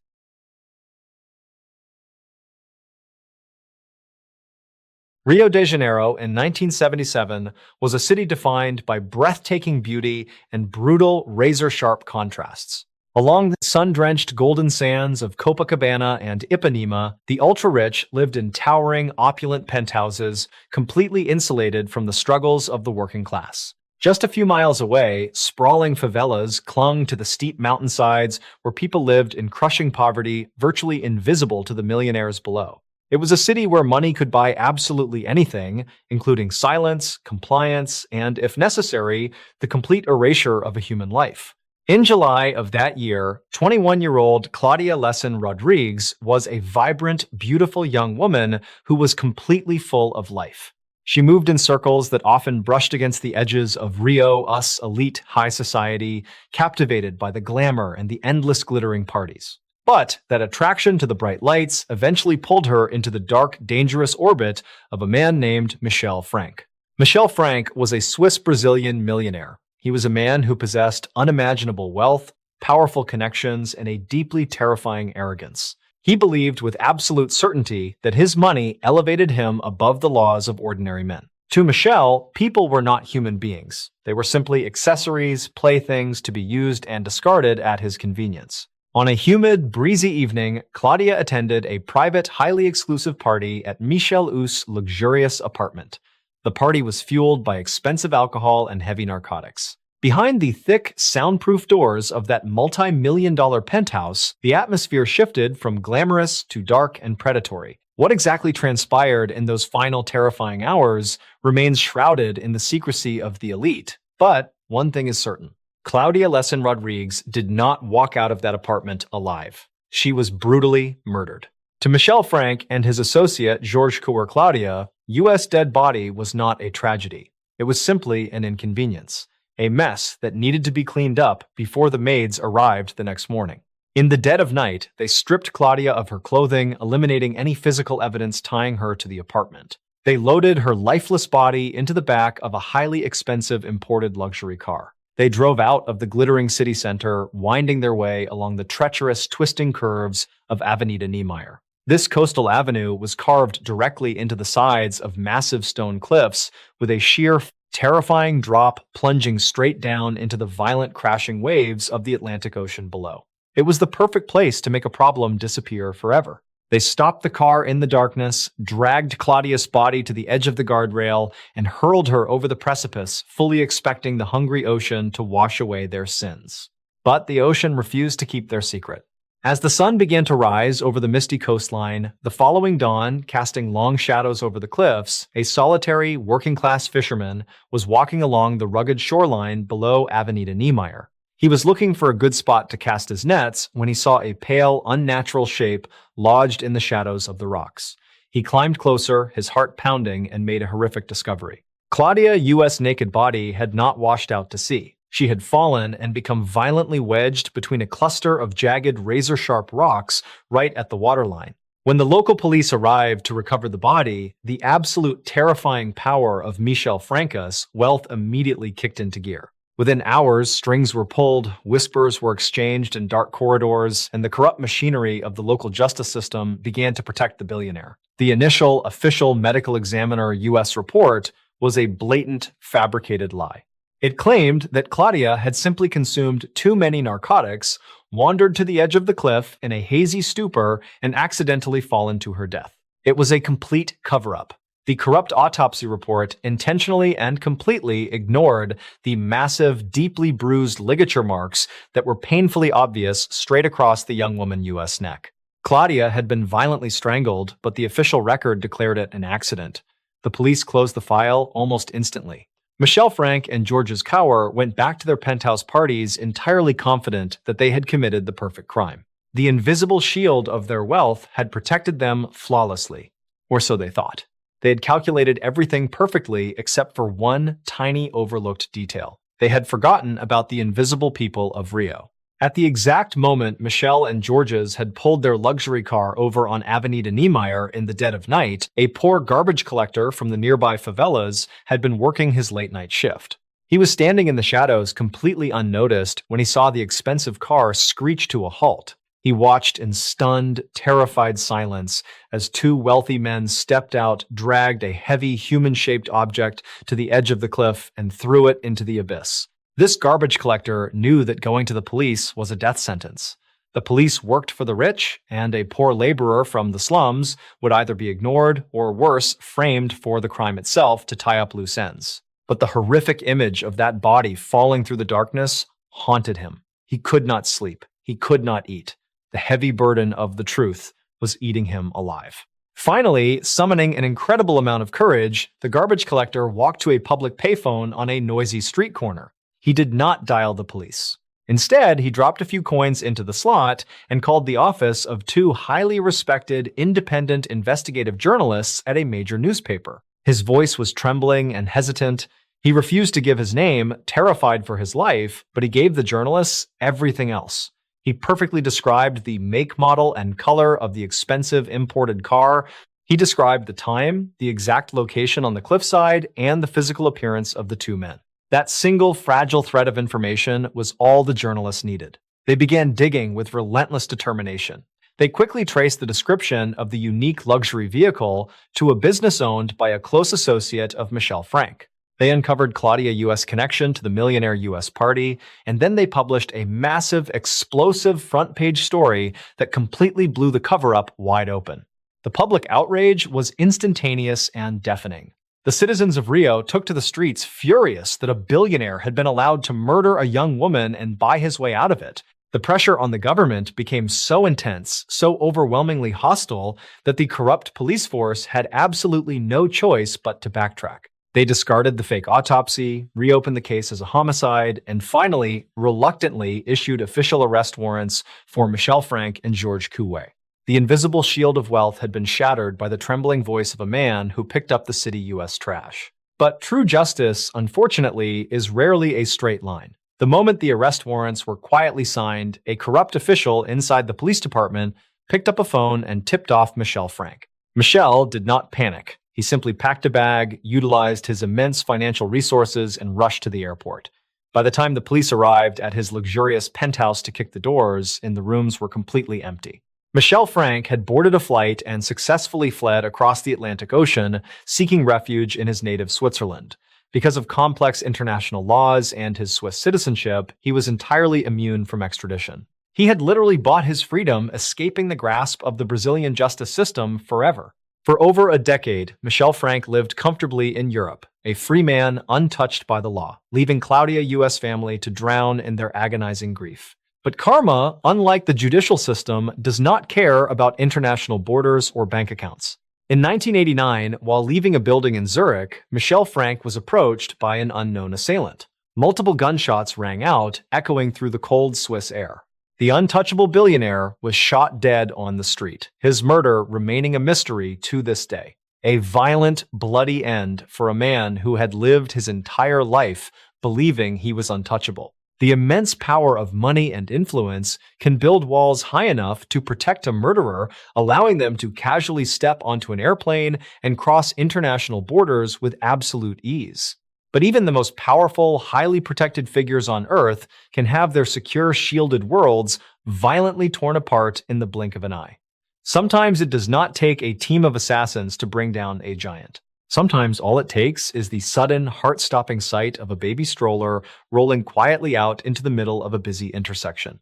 Rio de Janeiro in 1977 was a city defined by breathtaking beauty and brutal, razor-sharp contrasts. Along the sun-drenched golden sands of Copacabana and Ipanema, the ultra-rich lived in towering, opulent penthouses, completely insulated from the struggles of the working class. Just a few miles away, sprawling favelas clung to the steep mountainsides where people lived in crushing poverty, virtually invisible to the millionaires below. It was a city where money could buy absolutely anything, including silence, compliance, and, if necessary, the complete erasure of a human life. In July of that year, 21-year-old Claudia Lesson Rodriguez was a vibrant, beautiful young woman who was completely full of life. She moved in circles that often brushed against the edges of Rio-us elite high society, captivated by the glamour and the endless glittering parties. But that attraction to the bright lights eventually pulled her into the dark, dangerous orbit of a man named Michel Frank. Michel Frank was a Swiss-Brazilian millionaire. He was a man who possessed unimaginable wealth, powerful connections, and a deeply terrifying arrogance. He believed with absolute certainty that his money elevated him above the laws of ordinary men. To Michel, people were not human beings. They were simply accessories, playthings to be used and discarded at his convenience. On a humid, breezy evening, Claudia attended a private, highly exclusive party at Michel's luxurious apartment. The party was fueled by expensive alcohol and heavy narcotics. Behind the thick, soundproof doors of that multi-million-dollar penthouse, the atmosphere shifted from glamorous to dark and predatory. What exactly transpired in those final terrifying hours remains shrouded in the secrecy of the elite. But one thing is certain. Claudia Lesson Rodriguez did not walk out of that apartment alive. She was brutally murdered. To Michel Frank and his associate Georges Claudia, U.S. dead body was not a tragedy. It was simply an inconvenience, a mess that needed to be cleaned up before the maids arrived the next morning. In the dead of night, they stripped Claudia of her clothing, eliminating any physical evidence tying her to the apartment. They loaded her lifeless body into the back of a highly expensive imported luxury car. They drove out of the glittering city center, winding their way along the treacherous, twisting curves of Avenida Niemeyer. This coastal avenue was carved directly into the sides of massive stone cliffs, with a sheer, terrifying drop plunging straight down into the violent crashing waves of the Atlantic Ocean below. It was the perfect place to make a problem disappear forever. They stopped the car in the darkness, dragged Claudia's body to the edge of the guardrail, and hurled her over the precipice, fully expecting the hungry ocean to wash away their sins. But the ocean refused to keep their secret. As the sun began to rise over the misty coastline, the following dawn, casting long shadows over the cliffs, a solitary, working-class fisherman was walking along the rugged shoreline below Avenida Niemeyer. He was looking for a good spot to cast his nets when he saw a pale, unnatural shape lodged in the shadows of the rocks. He climbed closer, his heart pounding, and made a horrific discovery. Claudia's naked body had not washed out to sea. She had fallen and become violently wedged between a cluster of jagged, razor-sharp rocks right at the waterline. When the local police arrived to recover the body, the absolute terrifying power of Michel Franca's wealth immediately kicked into gear. Within hours, strings were pulled, whispers were exchanged in dark corridors, and the corrupt machinery of the local justice system began to protect the billionaire. The initial official medical examiner U.S. report was a blatant, fabricated lie. It claimed that Claudia had simply consumed too many narcotics, wandered to the edge of the cliff in a hazy stupor, and accidentally fallen to her death. It was a complete cover-up. The corrupt autopsy report intentionally and completely ignored the massive, deeply bruised ligature marks that were painfully obvious straight across the young woman's U.S. neck. Claudia had been violently strangled, but the official record declared it an accident. The police closed the file almost instantly. Michelle Frank and Georges Cower went back to their penthouse parties entirely confident that they had committed the perfect crime. The invisible shield of their wealth had protected them flawlessly, or so they thought. They had calculated everything perfectly except for one tiny overlooked detail. They had forgotten about the invisible people of Rio. At the exact moment Michelle and Georges had pulled their luxury car over on Avenida Niemeyer in the dead of night, a poor garbage collector from the nearby favelas had been working his late-night shift. He was standing in the shadows completely unnoticed when he saw the expensive car screech to a halt. He watched in stunned, terrified silence as two wealthy men stepped out, dragged a heavy, human-shaped object to the edge of the cliff, and threw it into the abyss. This garbage collector knew that going to the police was a death sentence. The police worked for the rich, and a poor laborer from the slums would either be ignored or, worse, framed for the crime itself to tie up loose ends. But the horrific image of that body falling through the darkness haunted him. He could not sleep. He could not eat. The heavy burden of the truth was eating him alive. Finally, summoning an incredible amount of courage, the garbage collector walked to a public payphone on a noisy street corner. He did not dial the police. Instead, he dropped a few coins into the slot and called the office of two highly respected, independent investigative journalists at a major newspaper. His voice was trembling and hesitant. He refused to give his name, terrified for his life, but he gave the journalists everything else. He perfectly described the make, model, and color of the expensive imported car. He described the time, the exact location on the cliffside, and the physical appearance of the two men. That single fragile thread of information was all the journalists needed. They began digging with relentless determination. They quickly traced the description of the unique luxury vehicle to a business owned by a close associate of Michelle Frank. They uncovered Claudia's U.S. connection to the millionaire U.S. party, and then they published a massive, explosive front-page story that completely blew the cover-up wide open. The public outrage was instantaneous and deafening. The citizens of Rio took to the streets furious that a billionaire had been allowed to murder a young woman and buy his way out of it. The pressure on the government became so intense, so overwhelmingly hostile, that the corrupt police force had absolutely no choice but to backtrack. They discarded the fake autopsy, reopened the case as a homicide, and finally, reluctantly issued official arrest warrants for Michelle Frank and Georges Cower. The invisible shield of wealth had been shattered by the trembling voice of a man who picked up the city U.S. trash. But true justice, unfortunately, is rarely a straight line. The moment the arrest warrants were quietly signed, a corrupt official inside the police department picked up a phone and tipped off Michelle Frank. Michelle did not panic. He simply packed a bag, utilized his immense financial resources, and rushed to the airport. By the time the police arrived at his luxurious penthouse to kick the doors in, the rooms were completely empty. Michelle Frank had boarded a flight and successfully fled across the Atlantic Ocean, seeking refuge in his native Switzerland. Because of complex international laws and his Swiss citizenship, he was entirely immune from extradition. He had literally bought his freedom, escaping the grasp of the Brazilian justice system forever. For over a decade, Michelle Frank lived comfortably in Europe, a free man untouched by the law, leaving Claudia's U.S. family to drown in their agonizing grief. But karma, unlike the judicial system, does not care about international borders or bank accounts. In 1989, while leaving a building in Zurich, Michelle Frank was approached by an unknown assailant. Multiple gunshots rang out, echoing through the cold Swiss air. The untouchable billionaire was shot dead on the street, his murder remaining a mystery to this day. A violent, bloody end for a man who had lived his entire life believing he was untouchable. The immense power of money and influence can build walls high enough to protect a murderer, allowing them to casually step onto an airplane and cross international borders with absolute ease. But even the most powerful, highly protected figures on Earth can have their secure, shielded worlds violently torn apart in the blink of an eye. Sometimes it does not take a team of assassins to bring down a giant. Sometimes all it takes is the sudden, heart-stopping sight of a baby stroller rolling quietly out into the middle of a busy intersection.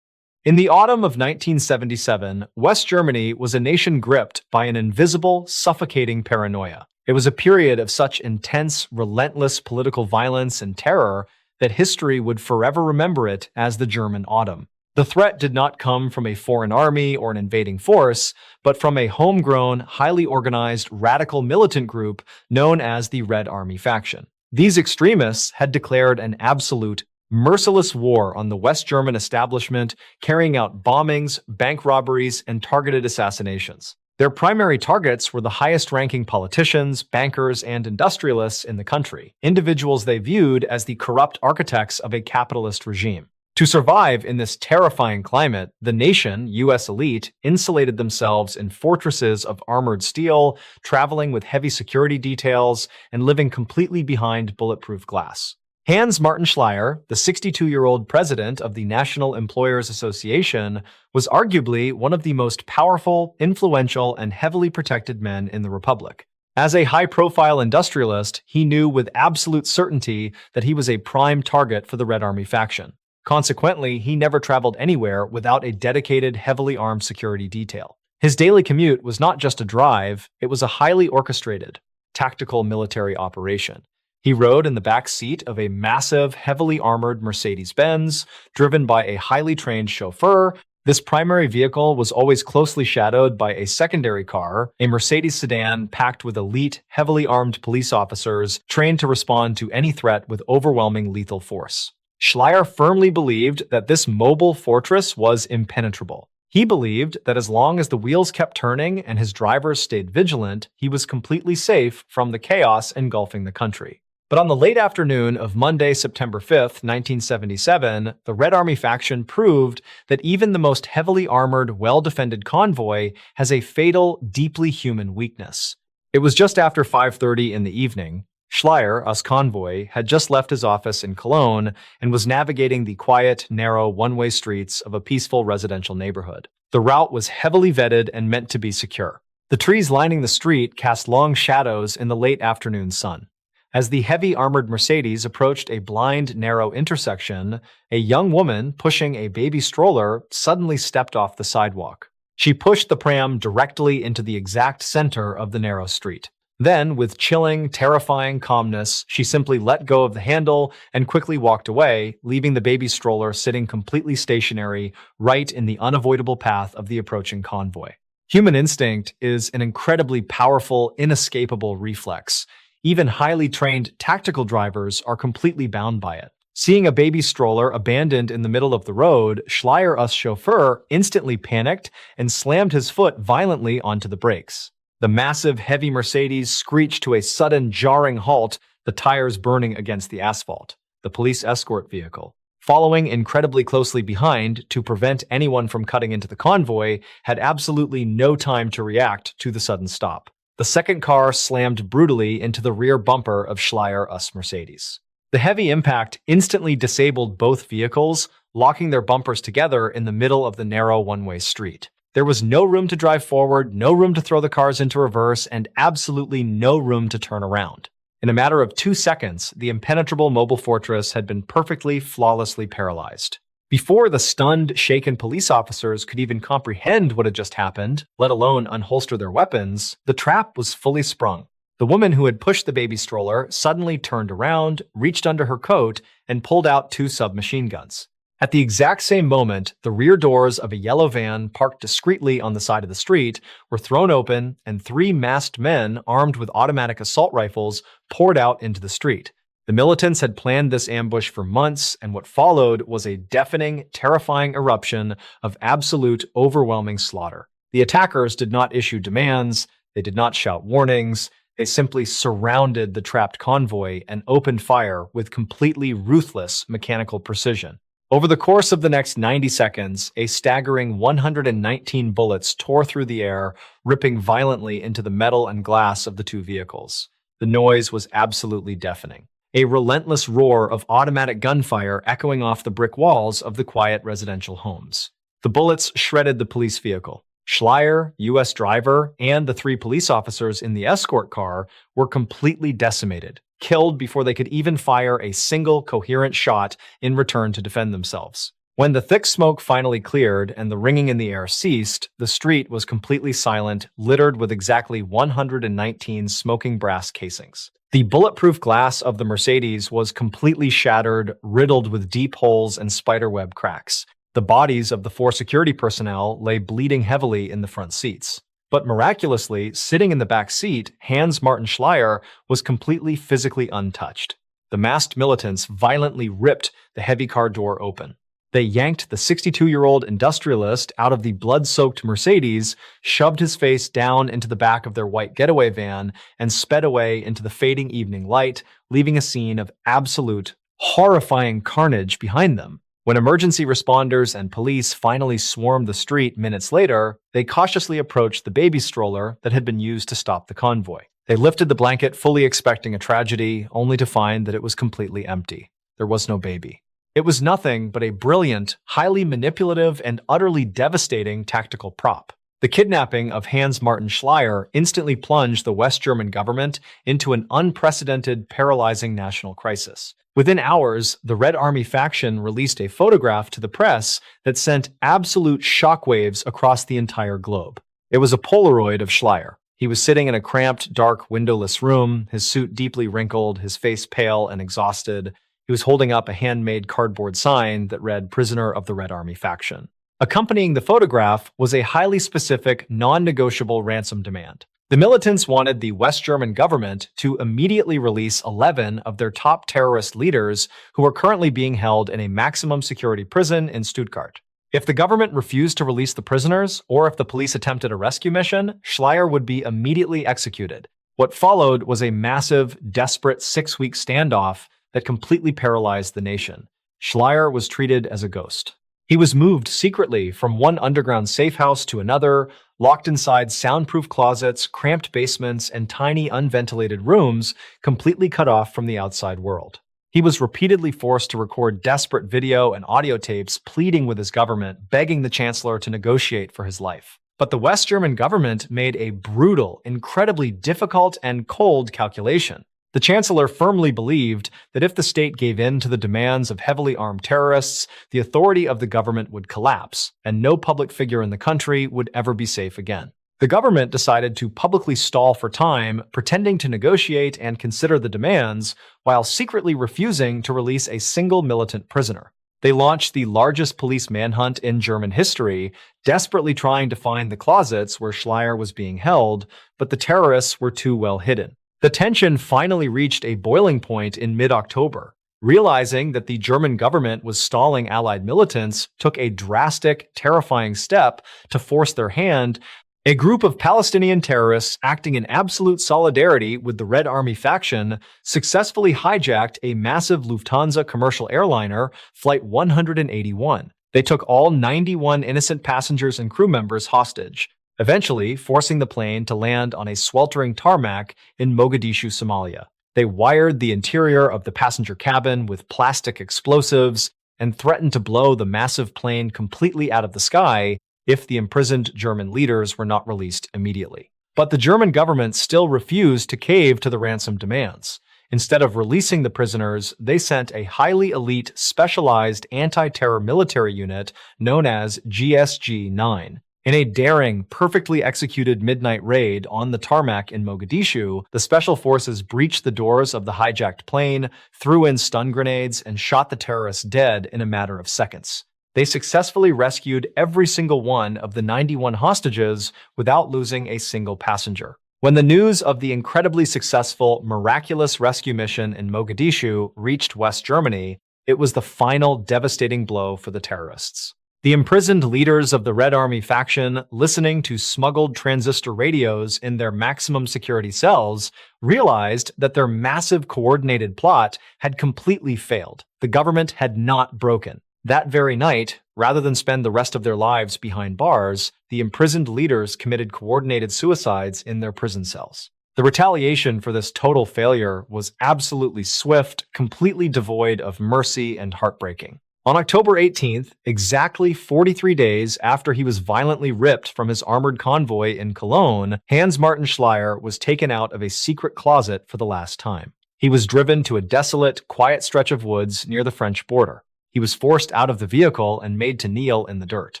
In the autumn of 1977, West Germany was a nation gripped by an invisible, suffocating paranoia. It was a period of such intense, relentless political violence and terror that history would forever remember it as the German Autumn. The threat did not come from a foreign army or an invading force, but from a homegrown, highly organized, radical militant group known as the Red Army faction. These extremists had declared an absolute, merciless war on the West German establishment, carrying out bombings, bank robberies, and targeted assassinations. Their primary targets were the highest-ranking politicians, bankers, and industrialists in the country, individuals they viewed as the corrupt architects of a capitalist regime. To survive in this terrifying climate, the nation, U.S. elite, insulated themselves in fortresses of armored steel, traveling with heavy security details, and living completely behind bulletproof glass. Hans Martin Schleyer, the 62-year-old president of the National Employers Association, was arguably one of the most powerful, influential, and heavily protected men in the Republic. As a high-profile industrialist, he knew with absolute certainty that he was a prime target for the Red Army faction. Consequently, he never traveled anywhere without a dedicated, heavily armed security detail. His daily commute was not just a drive, it was a highly orchestrated, tactical military operation. He rode in the back seat of a massive, heavily armored Mercedes-Benz, driven by a highly trained chauffeur. This primary vehicle was always closely shadowed by a secondary car, a Mercedes sedan packed with elite, heavily armed police officers trained to respond to any threat with overwhelming lethal force. Schleyer firmly believed that this mobile fortress was impenetrable. He believed that as long as the wheels kept turning and his drivers stayed vigilant, he was completely safe from the chaos engulfing the country. But on the late afternoon of Monday, September 5th, 1977, the Red Army faction proved that even the most heavily armored, well-defended convoy has a fatal, deeply human weakness. It was just after 5:30 in the evening. Schleyer, us convoy, had just left his office in Cologne and was navigating the quiet, narrow, one-way streets of a peaceful residential neighborhood. The route was heavily vetted and meant to be secure. The trees lining the street cast long shadows in the late afternoon sun. As the heavy armored Mercedes approached a blind, narrow intersection, a young woman pushing a baby stroller suddenly stepped off the sidewalk. She pushed the pram directly into the exact center of the narrow street. Then, with chilling, terrifying calmness, she simply let go of the handle and quickly walked away, leaving the baby stroller sitting completely stationary right in the unavoidable path of the approaching convoy. Human instinct is an incredibly powerful, inescapable reflex. Even highly trained tactical drivers are completely bound by it. Seeing a baby stroller abandoned in the middle of the road, Schleyer, us chauffeur, instantly panicked and slammed his foot violently onto the brakes. The massive, heavy Mercedes screeched to a sudden, jarring halt, the tires burning against the asphalt. The police escort vehicle, following incredibly closely behind to prevent anyone from cutting into the convoy, had absolutely no time to react to the sudden stop. The second car slammed brutally into the rear bumper of Schleyer, us Mercedes. The heavy impact instantly disabled both vehicles, locking their bumpers together in the middle of the narrow one-way street. There was no room to drive forward, no room to throw the cars into reverse, and absolutely no room to turn around. In a matter of 2 seconds, the impenetrable mobile fortress had been perfectly, flawlessly paralyzed. Before the stunned, shaken police officers could even comprehend what had just happened, let alone unholster their weapons, the trap was fully sprung. The woman who had pushed the baby stroller suddenly turned around, reached under her coat, and pulled out 2 submachine guns. At the exact same moment, the rear doors of a yellow van parked discreetly on the side of the street were thrown open, and 3 masked men armed with automatic assault rifles poured out into the street. The militants had planned this ambush for months, and what followed was a deafening, terrifying eruption of absolute, overwhelming slaughter. The attackers did not issue demands, they did not shout warnings, they simply surrounded the trapped convoy and opened fire with completely ruthless mechanical precision. Over the course of the next 90 seconds, a staggering 119 bullets tore through the air, ripping violently into the metal and glass of the 2 vehicles. The noise was absolutely deafening. A relentless roar of automatic gunfire echoing off the brick walls of the quiet residential homes. The bullets shredded the police vehicle. Schleyer, U.S. driver, and the 3 police officers in the escort car were completely decimated, killed before they could even fire a single coherent shot in return to defend themselves. When the thick smoke finally cleared and the ringing in the air ceased, the street was completely silent, littered with exactly 119 smoking brass casings. The bulletproof glass of the Mercedes was completely shattered, riddled with deep holes and spiderweb cracks. The bodies of the 4 security personnel lay bleeding heavily in the front seats. But miraculously, sitting in the back seat, Hans-Martin Schleyer was completely physically untouched. The masked militants violently ripped the heavy car door open. They yanked the 62-year-old industrialist out of the blood-soaked Mercedes, shoved his face down into the back of their white getaway van, and sped away into the fading evening light, leaving a scene of absolute, horrifying carnage behind them. When emergency responders and police finally swarmed the street minutes later, they cautiously approached the baby stroller that had been used to stop the convoy. They lifted the blanket, fully expecting a tragedy, only to find that it was completely empty. There was no baby. It was nothing but a brilliant, highly manipulative, and utterly devastating tactical prop. The kidnapping of Hans-Martin Schleyer instantly plunged the West German government into an unprecedented, paralyzing national crisis. Within hours, the Red Army faction released a photograph to the press that sent absolute shockwaves across the entire globe. It was a Polaroid of Schleyer. He was sitting in a cramped, dark, windowless room, his suit deeply wrinkled, his face pale and exhausted. He was holding up a handmade cardboard sign that read "Prisoner of the Red Army Faction." Accompanying the photograph was a highly specific, non-negotiable ransom demand. The militants wanted the West German government to immediately release 11 of their top terrorist leaders who are currently being held in a maximum security prison in Stuttgart. If the government refused to release the prisoners, or if the police attempted a rescue mission, Schleyer would be immediately executed. What followed was a massive, desperate 6-week standoff that completely paralyzed the nation. Schleyer was treated as a ghost. He was moved secretly from one underground safe house to another, locked inside soundproof closets, cramped basements, and tiny unventilated rooms, completely cut off from the outside world. He was repeatedly forced to record desperate video and audio tapes pleading with his government, begging the chancellor to negotiate for his life. But the West German government made a brutal, incredibly difficult, and cold calculation. The chancellor firmly believed that if the state gave in to the demands of heavily armed terrorists, the authority of the government would collapse, and no public figure in the country would ever be safe again. The government decided to publicly stall for time, pretending to negotiate and consider the demands, while secretly refusing to release a single militant prisoner. They launched the largest police manhunt in German history, desperately trying to find the closets where Schleyer was being held, but the terrorists were too well hidden. The tension finally reached a boiling point in mid-October. Realizing that the German government was stalling Allied militants took a drastic, terrifying step to force their hand. A group of Palestinian terrorists acting in absolute solidarity with the Red Army faction successfully hijacked a massive Lufthansa commercial airliner, Flight 181. They took all 91 innocent passengers and crew members hostage, eventually forcing the plane to land on a sweltering tarmac in Mogadishu, Somalia. They wired the interior of the passenger cabin with plastic explosives and threatened to blow the massive plane completely out of the sky if the imprisoned German leaders were not released immediately. But the German government still refused to cave to the ransom demands. Instead of releasing the prisoners, they sent a highly elite, specialized anti-terror military unit known as GSG-9. In a daring, perfectly executed midnight raid on the tarmac in Mogadishu, the special forces breached the doors of the hijacked plane, threw in stun grenades, and shot the terrorists dead in a matter of seconds. They successfully rescued every single one of the 91 hostages without losing a single passenger. When the news of the incredibly successful, miraculous rescue mission in Mogadishu reached West Germany, it was the final devastating blow for the terrorists. The imprisoned leaders of the Red Army faction, listening to smuggled transistor radios in their maximum security cells, realized that their massive coordinated plot had completely failed. The government had not broken. That very night, rather than spend the rest of their lives behind bars, the imprisoned leaders committed coordinated suicides in their prison cells. The retaliation for this total failure was absolutely swift, completely devoid of mercy, and heartbreaking. On October 18th, exactly 43 days after he was violently ripped from his armored convoy in Cologne, Hans-Martin Schleyer was taken out of a secret closet for the last time. He was driven to a desolate, quiet stretch of woods near the French border. He was forced out of the vehicle and made to kneel in the dirt.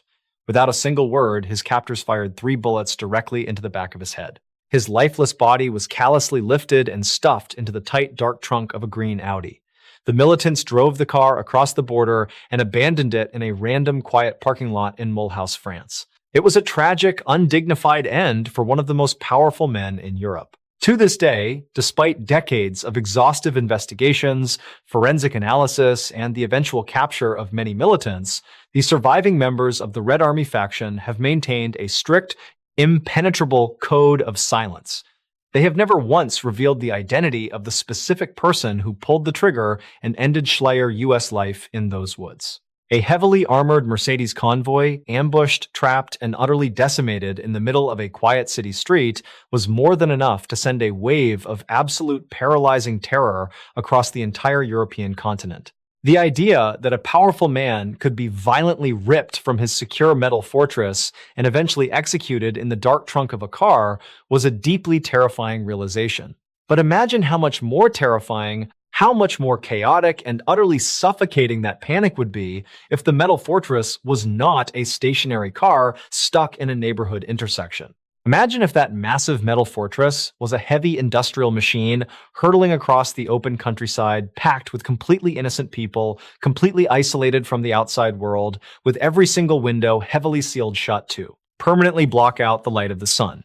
Without a single word, his captors fired 3 bullets directly into the back of his head. His lifeless body was callously lifted and stuffed into the tight, dark trunk of a green Audi. The militants drove the car across the border and abandoned it in a random, quiet parking lot in Mulhouse, France. It was a tragic, undignified end for one of the most powerful men in Europe. To this day, despite decades of exhaustive investigations, forensic analysis, and the eventual capture of many militants, the surviving members of the Red Army faction have maintained a strict, impenetrable code of silence. They have never once revealed the identity of the specific person who pulled the trigger and ended Schleyer U.S. life in those woods. A heavily armored Mercedes convoy, ambushed, trapped, and utterly decimated in the middle of a quiet city street, was more than enough to send a wave of absolute paralyzing terror across the entire European continent. The idea that a powerful man could be violently ripped from his secure metal fortress and eventually executed in the dark trunk of a car was a deeply terrifying realization. But imagine how much more terrifying, how much more chaotic and utterly suffocating that panic would be if the metal fortress was not a stationary car stuck in a neighborhood intersection. Imagine if that massive metal fortress was a heavy industrial machine hurtling across the open countryside, packed with completely innocent people, completely isolated from the outside world, with every single window heavily sealed shut to permanently block out the light of the sun.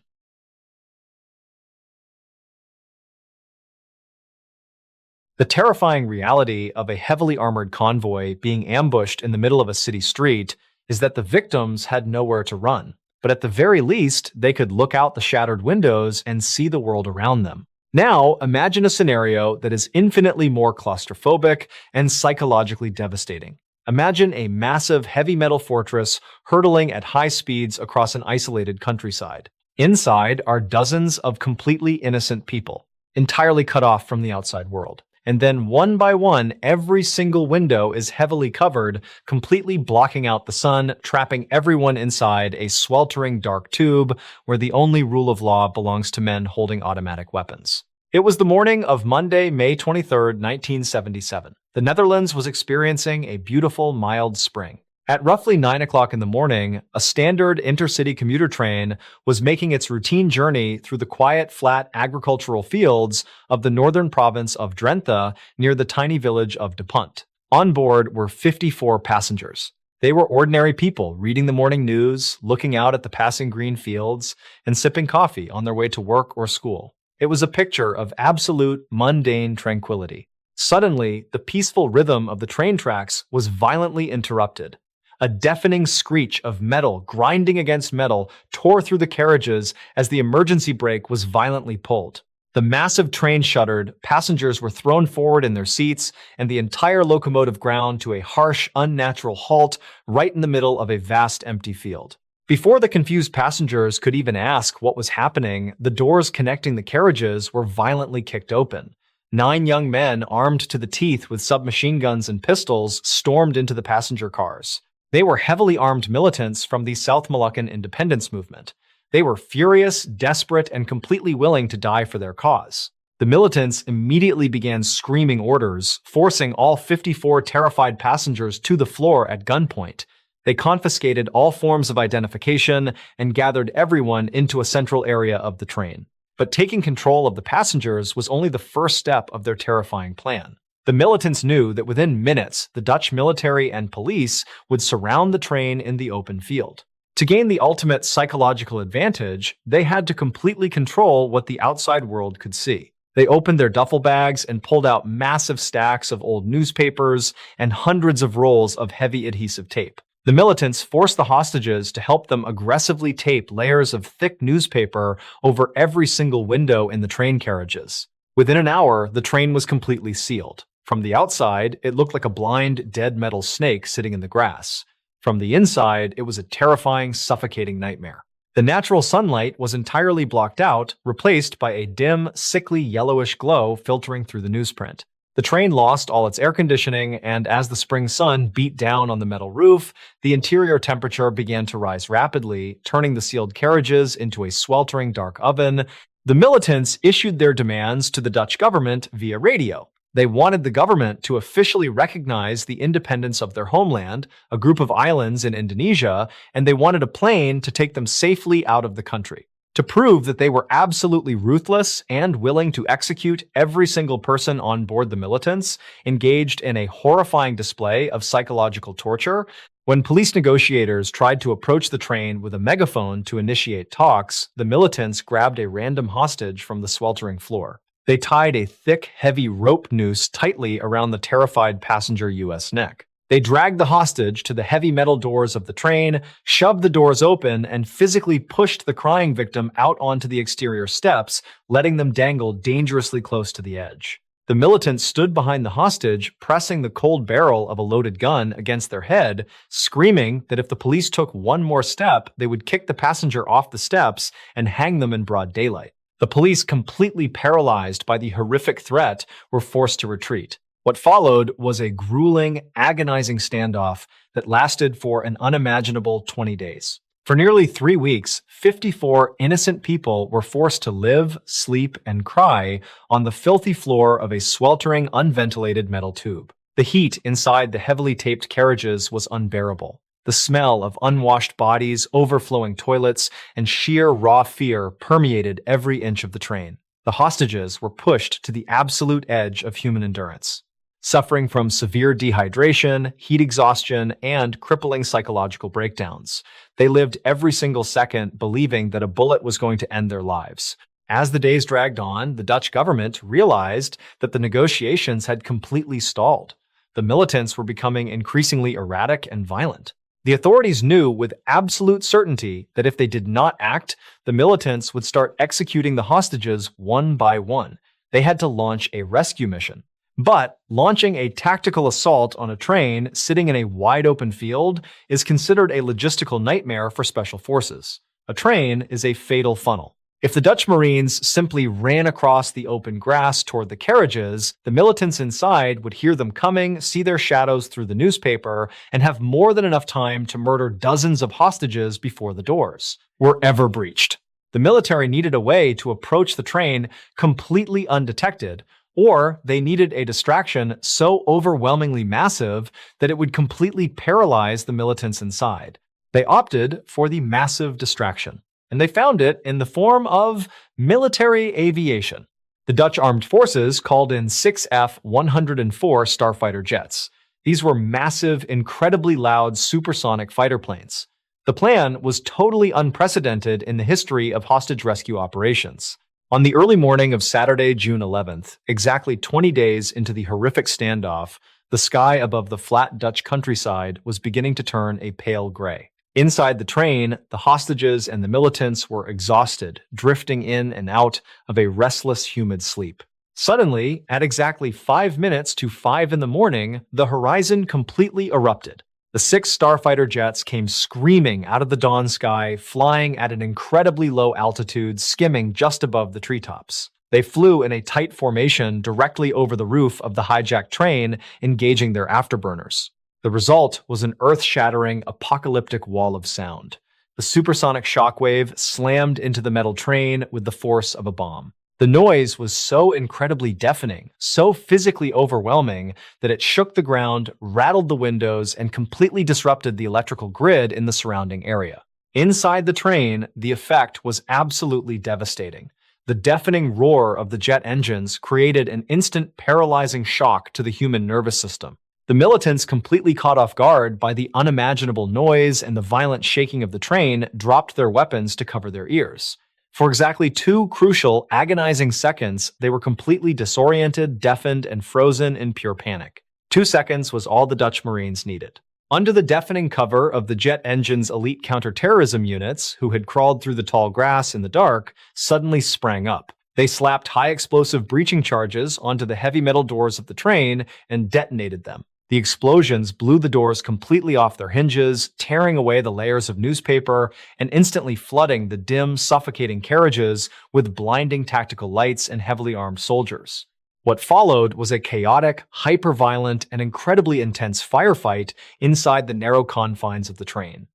The terrifying reality of a heavily armored convoy being ambushed in the middle of a city street is that the victims had nowhere to run. But at the very least, they could look out the shattered windows and see the world around them. Now, imagine a scenario that is infinitely more claustrophobic and psychologically devastating. Imagine a massive heavy metal fortress hurtling at high speeds across an isolated countryside. Inside are dozens of completely innocent people, entirely cut off from the outside world. And then one by one, every single window is heavily covered, completely blocking out the sun, trapping everyone inside a sweltering dark tube where the only rule of law belongs to men holding automatic weapons. It was the morning of Monday, May 23, 1977. The Netherlands was experiencing a beautiful, mild spring. At roughly 9 o'clock in the morning, a standard intercity commuter train was making its routine journey through the quiet, flat agricultural fields of the northern province of Drenthe near the tiny village of Punt. On board were 54 passengers. They were ordinary people reading the morning news, looking out at the passing green fields, and sipping coffee on their way to work or school. It was a picture of absolute, mundane tranquility. Suddenly, the peaceful rhythm of the train tracks was violently interrupted. A deafening screech of metal grinding against metal tore through the carriages as the emergency brake was violently pulled. The massive train shuddered, passengers were thrown forward in their seats, and the entire locomotive ground to a harsh, unnatural halt right in the middle of a vast empty field. Before the confused passengers could even ask what was happening, the doors connecting the carriages were violently kicked open. 9 young men, armed to the teeth with submachine guns and pistols, stormed into the passenger cars. They were heavily armed militants from the South Moluccan independence movement. They were furious, desperate, and completely willing to die for their cause. The militants immediately began screaming orders, forcing all 54 terrified passengers to the floor at gunpoint. They confiscated all forms of identification and gathered everyone into a central area of the train. But taking control of the passengers was only the first step of their terrifying plan. The militants knew that within minutes, the Dutch military and police would surround the train in the open field. To gain the ultimate psychological advantage, they had to completely control what the outside world could see. They opened their duffel bags and pulled out massive stacks of old newspapers and hundreds of rolls of heavy adhesive tape. The militants forced the hostages to help them aggressively tape layers of thick newspaper over every single window in the train carriages. Within an hour, the train was completely sealed. From the outside, it looked like a blind, dead metal snake sitting in the grass. From the inside, it was a terrifying, suffocating nightmare. The natural sunlight was entirely blocked out, replaced by a dim, sickly yellowish glow filtering through the newsprint. The train lost all its air conditioning, and as the spring sun beat down on the metal roof, the interior temperature began to rise rapidly, turning the sealed carriages into a sweltering dark oven. The militants issued their demands to the Dutch government via radio. They wanted the government to officially recognize the independence of their homeland, a group of islands in Indonesia, and they wanted a plane to take them safely out of the country. To prove that they were absolutely ruthless and willing to execute every single person on board, the militants engaged in a horrifying display of psychological torture. When police negotiators tried to approach the train with a megaphone to initiate talks, the militants grabbed a random hostage from the sweltering floor. They tied a thick, heavy rope noose tightly around the terrified passenger U.S. neck. They dragged the hostage to the heavy metal doors of the train, shoved the doors open, and physically pushed the crying victim out onto the exterior steps, letting them dangle dangerously close to the edge. The militants stood behind the hostage, pressing the cold barrel of a loaded gun against their head, screaming that if the police took one more step, they would kick the passenger off the steps and hang them in broad daylight. The police, completely paralyzed by the horrific threat, were forced to retreat. What followed was a grueling, agonizing standoff that lasted for an unimaginable 20 days. For nearly 3 weeks, 54 innocent people were forced to live, sleep, and cry on the filthy floor of a sweltering, unventilated metal tube. The heat inside the heavily taped carriages was unbearable. The smell of unwashed bodies, overflowing toilets, and sheer raw fear permeated every inch of the train. The hostages were pushed to the absolute edge of human endurance. Suffering from severe dehydration, heat exhaustion, and crippling psychological breakdowns, they lived every single second believing that a bullet was going to end their lives. As the days dragged on, the Dutch government realized that the negotiations had completely stalled. The militants were becoming increasingly erratic and violent. The authorities knew with absolute certainty that if they did not act, the militants would start executing the hostages one by one. They had to launch a rescue mission. But launching a tactical assault on a train sitting in a wide-open field is considered a logistical nightmare for special forces. A train is a fatal funnel. If the Dutch Marines simply ran across the open grass toward the carriages, the militants inside would hear them coming, see their shadows through the newspaper, and have more than enough time to murder dozens of hostages before the doors were ever breached. The military needed a way to approach the train completely undetected, or they needed a distraction so overwhelmingly massive that it would completely paralyze the militants inside. They opted for the massive distraction, and they found it in the form of military aviation. The Dutch armed forces called in 6 F-104 starfighter jets. These were massive, incredibly loud supersonic fighter planes. The plan was totally unprecedented in the history of hostage rescue operations. On the early morning of Saturday, June 11th, exactly 20 days into the horrific standoff, the sky above the flat Dutch countryside was beginning to turn a pale gray. Inside the train, the hostages and the militants were exhausted, drifting in and out of a restless, humid sleep. Suddenly, at exactly 5 minutes to 5 in the morning, the horizon completely erupted. The 6 starfighter jets came screaming out of the dawn sky, flying at an incredibly low altitude, skimming just above the treetops. They flew in a tight formation directly over the roof of the hijacked train, engaging their afterburners. The result was an earth-shattering, apocalyptic wall of sound. The supersonic shockwave slammed into the metal train with the force of a bomb. The noise was so incredibly deafening, so physically overwhelming, that it shook the ground, rattled the windows, and completely disrupted the electrical grid in the surrounding area. Inside the train, the effect was absolutely devastating. The deafening roar of the jet engines created an instant paralyzing shock to the human nervous system. The militants, completely caught off guard by the unimaginable noise and the violent shaking of the train, dropped their weapons to cover their ears. For exactly 2 crucial, agonizing seconds, they were completely disoriented, deafened, and frozen in pure panic. 2 seconds was all the Dutch Marines needed. Under the deafening cover of the jet engine's elite counterterrorism units, who had crawled through the tall grass in the dark, suddenly sprang up. They slapped high-explosive breaching charges onto the heavy metal doors of the train and detonated them. The explosions blew the doors completely off their hinges, tearing away the layers of newspaper and instantly flooding the dim, suffocating carriages with blinding tactical lights and heavily armed soldiers. What followed was a chaotic, hyper-violent, and incredibly intense firefight inside the narrow confines of the train.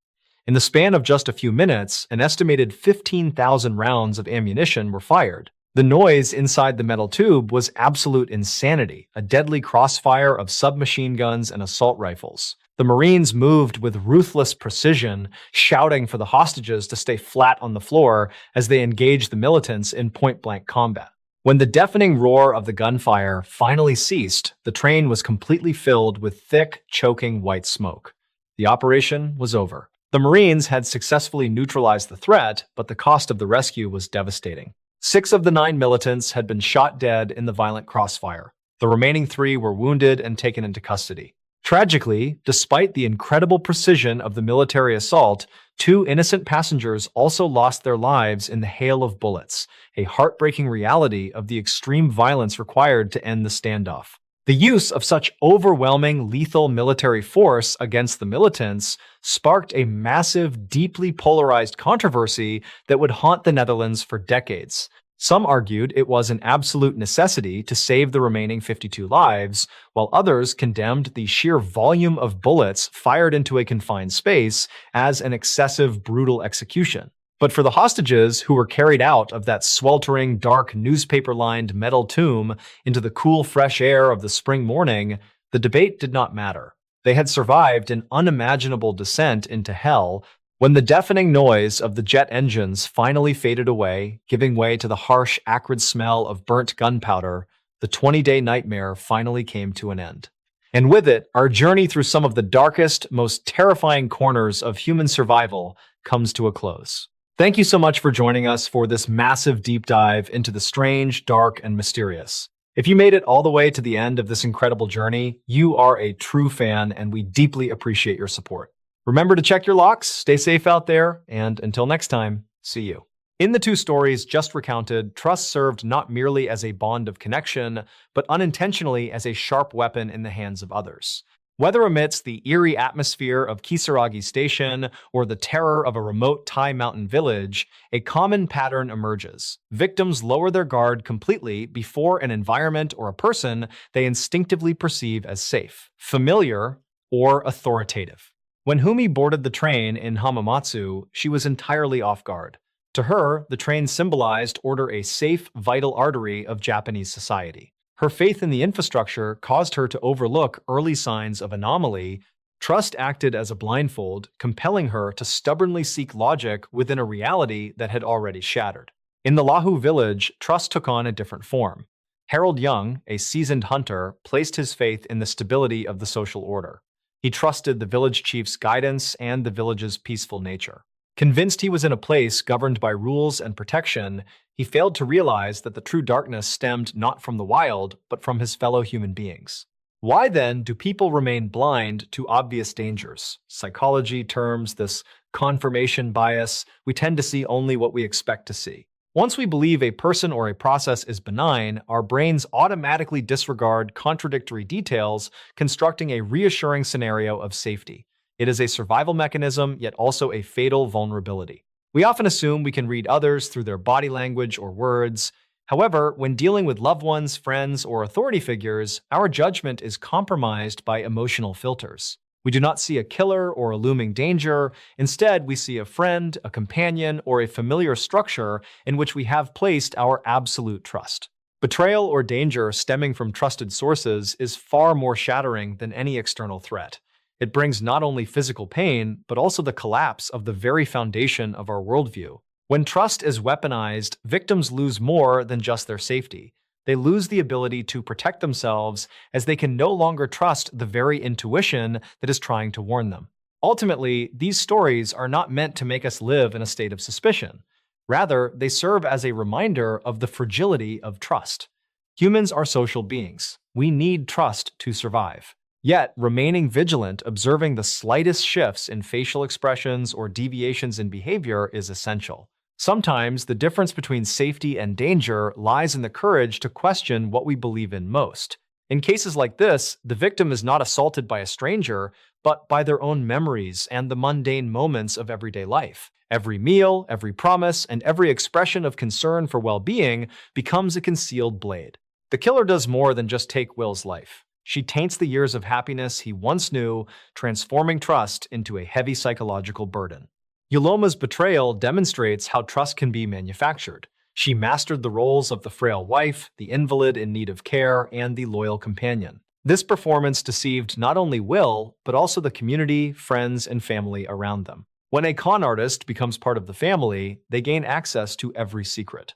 In the span of just a few minutes, an estimated 15,000 rounds of ammunition were fired. The noise inside the metal tube was absolute insanity, a deadly crossfire of submachine guns and assault rifles. The Marines moved with ruthless precision, shouting for the hostages to stay flat on the floor as they engaged the militants in point-blank combat. When the deafening roar of the gunfire finally ceased, the train was completely filled with thick, choking white smoke. The operation was over. The Marines had successfully neutralized the threat, but the cost of the rescue was devastating. 6 of the 9 militants had been shot dead in the violent crossfire. The remaining 3 were wounded and taken into custody. Tragically, despite the incredible precision of the military assault, 2 innocent passengers also lost their lives in the hail of bullets, a heartbreaking reality of the extreme violence required to end the standoff. The use of such overwhelming lethal military force against the militants sparked a massive, deeply polarized controversy that would haunt the Netherlands for decades. Some argued it was an absolute necessity to save the remaining 52 lives, while others condemned the sheer volume of bullets fired into a confined space as an excessive, brutal execution. But for the hostages who were carried out of that sweltering, dark, newspaper-lined metal tomb into the cool, fresh air of the spring morning, the debate did not matter. They had survived an unimaginable descent into hell when the deafening noise of the jet engines finally faded away, giving way to the harsh, acrid smell of burnt gunpowder. The 20-day nightmare finally came to an end. And with it, our journey through some of the darkest, most terrifying corners of human survival comes to a close. Thank you so much for joining us for this massive deep dive into the strange, dark, and mysterious. If you made it all the way to the end of this incredible journey, you are a true fan, and we deeply appreciate your support. Remember to check your locks, stay safe out there, and until next time, see you. In the 2 stories just recounted, trust served not merely as a bond of connection, but unintentionally as a sharp weapon in the hands of others. Whether amidst the eerie atmosphere of Kisaragi Station or the terror of a remote Thai mountain village, a common pattern emerges. Victims lower their guard completely before an environment or a person they instinctively perceive as safe, familiar, or authoritative. When Humi boarded the train in Hamamatsu, she was entirely off guard. To her, the train symbolized order, a safe, vital artery of Japanese society. Her faith in the infrastructure caused her to overlook early signs of anomaly. Trust acted as a blindfold, compelling her to stubbornly seek logic within a reality that had already shattered. In the Lahu village, trust took on a different form. Harold Young, a seasoned hunter, placed his faith in the stability of the social order. He trusted the village chief's guidance and the village's peaceful nature. Convinced he was in a place governed by rules and protection, he failed to realize that the true darkness stemmed not from the wild, but from his fellow human beings. Why then do people remain blind to obvious dangers? Psychology terms this confirmation bias. We tend to see only what we expect to see. Once we believe a person or a process is benign, our brains automatically disregard contradictory details, constructing a reassuring scenario of safety. It is a survival mechanism, yet also a fatal vulnerability. We often assume we can read others through their body language or words. However, when dealing with loved ones, friends, or authority figures, our judgment is compromised by emotional filters. We do not see a killer or a looming danger. Instead, we see a friend, a companion, or a familiar structure in which we have placed our absolute trust. Betrayal or danger stemming from trusted sources is far more shattering than any external threat. It brings not only physical pain, but also the collapse of the very foundation of our worldview. When trust is weaponized, victims lose more than just their safety. They lose the ability to protect themselves, as they can no longer trust the very intuition that is trying to warn them. Ultimately, these stories are not meant to make us live in a state of suspicion. Rather, they serve as a reminder of the fragility of trust. Humans are social beings. We need trust to survive. Yet, remaining vigilant, observing the slightest shifts in facial expressions or deviations in behavior is essential. Sometimes, the difference between safety and danger lies in the courage to question what we believe in most. In cases like this, the victim is not assaulted by a stranger, but by their own memories and the mundane moments of everyday life. Every meal, every promise, and every expression of concern for well-being becomes a concealed blade. The killer does more than just take Will's life. She taints the years of happiness he once knew, transforming trust into a heavy psychological burden. Yuloma's betrayal demonstrates how trust can be manufactured. She mastered the roles of the frail wife, the invalid in need of care, and the loyal companion. This performance deceived not only Will, but also the community, friends, and family around them. When a con artist becomes part of the family, they gain access to every secret.